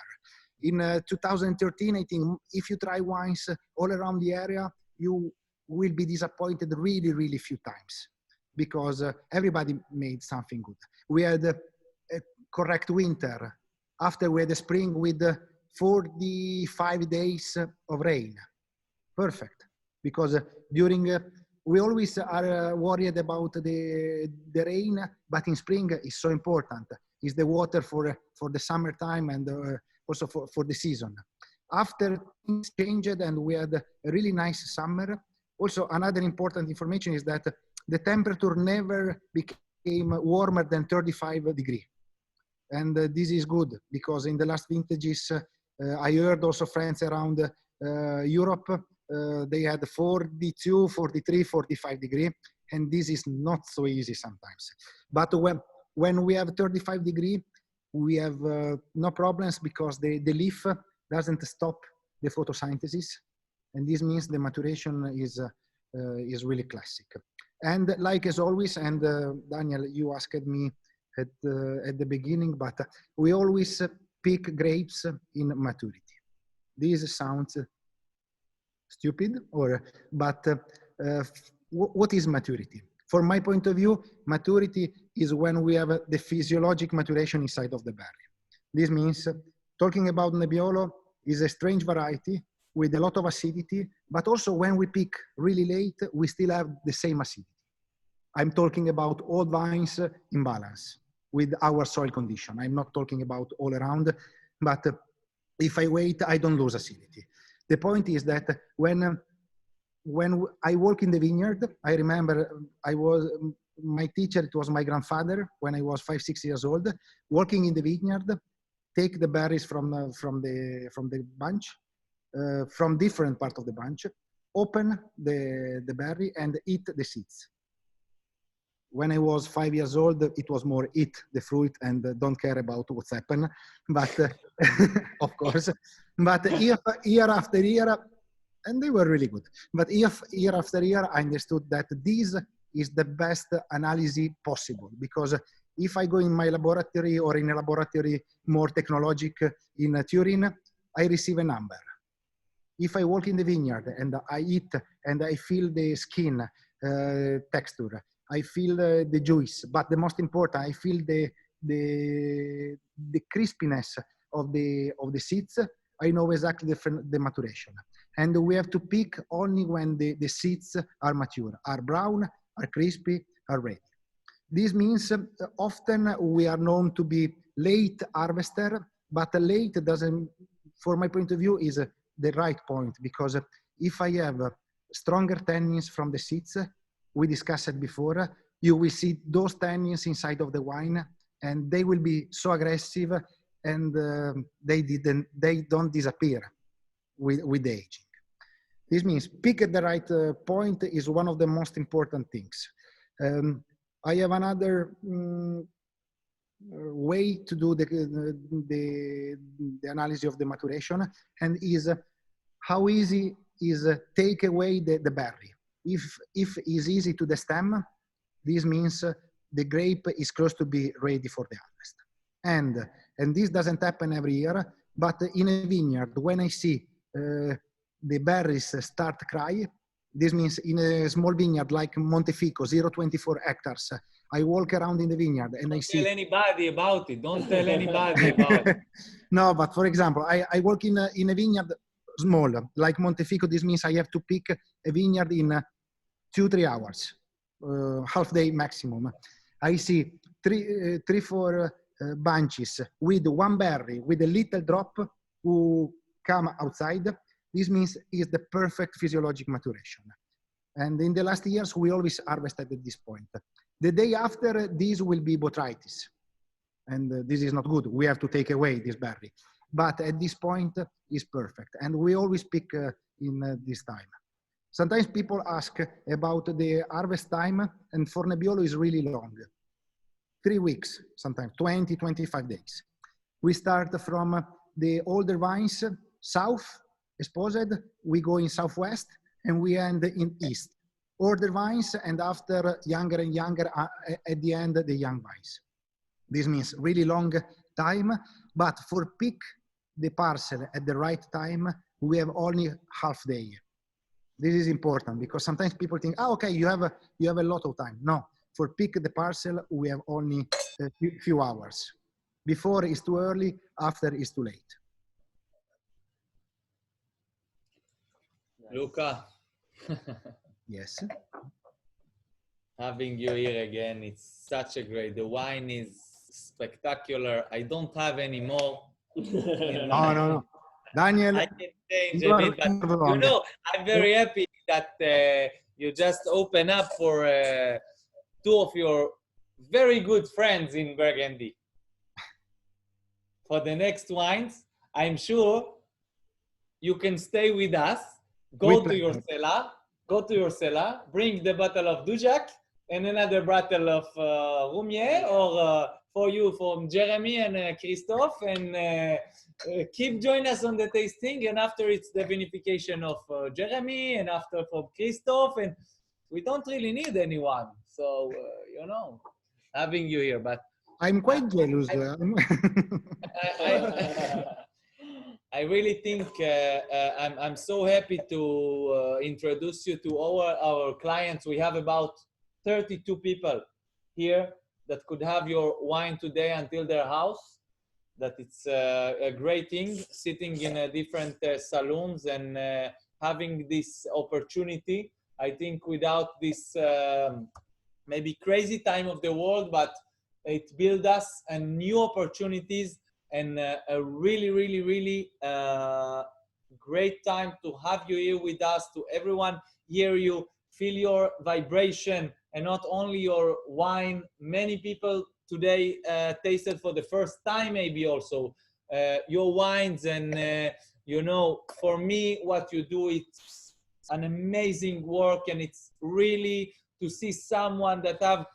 In 2013, I think if you try wines all around the area, you will be disappointed really few times, because everybody made something good. We had a correct winter. After we had a spring with 45 days of rain. Perfect. Because during, we always are worried about the rain, but in spring is so important. It's the water for the summertime and also for the season. After things changed and we had a really nice summer, also another important information is that the temperature never became warmer than 35 degrees. And this is good, because in the last vintages, I heard also friends around Europe, they had 42, 43, 45 degrees, and this is not so easy sometimes. But when we have 35 degrees, we have no problems, because the leaf doesn't stop the photosynthesis, and this means the maturation is really classic. And like as always, and Daniel, you asked me at the beginning, but we always pick grapes in maturity. This sounds stupid, but what is maturity? From my point of view, maturity is when we have the physiologic maturation inside of the berry. This means, talking about Nebbiolo, is a strange variety with a lot of acidity, but also when we pick really late, we still have the same acidity. I'm talking about old vines in balance with our soil condition. I'm not talking about all around, but if I wait, I don't lose acidity. The point is that when I work in the vineyard, I remember my teacher, it was my grandfather when I was 5-6 years old, working in the vineyard, take the berries from the bunch, from different part of the bunch, open the berry and eat the seeds. When I was 5 years old, it was more eat the fruit and don't care about what's happened. But of course, but year after year, and they were really good. But year after year, I understood that this is the best analysis possible, because if I go in my laboratory or in a laboratory more technological in Turin, I receive a number. If I walk in the vineyard and I eat and I feel the skin texture, I feel the juice, but the most important, I feel the crispiness of the seeds. I know exactly the maturation. And we have to pick only when the seeds are mature, are brown, are crispy, are ready. This means often we are known to be late harvester, but late doesn't, for my point of view, is the right point, because if I have stronger tannins from the seeds, we discussed it before, you will see those tannins inside of the wine, and they will be so aggressive, and they don't disappear with the aging. This means pick at the right point is one of the most important things. I have another way to do the analysis of the maturation, and is how easy is take away the berry. If it's easy to the stem, this means the grape is close to be ready for the harvest. And this doesn't happen every year, but in a vineyard, when I see the berries start cry, this means in a small vineyard like Montefico, 0.24 hectares, I walk around in the vineyard and I see... Don't tell anybody about it. Don't tell anybody about it. No, but for example, I work in a vineyard small, like Montefico. This means I have to pick a vineyard in 2-3 hours, half day maximum. I see three, 4 bunches with one berry, with a little drop who come outside. This means it's the perfect physiologic maturation. And in the last years, we always harvested at this point. The day after, this will be botrytis. And this is not good. We have to take away this berry. But at this point, it's perfect. And we always pick in this time. Sometimes people ask about the harvest time, and for Nebbiolo is really long. 3 weeks, sometimes 20, 25 days. We start from the older vines, south, exposed, we go in southwest, and we end in east. Older vines, and after younger and younger, at the end, the young vines. This means really long time, but for pick the parcel at the right time, we have only half day. This is important because sometimes people think, oh, okay, you have a lot of time. No, for pick the parcel, we have only a few hours. Before is too early, after is too late. Luca. Yes. Having you here again, it's such a great, the wine is spectacular. I don't have any more. No. Daniel, I can change a bit, but you know, I'm very happy that you just open up for 2 of your very good friends in Burgundy. For the next wines, I'm sure you can stay with us, go to your cellar, bring the bottle of Dujac and another bottle of Roumier, or for you from Jeremy and Christophe, and keep join us on the tasting, and after it's the vinification of Jeremy, and after from Christophe, and we don't really need anyone. So, you know, having you here, but I'm quite jealous. I really think I'm so happy to introduce you to our clients. We have about 32 people here that could have your wine today until their house. That it's a great thing, sitting in different saloons and having this opportunity. I think without this maybe crazy time of the world, but it builds us new opportunities and a really great time to have you here with us, to everyone hear you, feel your vibration, and not only your wine. Many people today tasted for the first time maybe also your wines, and you know, for me what you do, it's an amazing work, and it's really to see someone that have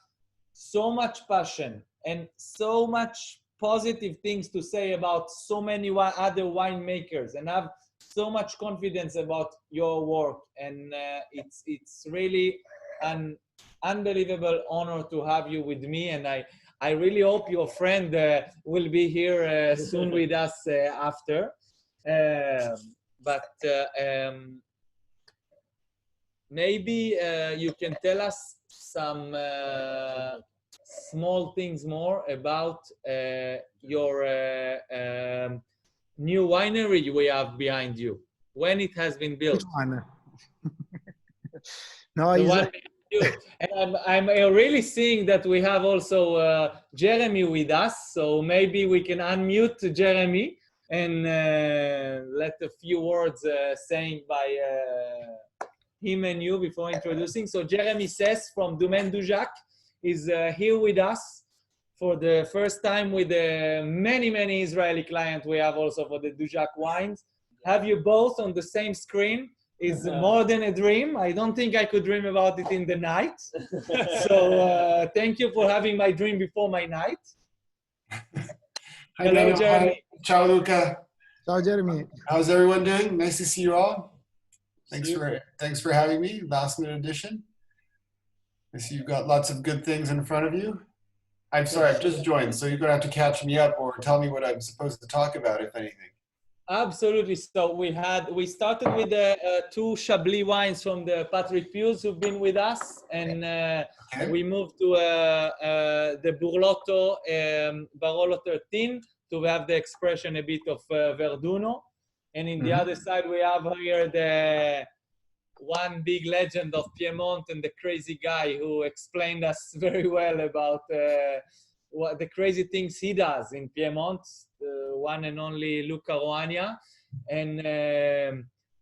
so much passion and so much positive things to say about so many other winemakers, and have so much confidence about your work. And it's really an unbelievable honor to have you with me, and I really hope your friend will be here soon with us after. Maybe you can tell us some small things more about your new winery we have behind you, when it has been built. Which one? No, the one you. And I'm really seeing that we have also Jeremy with us, so maybe we can unmute Jeremy and let a few words saying by him and you before introducing. So Jeremy Sess from Domaine Dujac is here with us for the first time with many Israeli clients we have also for the Dujac wines. Have you both on the same screen is more than a dream. I don't think I could dream about it in the night. So thank you for having my dream before my night. Hello, Daniel. Jeremy. Hi. Ciao, Luca. Ciao, Jeremy. How's everyone doing? Nice to see you all. Thanks for having me. Last minute edition. I see you've got lots of good things in front of you. I'm sorry, I've just joined, so you're going to have to catch me up or tell me what I'm supposed to talk about, if anything. Absolutely. So we started with the 2 Chablis wines from the Patrick Piuze who've been with us, and we moved to the Burlotto Barolo 13 to have the expression a bit of Verduno, and in the other side we have here the one big legend of Piedmont and the crazy guy who explained us very well about what the crazy things he does in Piedmont, the one and only Luca Roagna. And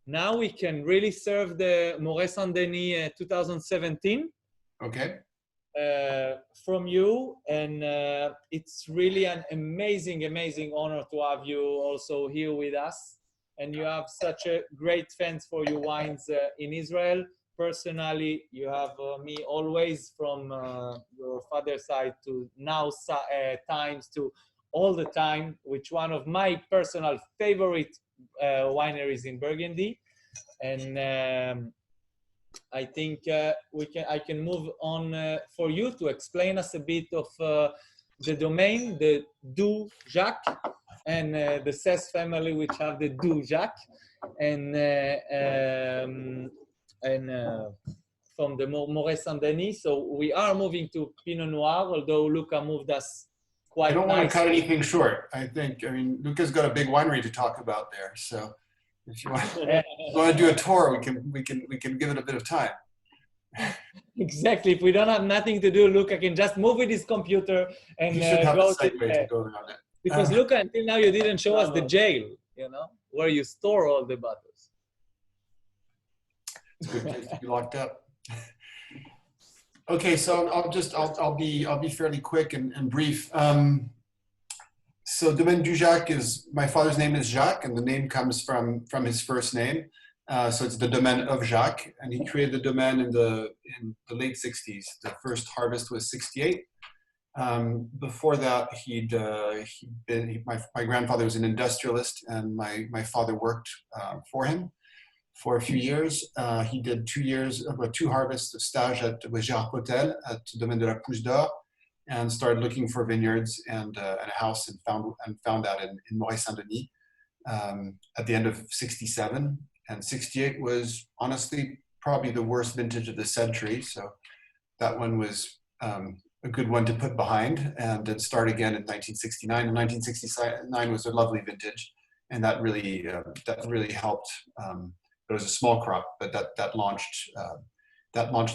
now we can really serve the Morey Saint-Denis 2017 from you. And it's really an amazing honor to have you also here with us. And you have such a great fans for your wines in Israel. Personally, you have me always from your father's side to now times to all the time, which one of my personal favorite wineries in Burgundy. And I think I can move on for you to explain us a bit of the domain, the Dujac, and the Sess family, which have the Dujac, and from the Morey Saint-Denis. So we are moving to Pinot Noir, although Luca moved us quite I don't nicely. want to cut anything short. I mean, Luca's got a big winery to talk about there. So if you want to do a tour, we can give it a bit of time. Exactly. If we don't have nothing to do, Luca can just move with his computer and go to go around it. Because Luca, until now you didn't show us the jail, where you store all the bottles. It's a good place to be locked up. Okay, so I'll be fairly quick and brief. So Domaine Dujac is, my father's name is Jacques, and the name comes from his first name. So it's the Domaine of Jacques, and he created the domain in the late 60s. The first harvest was 68. Before that, my grandfather was an industrialist, and my father worked for him for a few years. He did 2 harvests of stage with Gérard Potel at Domaine de la Pousse d'Or, and started looking for vineyards and a house, and found that in Morey Saint-Denis at the end of 67. And 68 was honestly probably the worst vintage of the century. So that one was a good one to put behind, and then start again in 1969. And 1969 was a lovely vintage, and that really helped. It was a small crop, but that launched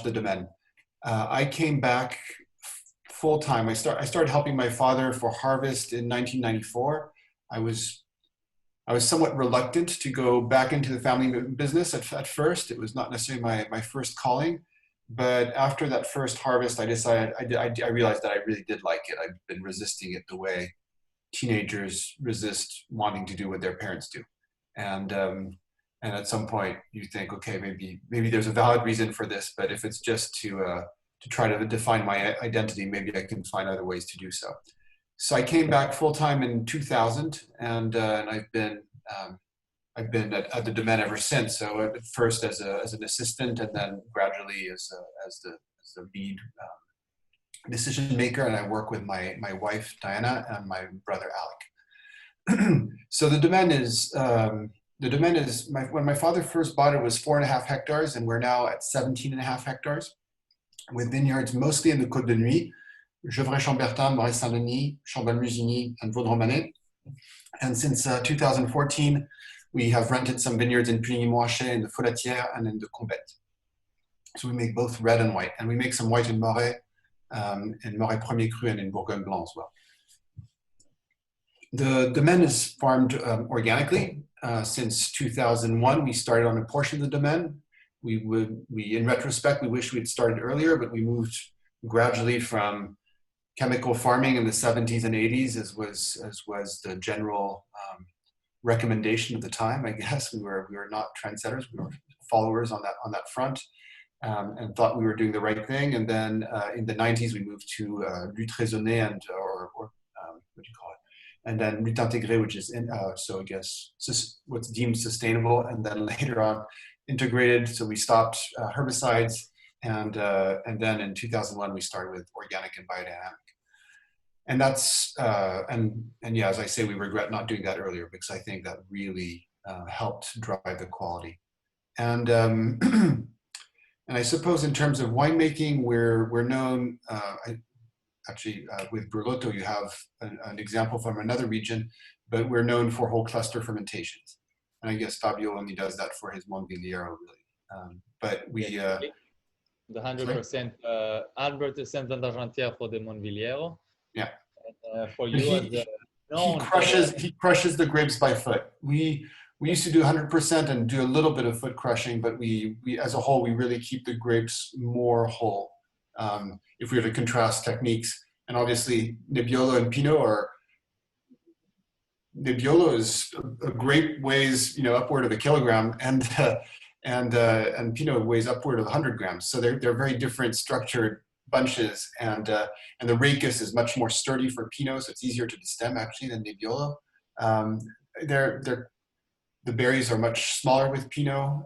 the domain. I came back full time. I started helping my father for harvest in 1994. I was somewhat reluctant to go back into the family business at first. It was not necessarily my first calling. But after that first harvest, I decided, I realized that I really did like it. I've been resisting it the way teenagers resist wanting to do what their parents do. And at some point you think, okay, maybe there's a valid reason for this, but if it's just to try to define my identity, maybe I can find other ways to do so. So I came back full time in 2000, and I've been at the domain ever since. So at first as an assistant, and then gradually as the lead decision maker. And I work with my wife Diana and my brother Alec. So the domain is when my father first bought it was 4.5 hectares, and we're now at 17.5 hectares, with vineyards mostly in the Côte de Nuit, Gevrey-Chambertin, Morey Saint-Denis, Chambolle, Musigny, and Vaudreuil-Romanée. And since 2014, we have rented some vineyards in Puligny-Montrachet, in the Folatière, and in the Combette. So we make both red and white, and we make some white in Morey Premier Cru, and in Bourgogne Blanc as well. The domain is farmed organically. Since 2001, we started on a portion of the domain, in retrospect, we wish we'd started earlier, but we moved gradually from chemical farming in the 70s and 80s, as was the general recommendation at the time. I guess we were not trendsetters; we were followers on that front, and thought we were doing the right thing. And then in the 90s, we moved to lutte raisonnée and or what do you call it? And then lutte intégrée, which is so I guess what's deemed sustainable. And then later on, integrated. So we stopped herbicides, and then in 2001 we started with organic and biodynamic. And that's and yeah, as I say, we regret not doing that earlier, because I think that really helped drive the quality. And and I suppose in terms of winemaking, we're known. With Burlotto, you have an example from another region, but we're known for whole cluster fermentations. And I guess Fabio only does that for his Monviliero, really. But we the 100% 100% d'Argentière for the Monviliero. Yeah. And, for you, he crushes the grapes by foot. We used to do 100% and do a little bit of foot crushing, but we as a whole, we really keep the grapes more whole. If we were to contrast techniques, and obviously Nebbiolo and Pinot are. Nebbiolo is a grape weighs upward of a kilogram, and Pinot weighs upward of 100 grams. So they're very different structured bunches, and the rachis is much more sturdy for Pinot, so it's easier to destem actually than Nebbiolo. The berries are much smaller with Pinot,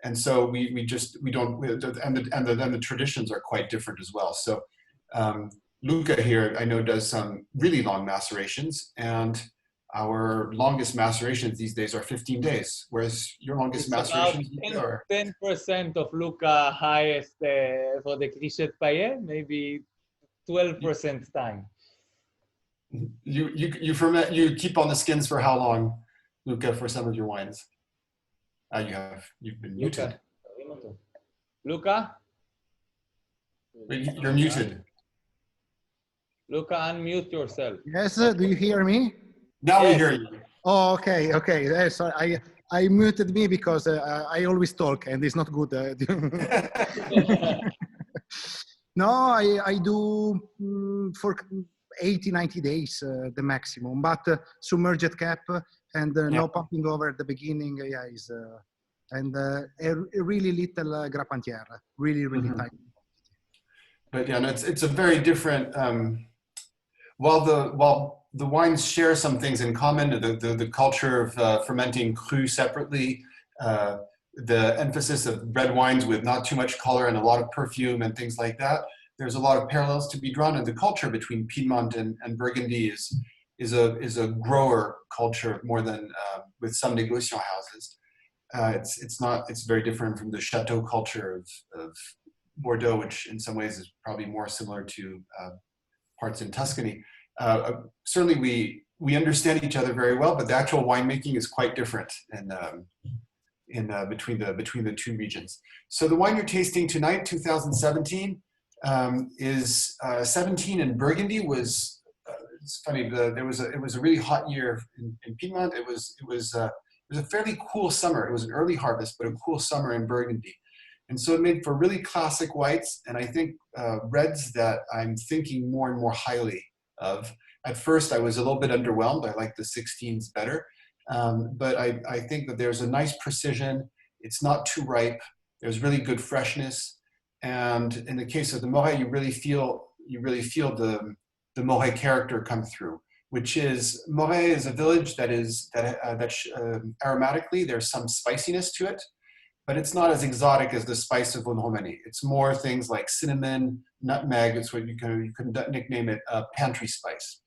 and so we don't, and the traditions are quite different as well. So Luca here, I know, does some really long macerations, and our longest macerations these days are 15 days, whereas your longest macerations are 10% of Luca highest for the Crichet Paillet, maybe 12% time. You ferment, you keep on the skins for how long, Luca, for some of your wines? You've been muted. Luca? You're muted. Luca, unmute yourself. Yes, do you hear me? Now we hear you. Oh, okay. Sorry, I muted me because I always talk and it's not good. No, I do for 80, 90 days, the maximum, but submerged cap and no pumping over at the beginning, and a really little grappantière, really tight. But yeah, no, it's a very different, while the wines share some things in common, the culture of fermenting cru separately, the emphasis of red wines with not too much color and a lot of perfume and things like that. There's a lot of parallels to be drawn, and the culture between Piedmont and Burgundy is a grower culture more than with some negociant houses. It's very different from the chateau culture of Bordeaux, which in some ways is probably more similar to parts in Tuscany. Certainly we understand each other very well, but the actual winemaking is quite different between the two regions. So the wine you're tasting tonight, 2017, is 17 in Burgundy. It's funny. It was a really hot year in Piedmont. It was a fairly cool summer. It was an early harvest, but a cool summer in Burgundy. And so it made for really classic whites, and I think reds that I'm thinking more and more highly of. At first, I was a little bit underwhelmed. I like the 16s better, but I think that there's a nice precision. It's not too ripe. There's really good freshness, and in the case of the Morey, you really feel the Morey character come through. Which is, Morey is a village that aromatically there's some spiciness to it. But it's not as exotic as the spice of Vosne-Romanée. It's more things like cinnamon, nutmeg. It's what you can nickname it pantry spice.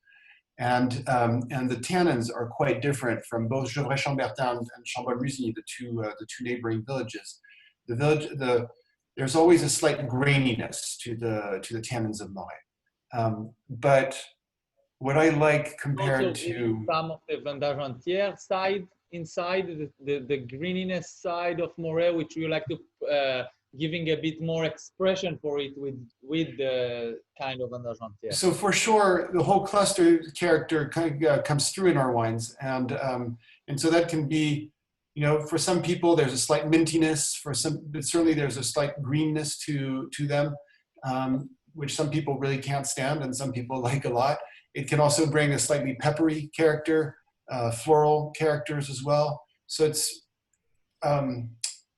And the tannins are quite different from both Gevrey-Chambertin and Chambolle-Musigny, the two neighboring villages. There's always a slight graininess to the tannins of Morey. But what I like compared also to some of the Vendange side, inside the greeniness side of Morey, which you like to giving a bit more expression for it with the kind of Vendange. So for sure, the whole cluster character kind of comes through in our wines, and so that can be for some people there's a slight mintiness, but certainly there's a slight greenness to them, which some people really can't stand and some people like a lot. It can also bring a slightly peppery character, floral characters as well. So it's,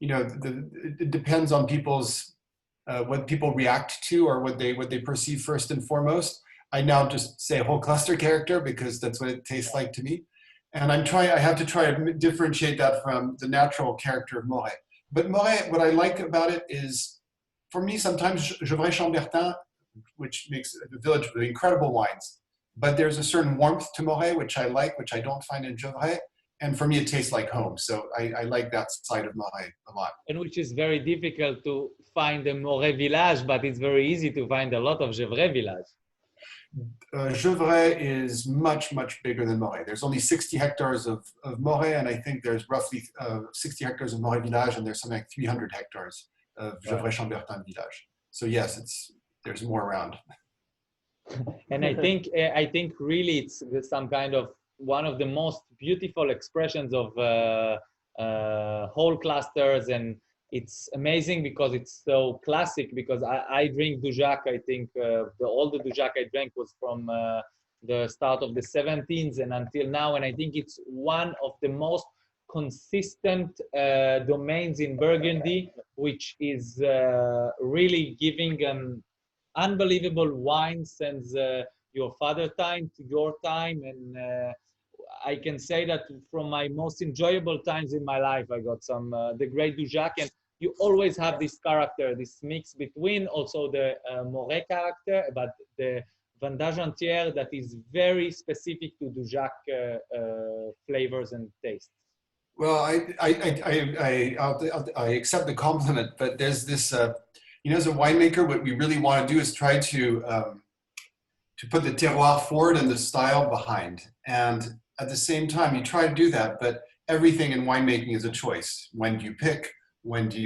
it depends on people's, what people react to or what they perceive first and foremost. I now just say a whole cluster character because that's what it tastes like to me. And I have to try to differentiate that from the natural character of Morey. But Morey, what I like about it is, for me, sometimes Gevrey-Chambertin, which makes the village with incredible wines, but there's a certain warmth to Morey, which I like, which I don't find in Gevrey. And for me, it tastes like home. So I like that side of Morey a lot. And which is very difficult to find a Morey village, but it's very easy to find a lot of Gevrey village. Gevrey is much, much bigger than Morey. There's only 60 hectares of Morey, and I think there's roughly 60 hectares of Morey village, and there's something like 300 hectares of Gevrey-Chambertin village. So yes, there's more around. And I think really it's some kind of one of the most beautiful expressions of whole clusters, and it's amazing because it's so classic. Because I drink Dujac. I think all the Dujac I drank was from the start of the 17th and until now, and I think it's one of the most consistent domains in Burgundy, which is really giving an unbelievable wine since your father time to your time. And I can say that from my most enjoyable times in my life, I got some the great Dujac, and you always have this character, this mix between also the Morey character, but the Vendage entière that is very specific to Dujac flavors and tastes. Well, I accept the compliment, but there's this, as a winemaker, what we really want to do is try to put the terroir forward and the style behind. And at the same time, you try to do that, but everything in winemaking is a choice. When do you pick?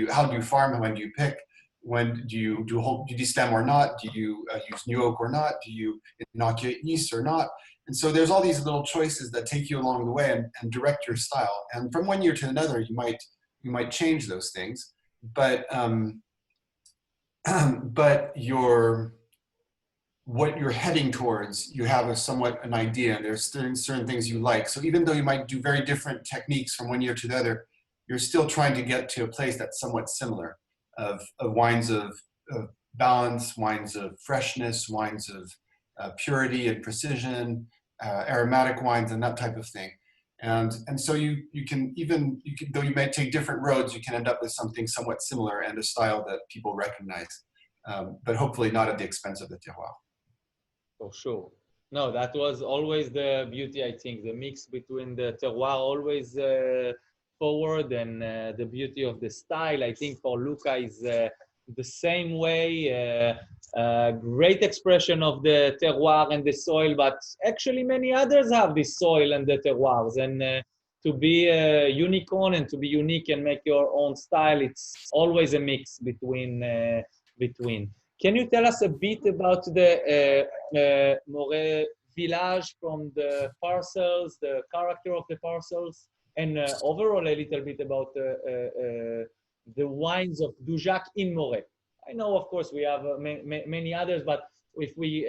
How do you farm? And when do you pick? When do you destem or not? Do you use new oak or not? Do you inoculate yeast or not? And so there's all these little choices that take you along the way and direct your style. And from one year to another, you might change those things, but what you're heading towards, you have an idea, and there's certain things you like. So even though you might do very different techniques from one year to the other, you're still trying to get to a place that's somewhat similar of wines of balance, wines of freshness, wines of purity and precision, aromatic wines and that type of thing. And so you can though you may take different roads, you can end up with something somewhat similar and a style that people recognize, but hopefully not at the expense of the terroir. For sure. No, that was always the beauty, I think, the mix between the terroir always forward and the beauty of the style. I think for Luca is the same way, great expression of the terroir and the soil, but actually many others have this soil and the terroirs. And to be a unicorn and to be unique and make your own style, it's always a mix between. Can you tell us a bit about the Morey village from the parcels, the character of the parcels, and overall a little bit about the wines of Dujac in Morey? I know, of course, we have many others, but if we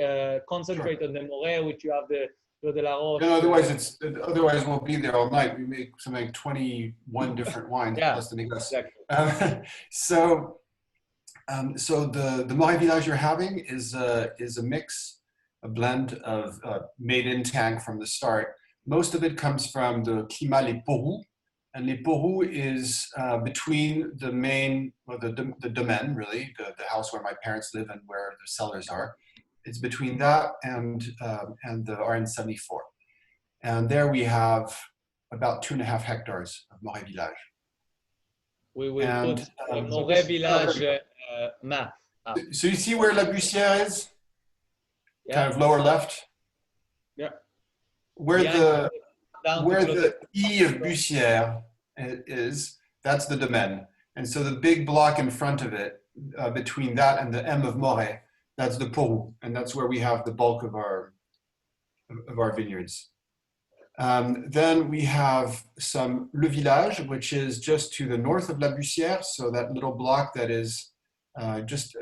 concentrate on the Morey, which you have the Clos de la Roche. No, otherwise we'll be there all night. We make something like 21 different wines plus the négoce. Exactly. So the Morey village you're having is a mix, a blend of made in tank from the start. Most of it comes from the Climat Les Porous, and Les Porous is between the main, the domaine really, the house where my parents live and where the cellars are. It's between that and the RN74, and there we have about 2.5 hectares of Morey village. We will put the Morey village map up. So you see where La Bussière is? Yeah. Kind of lower left? Yeah. Where the E of Bussière is, that's the domaine. And so the big block in front of it, between that and the M of Morey, that's the Porous. And that's where we have the bulk of our vineyards. Then we have some Le Village, which is just to the north of La Bussière, so that little block that is just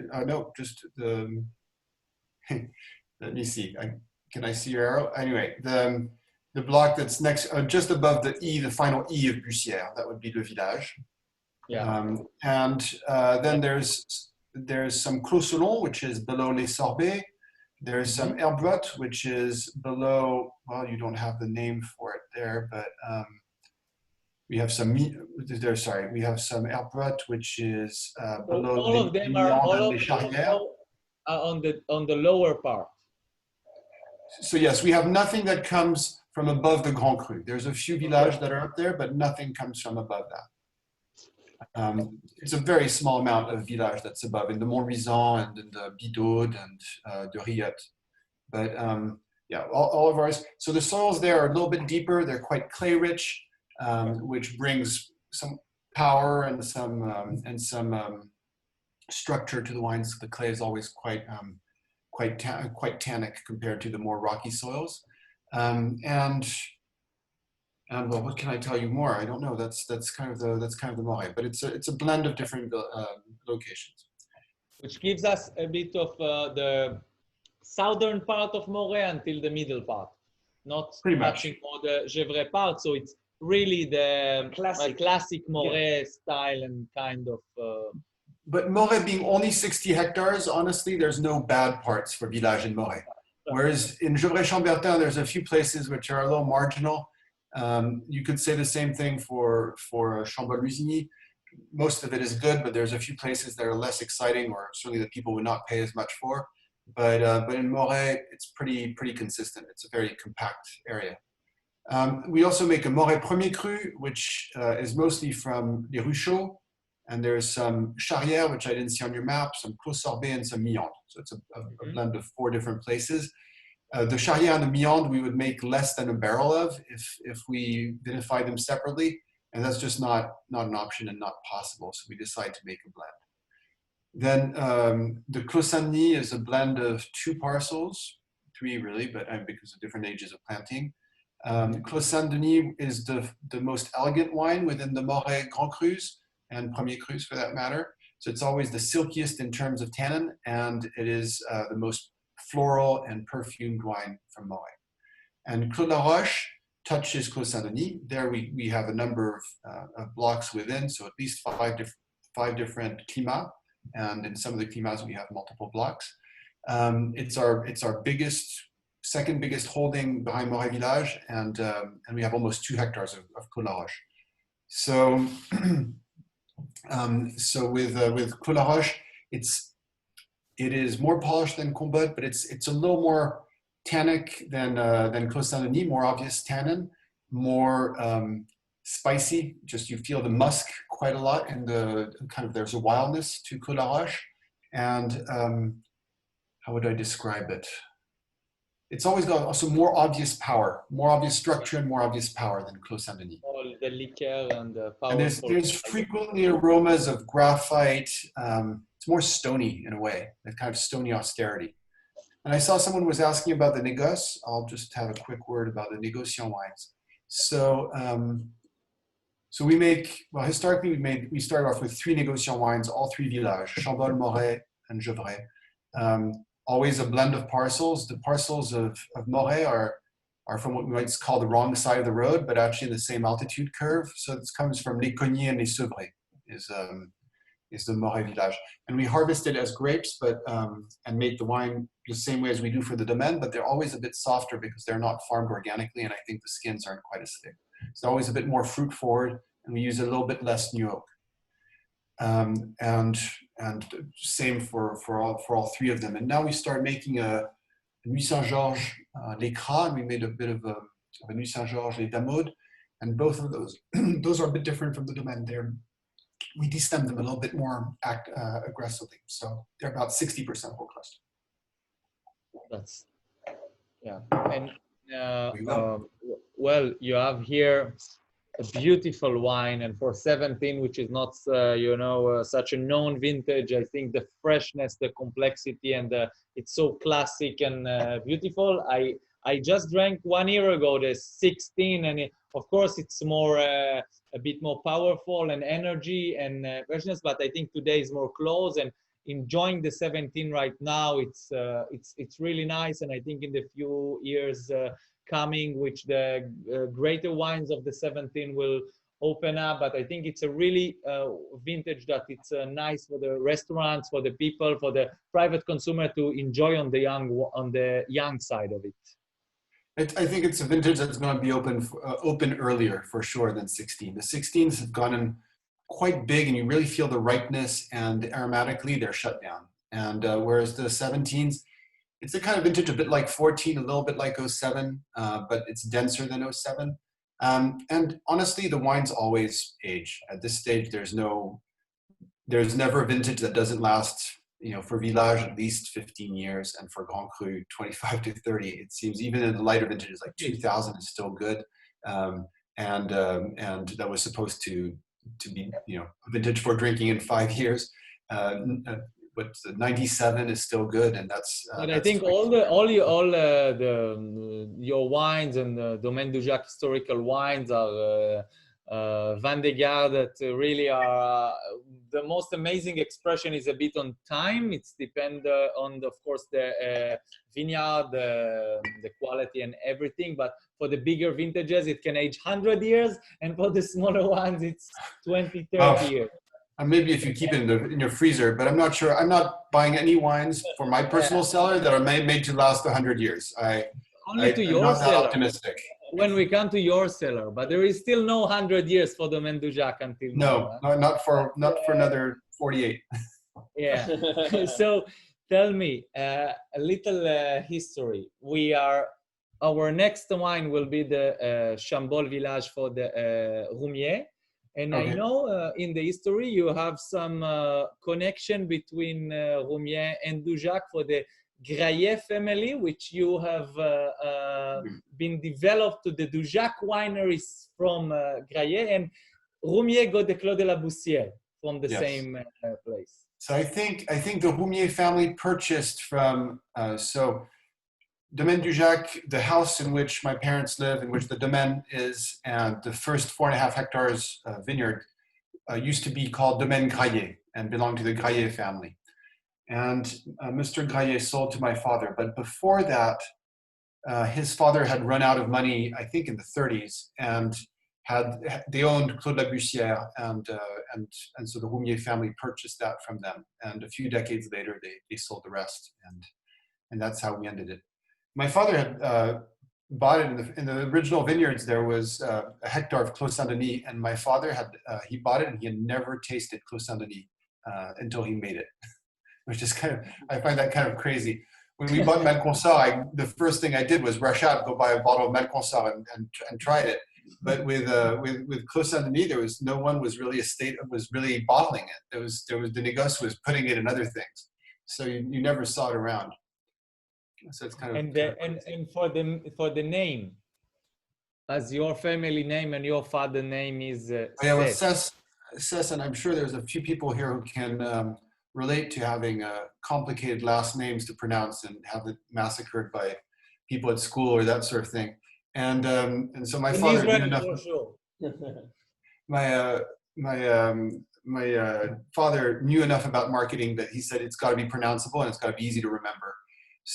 the. Let me see. Can I see your arrow? Anyway, the block that's next, just above the E, the final E of Bussière, that would be Le Village. Yeah. Then there's some Clos-Solon, which is below Les Sorbets. There's some Herbrotte, which is below, well, you don't have the name for it there, but we have some Herbrotte, which is below all of them are on the lower part. So yes, we have nothing that comes from above the Grand Cru. There's a few villages that are up there, but nothing comes from above that. It's a very small amount of village that's above in the Montluisan and in the Bidaude and de Riotte. But yeah, all of ours. So the soils there are a little bit deeper. They're quite clay rich, which brings some power and some structure to the wines. The clay is always quite tannic compared to the more rocky soils. And well, what can I tell you more? I don't know. That's kind of the Morey, but it's a blend of different locations. Which gives us a bit of the southern part of Morey until the middle part, not touching more the Gevrey part. So it's really the classic Morey style and kind of. But Morey being only 60 hectares, honestly, there's no bad parts for village in Morey. Whereas in Gevrey-Chambertin, there's a few places which are a little marginal. You could say the same thing for Chambolle Musigny. Most of it is good, but there's a few places that are less exciting, or certainly that people would not pay as much for. But in Morey, it's pretty consistent. It's a very compact area. We also make a Morey Premier Cru, which is mostly from les Ruchots, and there's some Charrière, which I didn't see on your map, some Clos Sorbet, and some Miande. So it's a blend of 4 different places. The Charrière and the Miande we would make less than a barrel of if we vinify them separately, and that's just not an option and not possible, so we decide to make a blend. Then the Clos Saint-Denis is a blend of 2 parcels, 3 really, but because of different ages of planting. Clos Saint-Denis is the most elegant wine within the Morey Grand Crus, and Premier Crus for that matter. So it's always the silkiest in terms of tannin, and it is the most floral and perfumed wine from Morey. And Clos La Roche touches Clos Saint-Denis. There we have a number of blocks within, so at least 5 different climats, and in some of the climats we have multiple blocks. It's our second biggest holding behind Morey Village, and we have almost 2 hectares of Clos La Roche. So with Clos La Roche, it is more polished than Combotte, but it's a little more tannic than Clos Saint-Denis, more obvious tannin, more spicy. Just you feel the musk quite a lot, and there's a wildness to Clos La Roche. And how would I describe it? It's always got also more obvious power, more obvious structure, and more obvious power than Clos Saint-Denis. All the liquor and the power. And there's frequently aromas of graphite. It's more stony in a way, that kind of stony austerity. And I saw someone was asking about the négoce. I'll just have a quick word about the négociant wines. So we make, well, historically we started off with 3 négociant wines, all 3 villages, Chambolle, Morey, and Gevrey. Always a blend of parcels. The parcels of Morey are from what we might call the wrong side of the road, but actually in the same altitude curve. So this comes from Les Cogniers and Les Sevrés is the Morey village. And we harvest it as grapes, but and make the wine the same way as we do for the domaine, but they're always a bit softer because they're not farmed organically, and I think the skins aren't quite as thick. It's always a bit more fruit forward, and we use a little bit less new oak. And same for all 3 of them. And now we start making a Nuit Saint-Georges les crus, and we made a bit of a Nuit Saint-Georges les Damaudes, and both of those are a bit different from the domaine. We destem them a little bit more aggressively, so they're about 60% whole crust. That's and well, you have here a beautiful wine, and for 17, which is not such a known vintage, I think the freshness, the complexity, and it's so classic and beautiful. I I just drank 1 year ago the 16, and of course it's more a bit more powerful and energy and freshness, but I think today is more close, and enjoying the 17 right now, it's really nice, and I think in the few years coming, which the greater wines of the 17 will open up, but I think it's a really vintage that it's nice for the restaurants, for the people, for the private consumer to enjoy on the young side of it. I think it's a vintage that's going to be open earlier for sure than 16. The 16s have gone in quite big, and you really feel the ripeness, and aromatically they're shut down. And whereas the 17s, it's a kind of vintage a bit like 14, a little bit like 07, but it's denser than 07. And honestly, the wines always age. At this stage, there's never a vintage that doesn't last, for Village at least 15 years, and for Grand Cru 25 to 30. It seems even in the lighter vintages like 2000 is still good, and that was supposed to be a vintage for drinking in 5 years. But the 97 is still good, and that's. But I think your wines and the Domaine Dujac historical wines are Vin de Garde that really are the most amazing expression is a bit on time. It's depend on, of course, the vineyard, the quality and everything. But for the bigger vintages, it can age 100 years, and for the smaller ones, it's 20, 30 years. And maybe if you keep it in your freezer, but I'm not sure. I'm not buying any wines for my personal cellar that are made to last 100 years. Only to your not cellar. that optimistic. When we come to your cellar, but there is still no 100 years for the Domaine Dujac until now. No, not for another 48. Yeah. So tell me a little history. Our next wine will be the Chambolle Village for the Roumier. And okay. I know in the history you have some connection between Roumier and Dujac for the Graillet family, which you have been developed to the Dujac wineries from Graillet, and Roumier got the Clos de la Boussière from the same place. So I think the Roumier family purchased from Domaine Dujac, the house in which my parents live, in which the domaine is, and the first 4.5 hectares vineyard used to be called Domaine Graillet and belonged to the Graillet family. And Mr. Graillet sold to my father. But before that, his father had run out of money, I think in the 30s, and they owned Clos de la Boussière, and so the Roumier family purchased that from them. And a few decades later, they sold the rest, and that's how we ended it. My father had bought it in the original vineyards. There was a hectare of Clos Saint-Denis, and my father he bought it, and he had never tasted Clos Saint-Denis until he made it, which is I find that kind of crazy. When we bought Malconsard, the first thing I did was rush out, go buy a bottle of Malconsard and tried it. But with Clos Saint-Denis, no one was really bottling it. There was the négoce was putting it in other things, so you never saw it around. So it's kind of and for the name, as your family name and your father name is Sess, and I'm sure there's a few people here who can relate to having complicated last names to pronounce and have it massacred by people at school or that sort of thing. And so my father knew enough. My father knew enough about marketing that he said it's got to be pronounceable and it's got to be easy to remember.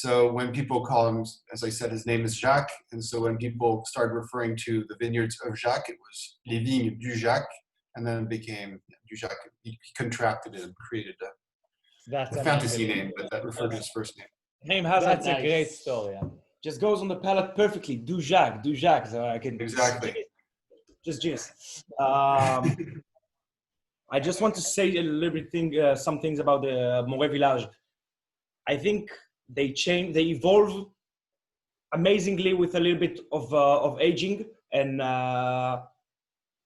So when people call him, as I said, his name is Jacques. And so when people started referring to the vineyards of Jacques, it was Les Vignes du Jacques, and then it became Dujac. He contracted it and created a fantasy name, but that referred to his first name. Name has That's a great story. Just goes on the palate perfectly. Dujac, so I can exactly. Just gist. I just want to say a little bit some things about the Morey Village. I think they evolve amazingly with a little bit of aging, and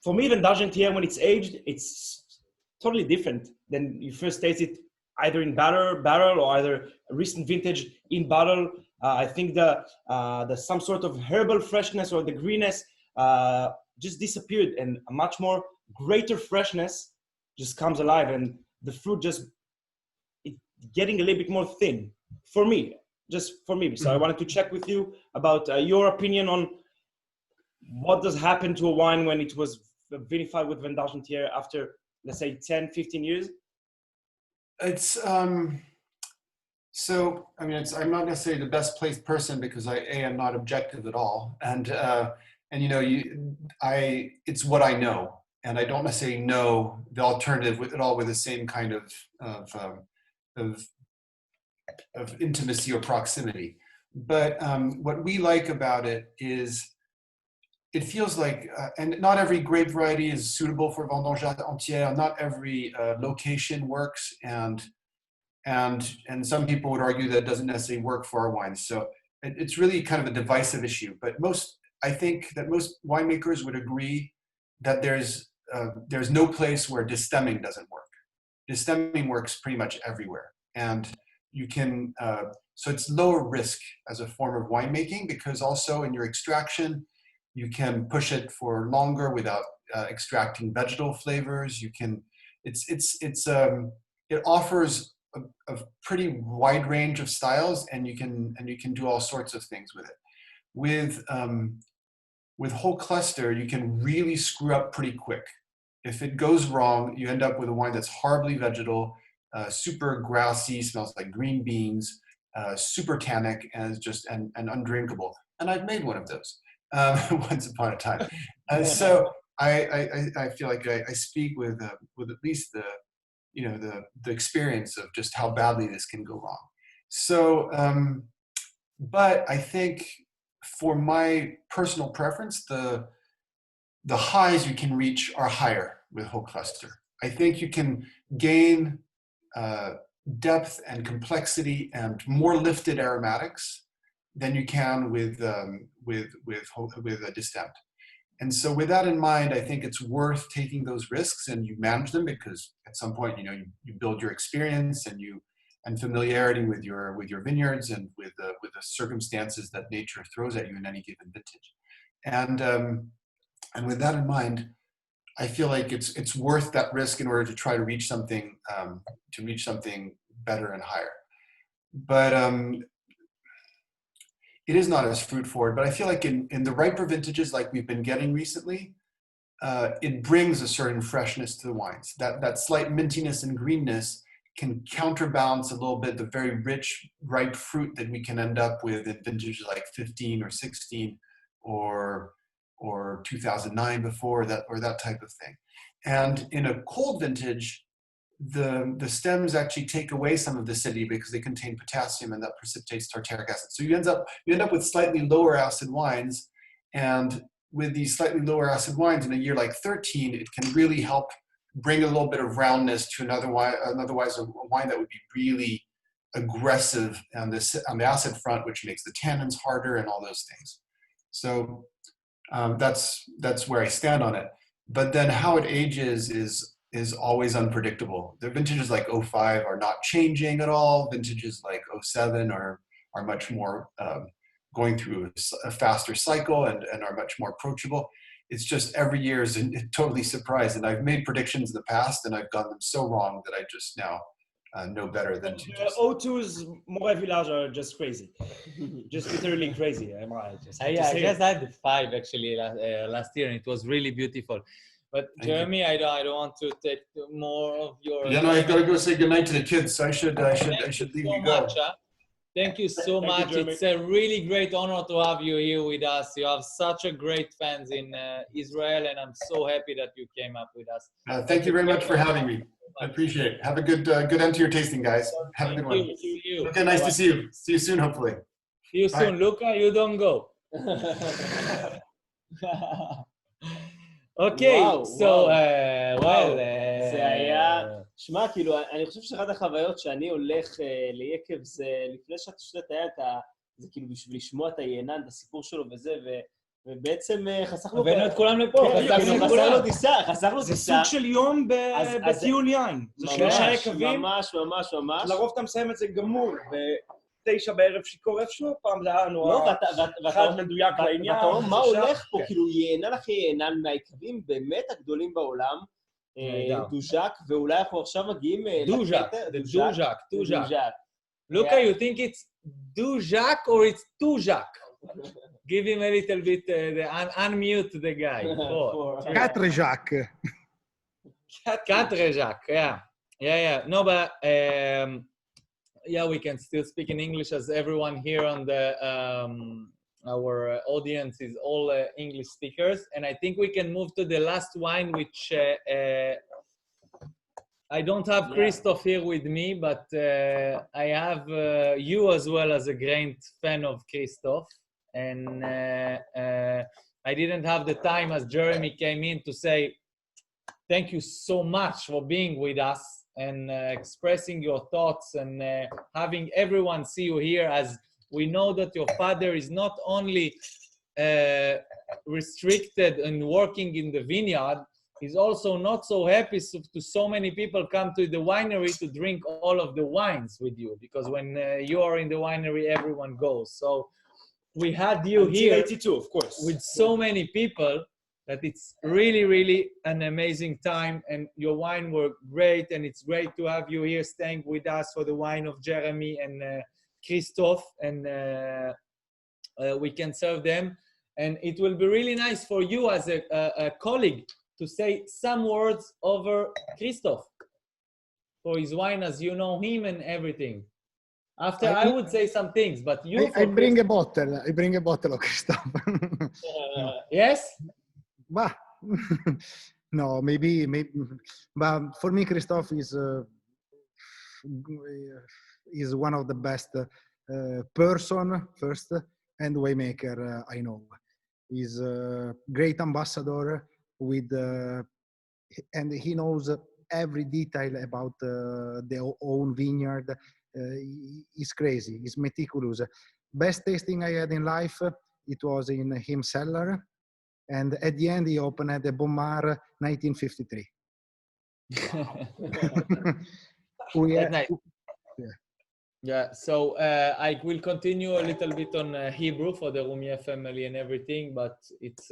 for me, even d'Argentière, when it's aged, it's totally different than you first taste it, either in barrel or either a recent vintage in bottle. I think the some sort of herbal freshness or the greenness just disappeared, and a much more greater freshness just comes alive, and the fruit just getting a little bit more thin for me. just for me. So I wanted to check with you about your opinion on what does happen to a wine when it was vinified with Vendange after, let's say, 10, 15 years? It's so. I mean, I'm not necessarily the best placed person because I'm not objective at all, and you know, it's what I know, and I don't necessarily know the alternative at all with the same kind of intimacy or proximity. But what we like about it is it feels like, and not every grape variety is suitable for vendange entière. Not every location works, and some people would argue that it doesn't necessarily work for our wines. So it's really kind of a divisive issue. But I think that most winemakers would agree that there's no place where distemming doesn't work. Distemming works pretty much everywhere, and you can. So it's lower risk as a form of winemaking because also in your extraction, you can push it for longer without extracting vegetal flavors. You can. It offers a pretty wide range of styles, and you can do all sorts of things with it. With whole cluster, you can really screw up pretty quick. If it goes wrong, you end up with a wine that's horribly vegetal, super grassy, smells like green beans, super tannic, and and undrinkable. And I've made one of those once upon a time. So I feel like I speak with at least the experience of just how badly this can go wrong. So, but I think for my personal preference, the highs you can reach are higher with whole cluster. I think you can gain depth and complexity and more lifted aromatics than you can with a distemmed. And so with that in mind, I think it's worth taking those risks and you manage them because at some point, you build your experience and familiarity with your vineyards and with the circumstances that nature throws at you in any given vintage. And with that in mind, I feel like it's worth that risk in order to try to reach something better and higher. But it is not as fruit forward, but I feel like in the riper vintages like we've been getting recently, it brings a certain freshness to the wines. That slight mintiness and greenness can counterbalance a little bit the very rich, ripe fruit that we can end up with in vintages like 15 or 16 or 2009 before that, or that type of thing. And in a cold vintage, the stems actually take away some of the acidity because they contain potassium and that precipitates tartaric acid. So you end up with slightly lower acid wines, and with these slightly lower acid wines in a year like 13, it can really help bring a little bit of roundness to otherwise a wine that would be really aggressive on the acid front, which makes the tannins harder and all those things. So that's where I stand on it. But then how it ages is always unpredictable. The vintages like 05 are not changing at all. Vintages like 07 are much more going through a faster cycle and are much more approachable. It's just every year is totally surprised. And I've made predictions in the past and I've gotten them so wrong that I just now know better than to just... O2's Morey Village are just crazy. Just literally crazy. I just had 5 actually last year and it was really beautiful. But Jeremy, I don't want to take more of your... Yeah, no, I've got to go say goodnight to the kids, so I should leave you go. Thank you so much. It's a really great honor to have you here with us. You have such a great fans in Israel, and I'm so happy that you came up with us. Thank you very much for having me. I appreciate it. Have a good end to your tasting, guys. Have a good one. Okay, nice to see you. See you soon, hopefully. See you soon. Luca, you don't go. אוקיי, זה היה, שמע, כאילו, אני חושב שאחת החוויות שאני הולך ליקב זה, לפני שאתה שותה את היין, זה כאילו בשביל לשמוע את היינן, את הסיפור שלו וזה, ובעצם חסכנו... הבאנו את כולם לפה, חסכנו טיסה. זה סוג של יום בטיול יין. זה 3 יקבים. ממש. לרוב אתה מסיים את זה גמור. 9 בערב שיכור איפשהו, פעם זה היה לנו אחד מדויק לעניין. ואתה אומר, מה הולך פה? כאילו, יענן אחרי יענן מהיקבים באמת הגדולים בעולם, דוז'ק, ואולי אנחנו עכשיו מגיעים... דוז'ק. Luca, you think it's Dujac or it's Dujac? Give him a little bit, unmute the guy. Quatre Jacques. Quatre Jacques, yeah. No, but yeah, we can still speak in English as everyone here on the our audience is all English speakers, and I think we can move to the last wine, which I don't have Christoph here with me, but I have you as well as a great fan of Christoph, and I didn't have the time as Jeremy came in to say thank you so much for being with us and expressing your thoughts and having everyone see you here, as we know that your father is not only restricted and working in the vineyard, he's also not so happy to so many people come to the winery to drink all of the wines with you, because when you are in the winery, everyone goes. So we had you here 82, of course, with so many people that it's really, really an amazing time, and your wine were great, and it's great to have you here staying with us for the wine of Jeremy and Christoph, and we can serve them. And it will be really nice for you as a colleague to say some words over Christoph for his wine, as you know him and everything. After I would say some things, but you... I bring a bottle. I bring a bottle of Christoph. Yes? Bah, no, maybe, but for me, Christoph is one of the best person first and waymaker I know. He's a great ambassador with, and he knows every detail about their own vineyard. He's crazy. He's meticulous. Best tasting I had in life, it was in him cellar. And at the end, he opened at the Bommar 1953. Yeah, so I will continue a little bit on Hebrew for the Roumier family and everything, but it's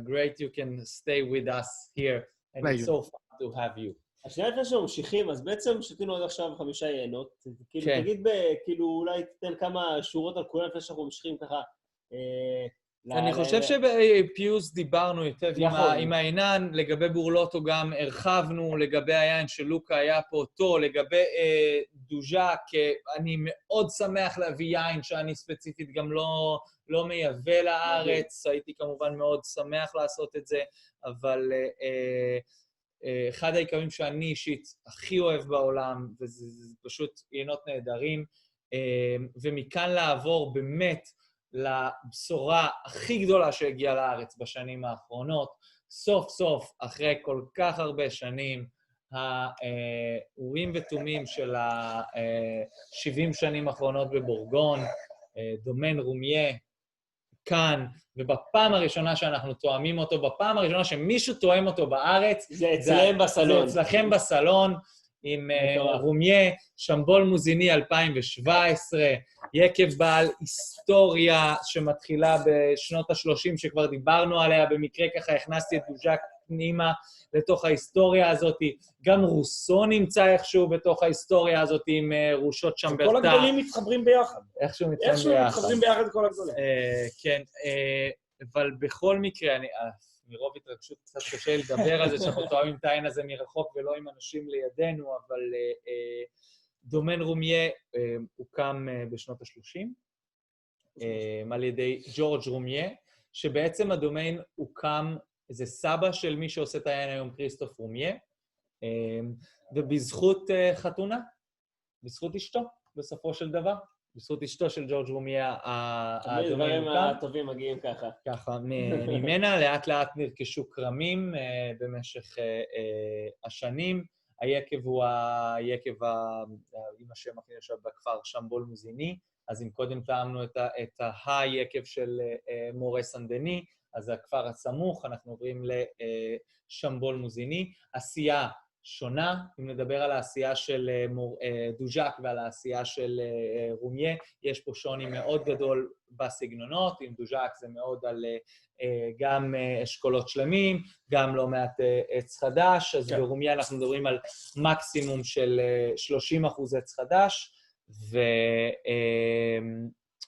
great you can stay with us here, and it's so fun to have you. השנייה לפני שממשיכים, אז בעצם שתינו עד עכשיו 5 יינות, כאילו תגיד, כאילו אולי תתן כמה שורות על כולם לפני שאנחנו ממשיכים ככה. אני חושב שבפיוז דיברנו היטב עם העינן, לגבי בורלוטו גם הרחבנו, לגבי היין של לוקה היה פה אותו, לגבי דוז'אק, אני מאוד שמח להביא יין שאני ספציפית גם לא מייבא לארץ, הייתי כמובן מאוד שמח לעשות את זה, אבל אחד העיקרים שאני אישית הכי אוהב בעולם, וזה פשוט יינות נהדרים, ומכאן לעבור באמת, לבשורה הכי גדולה שהגיעה לארץ בשנים האחרונות, סוף סוף, אחרי כל כך הרבה שנים, האורים ותומים של ה-70 שנים האחרונות בבורגון, דומיין רומיה, כאן, ובפעם הראשונה שאנחנו תואמים אותו, בפעם הראשונה שמישהו תואם אותו בארץ, זה אצלם בסלון. זה אצלכם בסלון, עם רומיה, שמבול מוזיני 2017, יקב בעל היסטוריה שמתחילה בשנות ה-30, שכבר דיברנו עליה, במקרה ככה הכנסתי את דוז'אק פנימה לתוך ההיסטוריה הזאת, גם רוסו נמצא איכשהו בתוך ההיסטוריה הזאת עם רושות שמברטה. כל הגדולים מתחברים ביחד. איכשהו מתחברים ביחד כל הגדולים. כן, אבל בכל מקרה, מרוב התרגשות קצת קשה לדבר על זה, שאנחנו תואמים את העין הזה מרחוק ולא עם אנשים לידינו, אבל דומיין רומיה הוקם בשנות ה-30, על ידי ג'ורג' רומיה, שבעצם הדומיין הוקם, זה סבא של מי שעושה את העין היום, כריסטוף רומיה, ובזכות חתונה, בזכות אשתו, בסופו של דבר. בזכות אשתו של ג'ורג' רומיה, הדומיין הוקם. הדברים הטובים מגיעים ככה. ככה, ממנה לאט לאט נרכשו קרמים במשך השנים. היקב הוא היקב עם השם הכי ישב בכפר שמבול מוזיני, אז אם קודם טעמנו את היקב של מורי סן-דני, אז הכפר הסמוך, אנחנו עוברים לשמבול מוזיני. עשייה שונה, אם נדבר על העשייה של דוז'אק ועל העשייה של רומיה, יש פה שוני מאוד גדול בסגנונות, עם דוז'אק זה מאוד על גם אשכולות שלמים, גם לא מעט עץ חדש, אז ברומיה אנחנו מדברים על מקסימום של 30% עץ חדש,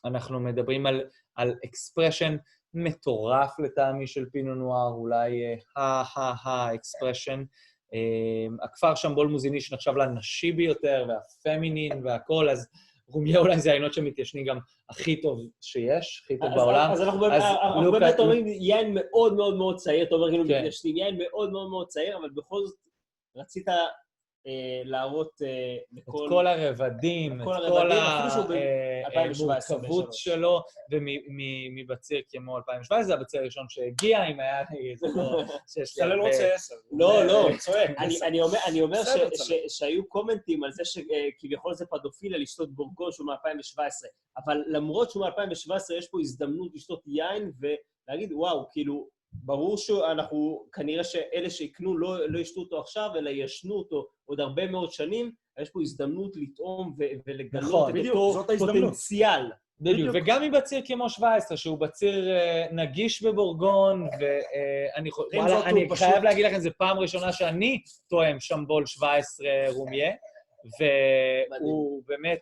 ואנחנו מדברים על אקספרשן מטורף לטעמי של פינו נואר, אולי האקספרשן. הכפר שמבול מוזיני שנחשב לנשי ביותר, והפמינין והכל, אז רומיה אולי זה העינות שמתיישנים גם הכי טוב שיש, הכי טוב בעולם. אז אנחנו באמת אומרים יין מאוד מאוד מאוד צעיר, אתה אומר כאילו מתיישנים, יין מאוד מאוד מאוד צעיר, אבל בכל זאת רצית להראות את כל הרבדים, את כל המורכבות שלו, ומבציר כמו 2017, זה הבציר הראשון שהגיע, אם היה איזה סלל רוצה 10. לא, צועק. אני אומר שהיו קומנטים על זה שכביכול זה פדופילה לשתות בורגון שהוא מ-2017, אבל למרות שהוא מ-2017 יש פה הזדמנות לשתות יין ולהגיד, וואו, כאילו, ברור שאנחנו, כנראה שאלה שיקנו לא ישתו אותו עכשיו, אלא ישנו אותו עוד הרבה מאוד שנים, יש פה הזדמנות לטעום ולגלות את אותו פוטנציאל. בדיוק, וגם מבציר כמו 17, שהוא בציר נגיש בבורגון, ואני חייב להגיד לכם, זו פעם ראשונה שאני טועם שמבול 17 רומיה, והוא באמת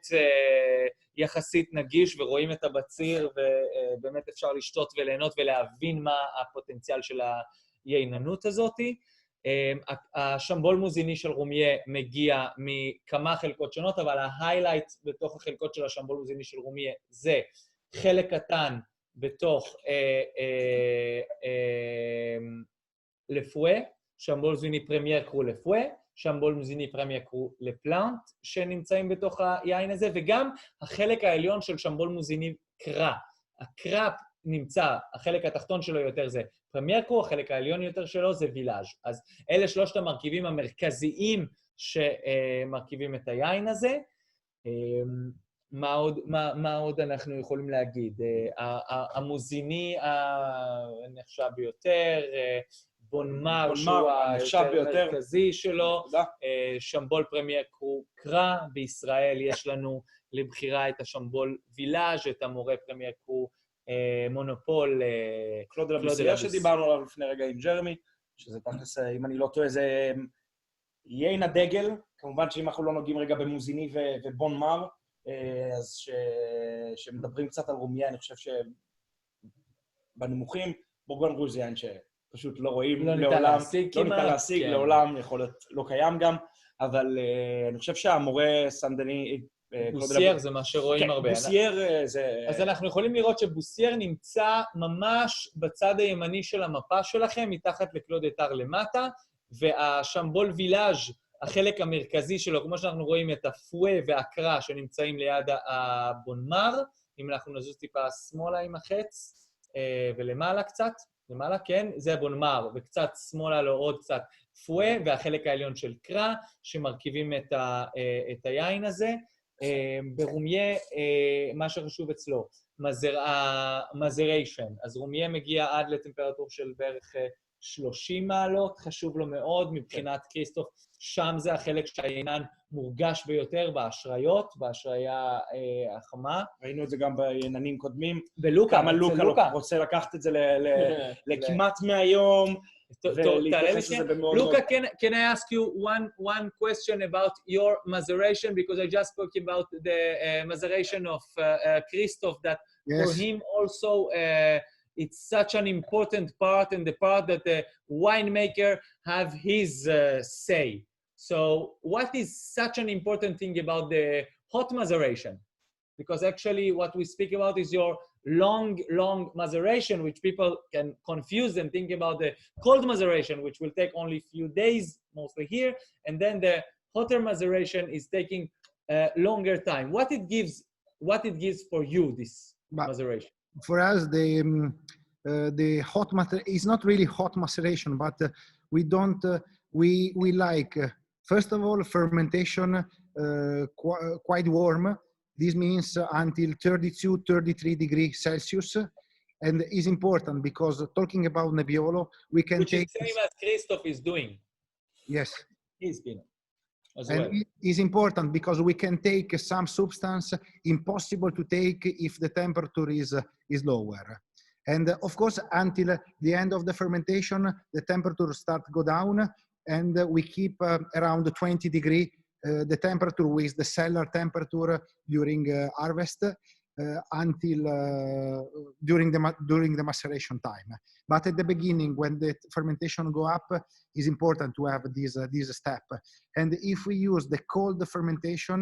יחסית נגיש, ורואים את הבציר, ובאמת אפשר לשתות וליהנות ולהבין מה הפוטנציאל של הייננות הזאת. השמבול מוזיני של רומיה מגיע מכמה חלקות שונות, אבל ההיילייט בתוך החלקות של השמבול מוזיני של רומיה זה חלק קטן בתוך לפואה, שמבול מוזיני פרמייר קרו לפואה, שמבול מוזיני פרמייר קרו לפלנט, שנמצאים בתוך היין הזה, וגם החלק העליון של שמבול מוזיני קרא. הקרא נמצא, החלק התחתון שלו יותר זה פרמייר קרו, החלק העליון יותר שלו זה וילאז'. אז אלה שלושת המרכיבים המרכזיים שמרכיבים את היין הזה. מה עוד אנחנו יכולים להגיד? המוזיני הנחשב ביותר, בונמר, שהוא היותר מרכזי שלו, שמבול פרמייר קרו קרא, בישראל יש לנו לבחירה את השמבול וילאז', את המורה פרמייר קרו מונופול, קלוד לבוסייר שדיברנו עליו לפני רגע עם ג'רמי, שזה תכלס, אם אני לא טועה, זה יין הדגל, כמובן שאם אנחנו לא נוגעים רגע במוזיני ובונמר, אז שמדברים קצת על רומיה, אני חושב שבנמוכים, בורגון רוז יין שפשוט לא רואים לעולם, לא ניתן להשיג לעולם, יכול להיות לא קיים גם, אבל אני חושב שהמורה סנדני, בוסייר זה מה שרואים הרבה. בוסייר זה... אז אנחנו יכולים לראות שבוסייר נמצא ממש בצד הימני של המפה שלכם, מתחת לקלוד אתר למטה, והשמבול וילאז', החלק המרכזי שלו, כמו שאנחנו רואים את הפואה והקרא שנמצאים ליד הבונמר, אם אנחנו נזוז טיפה שמאלה עם החץ, ולמעלה קצת, למעלה, כן, זה הבונמר, וקצת שמאלה לו עוד קצת פואה, והחלק העליון של קרא, שמרכיבים את היין הזה. ברומיה, מה שחשוב אצלו, מזריישן. אז רומיה מגיע עד לטמפרטור של בערך 30 מעלות, חשוב לו מאוד מבחינת כריסטוף, שם זה החלק שהיינן מורגש ביותר באשריות, באשריה החמה. ראינו את זה גם בייננים קודמים. ולוקה, כמה לוקה רוצה לקחת את זה לכמעט 100 יום, ולהתייחס לזה במאוד... Luca, can I ask you one question about your maceration? Because I just spoke about the maceration of Christoph, that for him also it's such an important part, and the part that the winemaker have his say. So what is such an important thing about the hot maceration? Because actually what we speak about is your long maceration, which people can confuse and think about the cold maceration, which will take only a few days, mostly here, and then the hotter maceration is taking longer time. What it gives for you, this maceration? For us, the hot maceration is not really hot maceration, but we like, first of all, fermentation quite warm. This means until 32, 33 degrees Celsius, and is important because talking about Nebbiolo, we can take... Which is the same as Christoph is doing. Yes. He's been as and well. it is important because we can take some substance impossible to take if the temperature is lower. And of course, until the end of the fermentation, the temperature starts to go down, and we keep around 20 degrees the temperature with the cellar temperature during harvest until during the maceration time. But at the beginning, when the fermentation go up, it's important to have this step. And if we use the cold fermentation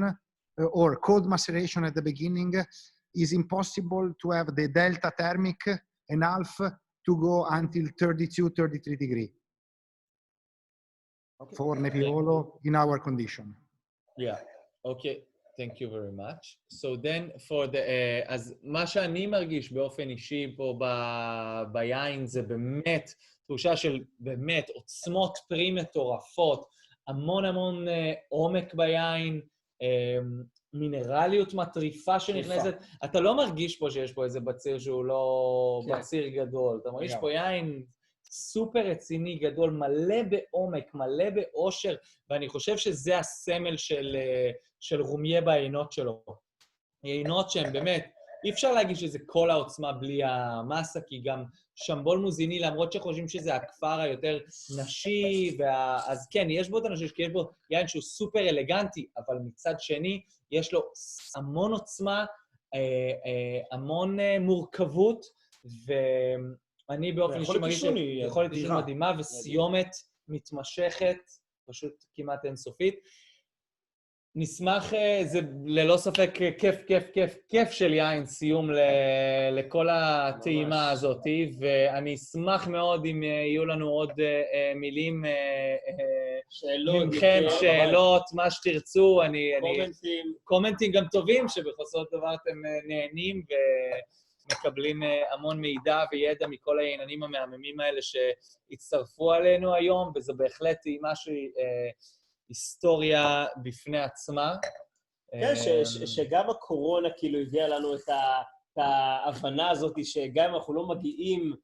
or cold maceration at the beginning, it's impossible to have the delta thermic and half to go until 32, 33 degrees for Nebbiolo in our condition. Yeah, okay. Thank you very much. So then for the, אז מה שאני מרגיש באופן אישי פה ביין זה באמת תחושה של באמת עוצמות פרי מטורפות, המון עומק ביין, מינרליות מטריפה שנכנסת. אתה לא מרגיש פה שיש פה איזה בציר שהוא לא בציר גדול, אתה מרגיש פה יין סופר רציני, גדול, מלא בעומק, מלא באושר, ואני חושב שזה הסמל של רומיה בעינות שלו. עינות שהן באמת, אי אפשר להגיד שזה כל העוצמה בלי המסה, כי גם שמבול מוזיני, למרות שחושבים שזה הכפר היותר נשי, אז כן, יש בו את הנשי, כי יש בו יין שהוא סופר אלגנטי, אבל מצד שני, יש לו המון עוצמה, המון מורכבות, ואני באופן אישי מרגיש יכולת אישית מדהימה, וסיומת מתמשכת, פשוט כמעט אינסופית. נשמח, זה ללא ספק כיף של יין סיום לכל הטעימה הזאת, ואני אשמח מאוד אם יהיו לנו עוד מילים מכם, שאלות, מה שתרצו, קומנטים גם טובים, שבחוסות דבר אתם נהנים ומקבלים המון מידע וידע מכל העניינים המהממים האלה שהצטרפו עלינו היום, וזה בהחלט טעימה שהיא היסטוריה בפני עצמה. כן, שגם הקורונה כאילו הביאה לנו את ההבנה הזאת, שגם אם אנחנו לא מגיעים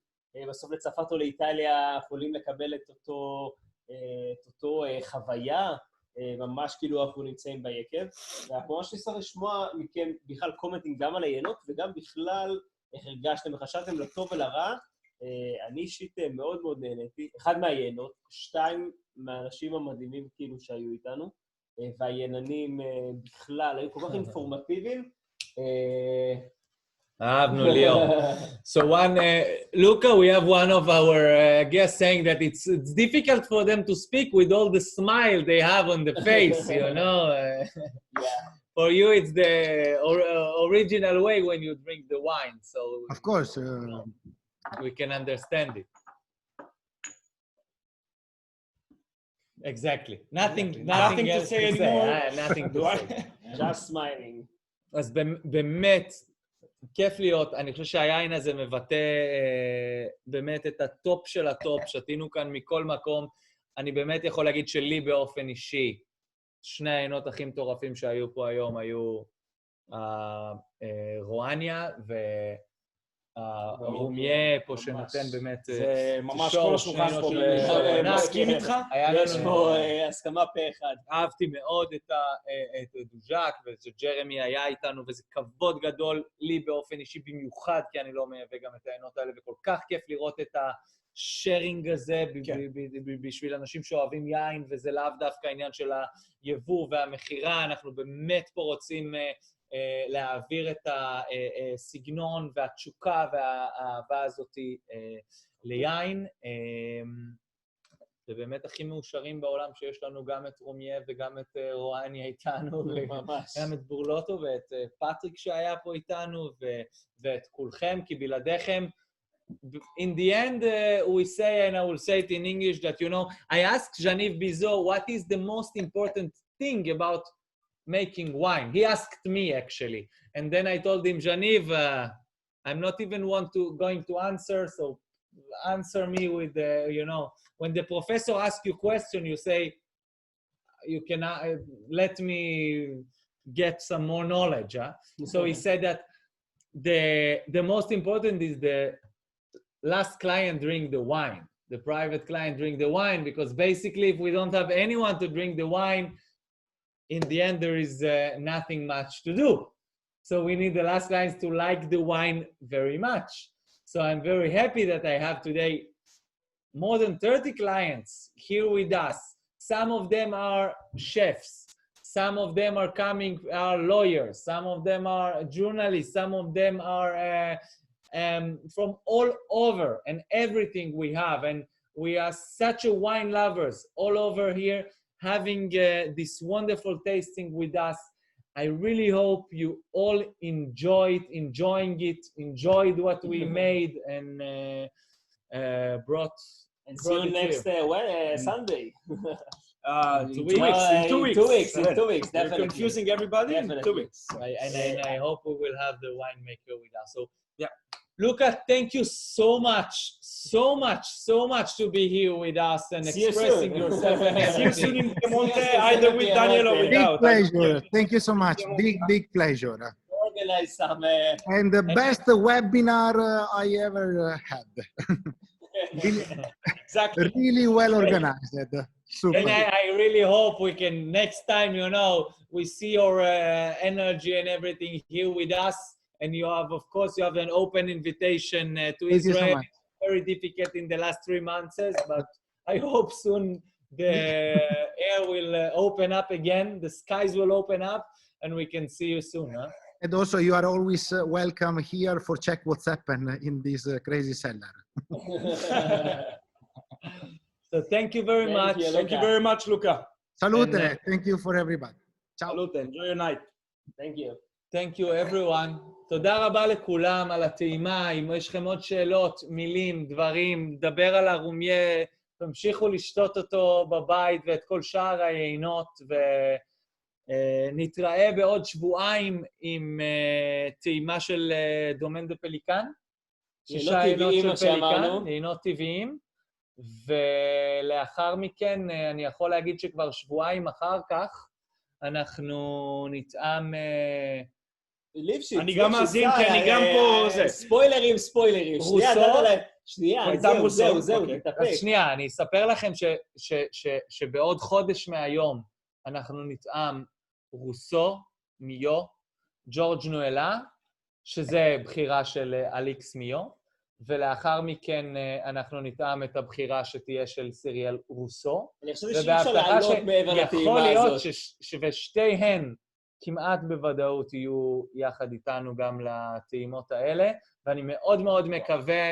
בסוף לצרפת או לאיטליה, יכולים לקבל את אותו חוויה, ממש כאילו אנחנו נמצאים ביקב. ואנחנו ממש נצטרך לשמוע מכם בכלל קומנטים גם על העיינות, וגם בכלל איך הרגשתם וחשבתם לטוב ולרע. אני אישית מאוד מאוד נהניתי. אחד מהעיינות, 2 מהאנשים המדהימים כאילו שהיו איתנו, והעייננים בכלל היו כל כך אינפורמטיביים. אהבנו, ליאור. So Luca, we have one of our guests saying that it's difficult for them to speak with all the smile they have on the face, you know. For you, it's the original way when you drink the wine, so of course we can understand it. Exactly. Nothing to say anymore. Nothing to say. Just smiling. אז באמת, כיף להיות. אני חושב שהיין הזה מבטא באמת את הטופ של הטופ. שתינו כאן מכל מקום. אני באמת יכול להגיד שלי באופן אישי, 2 העיינות הכי מטורפים שהיו פה היום היו רואניה רומיה פה שנותן באמת... זה ממש כל השולחן פה מסכים איתך? יש פה הסכמה פה אחד. אהבתי מאוד את דוז'אק, וג'רמי היה איתנו, וזה כבוד גדול לי באופן אישי במיוחד, כי אני לא מייבא גם את העיינות האלה, וכל כך כיף לראות את השארינג הזה בשביל אנשים שאוהבים יין, וזה לאו דווקא העניין של היבוא והמחירה, אנחנו באמת פה רוצים... להעביר את הסגנון והתשוקה והאהבה הזאת ליין. ובאמת הכי מאושרים בעולם שיש לנו גם את רומיה וגם את רואניה איתנו, וגם את בורלוטו ואת פטריק שהיה פה איתנו, ואת כולכם, כי בלעדיכם, in the end, we say, and I will say it in English, that, you know, I asked Jean-Yves Bizot, what is the most important thing about making wine? He asked me, actually. And then I told him, Jean-Yves, I'm not even going to answer, so answer me with, you know, when the professor asks you a question, you say, you can let me get some more knowledge. Huh? So he said that the most important is the last client drink the wine, the private client drink the wine, because basically if we don't have anyone to drink the wine, in the end, there is nothing much to do. So we need the last clients to like the wine very much. So I'm very happy that I have today more than 30 clients here with us. Some of them are chefs. Some of them are coming, are lawyers, some of them are journalists, some of them are from all over, and everything we have. And we are such a wine lovers all over here, having this wonderful tasting with us. I really hope you all enjoyed what we made and brought. And see you next Sunday. In 2 weeks. In 2 weeks, definitely. We're confusing everybody Definitely. in 2 weeks. And I hope we will have the winemaker with us. So, yeah. Luca, thank you so much to be here with us and See you expressing soon. yourself. See you soon in Piemonte, either with Daniel or Big without. pleasure. Thank you so much. Big pleasure. Organize some... And the best webinar I ever had. Exactly. Really well organized. Super. And I really hope we can, next time, we see your energy and everything here with us. And you have, of course, you have an open invitation to Thank you so Israel. much. Very difficult in the last 3 months, but I hope soon the air will open up again, the skies will open up, and we can see you soon. Huh? And also, you are always welcome here for check what's happened in this crazy cellar. So thank you very much. Thank you very much, Luca. Salute. Thank you for everybody. Ciao. Salute. Enjoy your night. Thank you. Thank you everyone. תודה רבה לכולם על הטעימה. אם יש לכם עוד שאלות, מילים, דברים, דבר על הרומיה, תמשיכו לשתות אותו בבית ואת כל שאר היינות, ונתראה בעוד שבועיים עם טעימה של דומן דה פליקן. 6 יינות של פליקן, יינות טבעיים. ולאחר מכן, אני יכול להגיד שכבר שבועיים אחר כך, אנחנו נטעם... אני גם מאזין, כי אני גם פה... ספוילרים. שנייה, זהו, תתאפק. אז שנייה, אני אספר לכם שבעוד חודש מהיום אנחנו נטעם רוסו, מיו, ג'ורג' נואלה, שזה בחירה של אליקס מיו, ולאחר מכן אנחנו נטעם את הבחירה שתהיה של סיריאל רוסו. אני חושב שאי אפשר לעלות מעבר לטעימה הזאת. יכול להיות ששתיהן כמעט בוודאות יהיו יחד איתנו גם לטעימות האלה, ואני מאוד מאוד מקווה,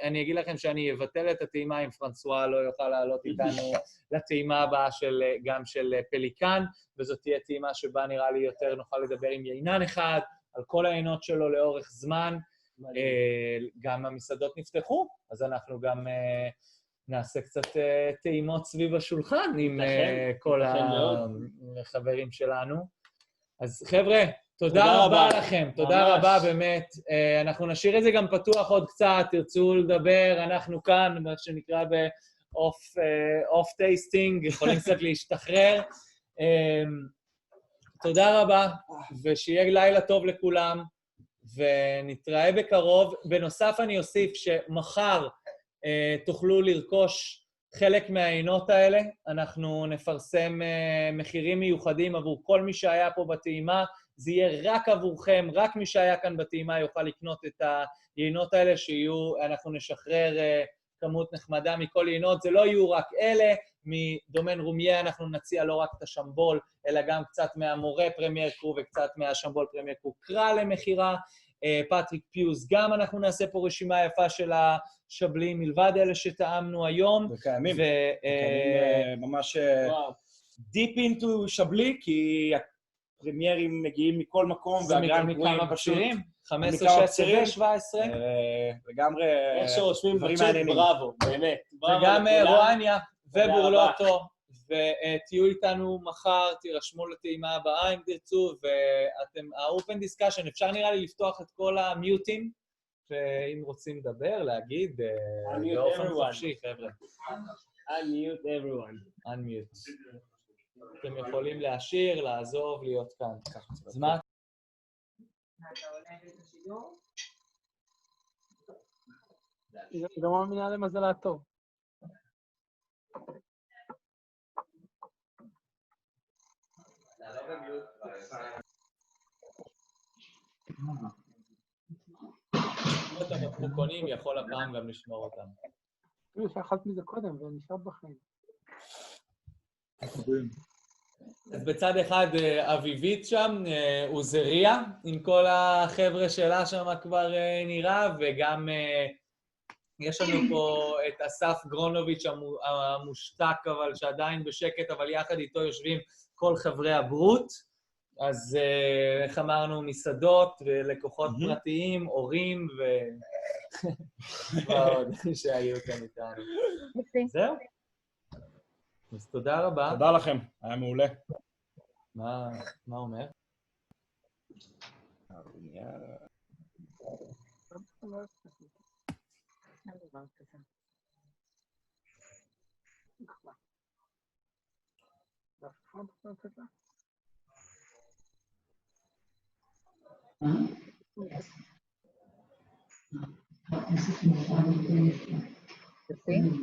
אני אגיד לכם שאני אבטל את הטעימה אם פרנסואה לא יוכל לעלות איתנו לטעימה הבאה גם של פליקן, וזאת תהיה טעימה שבה נראה לי יותר נוכל לדבר עם יינן אחד, על כל העינות שלו לאורך זמן, גם המסעדות נפתחו, אז אנחנו גם נעשה קצת טעימות סביב השולחן עם כל החברים שלנו. אז חבר'ה, תודה רבה לכם, תודה רבה באמת. אנחנו נשאיר את זה גם פתוח עוד קצת, תרצו לדבר, אנחנו כאן, מה שנקרא ב-off tasting, יכולים קצת להשתחרר. תודה רבה, ושיהיה לילה טוב לכולם, ונתראה בקרוב. בנוסף אני אוסיף שמחר תוכלו לרכוש חלק מהעינות האלה, אנחנו נפרסם מחירים מיוחדים עבור כל מי שהיה פה בטעימה, זה יהיה רק עבורכם, רק מי שהיה כאן בטעימה יוכל לקנות את העינות האלה, אנחנו נשחרר כמות נחמדה מכל עינות, זה לא יהיו רק אלה, מדומן רומיה אנחנו נציע לא רק את השמבול, אלא גם קצת מהמורה פרמייר קרו וקצת מהשמבול פרמייר קרו קרא למחירה, פטריק פיוז, גם אנחנו נעשה פה רשימה יפה של השבלים, מלבד אלה שטעמנו היום. וקיימים, ממש דיפ אינטו שבלי, כי הפרמיירים מגיעים מכל מקום, והגרנד קווים פשוט... 15, 16 ו-17. לגמרי... איך שרושמים בצ'אט, בראבו, באמת. וגם רואניה ובורלוטו, ותהיו איתנו מחר, תירשמו לטעימה הבאה אם תרצו, והאופן דיסקשן, אפשר נראה לי לפתוח את כל המיוטים, ואם רוצים לדבר, להגיד, באופן חופשי, חבר'ה. Unmute everyone. Unmute. אתם יכולים להשאיר, לעזוב, להיות כאן. אז מה? גם מאמינה למזלה טוב. את המקרוקונים יכול הפעם גם לשמור אותם. אפילו שאכלת מזה קודם ונשאר בחיים. אז בצד אחד אביבית שם, עוזריה, עם כל החבר'ה שלה שם כבר נראה, וגם יש לנו פה את אסף גרונוביץ' המושתק, אבל שעדיין בשקט, אבל יחד איתו יושבים כל חברי הברוט. אז איך אמרנו, מסעדות ולקוחות פרטיים, הורים ועוד שהיו כאן איתנו. זהו. אז תודה רבה. תודה לכם, היה מעולה. מה אומר? ¿Sí?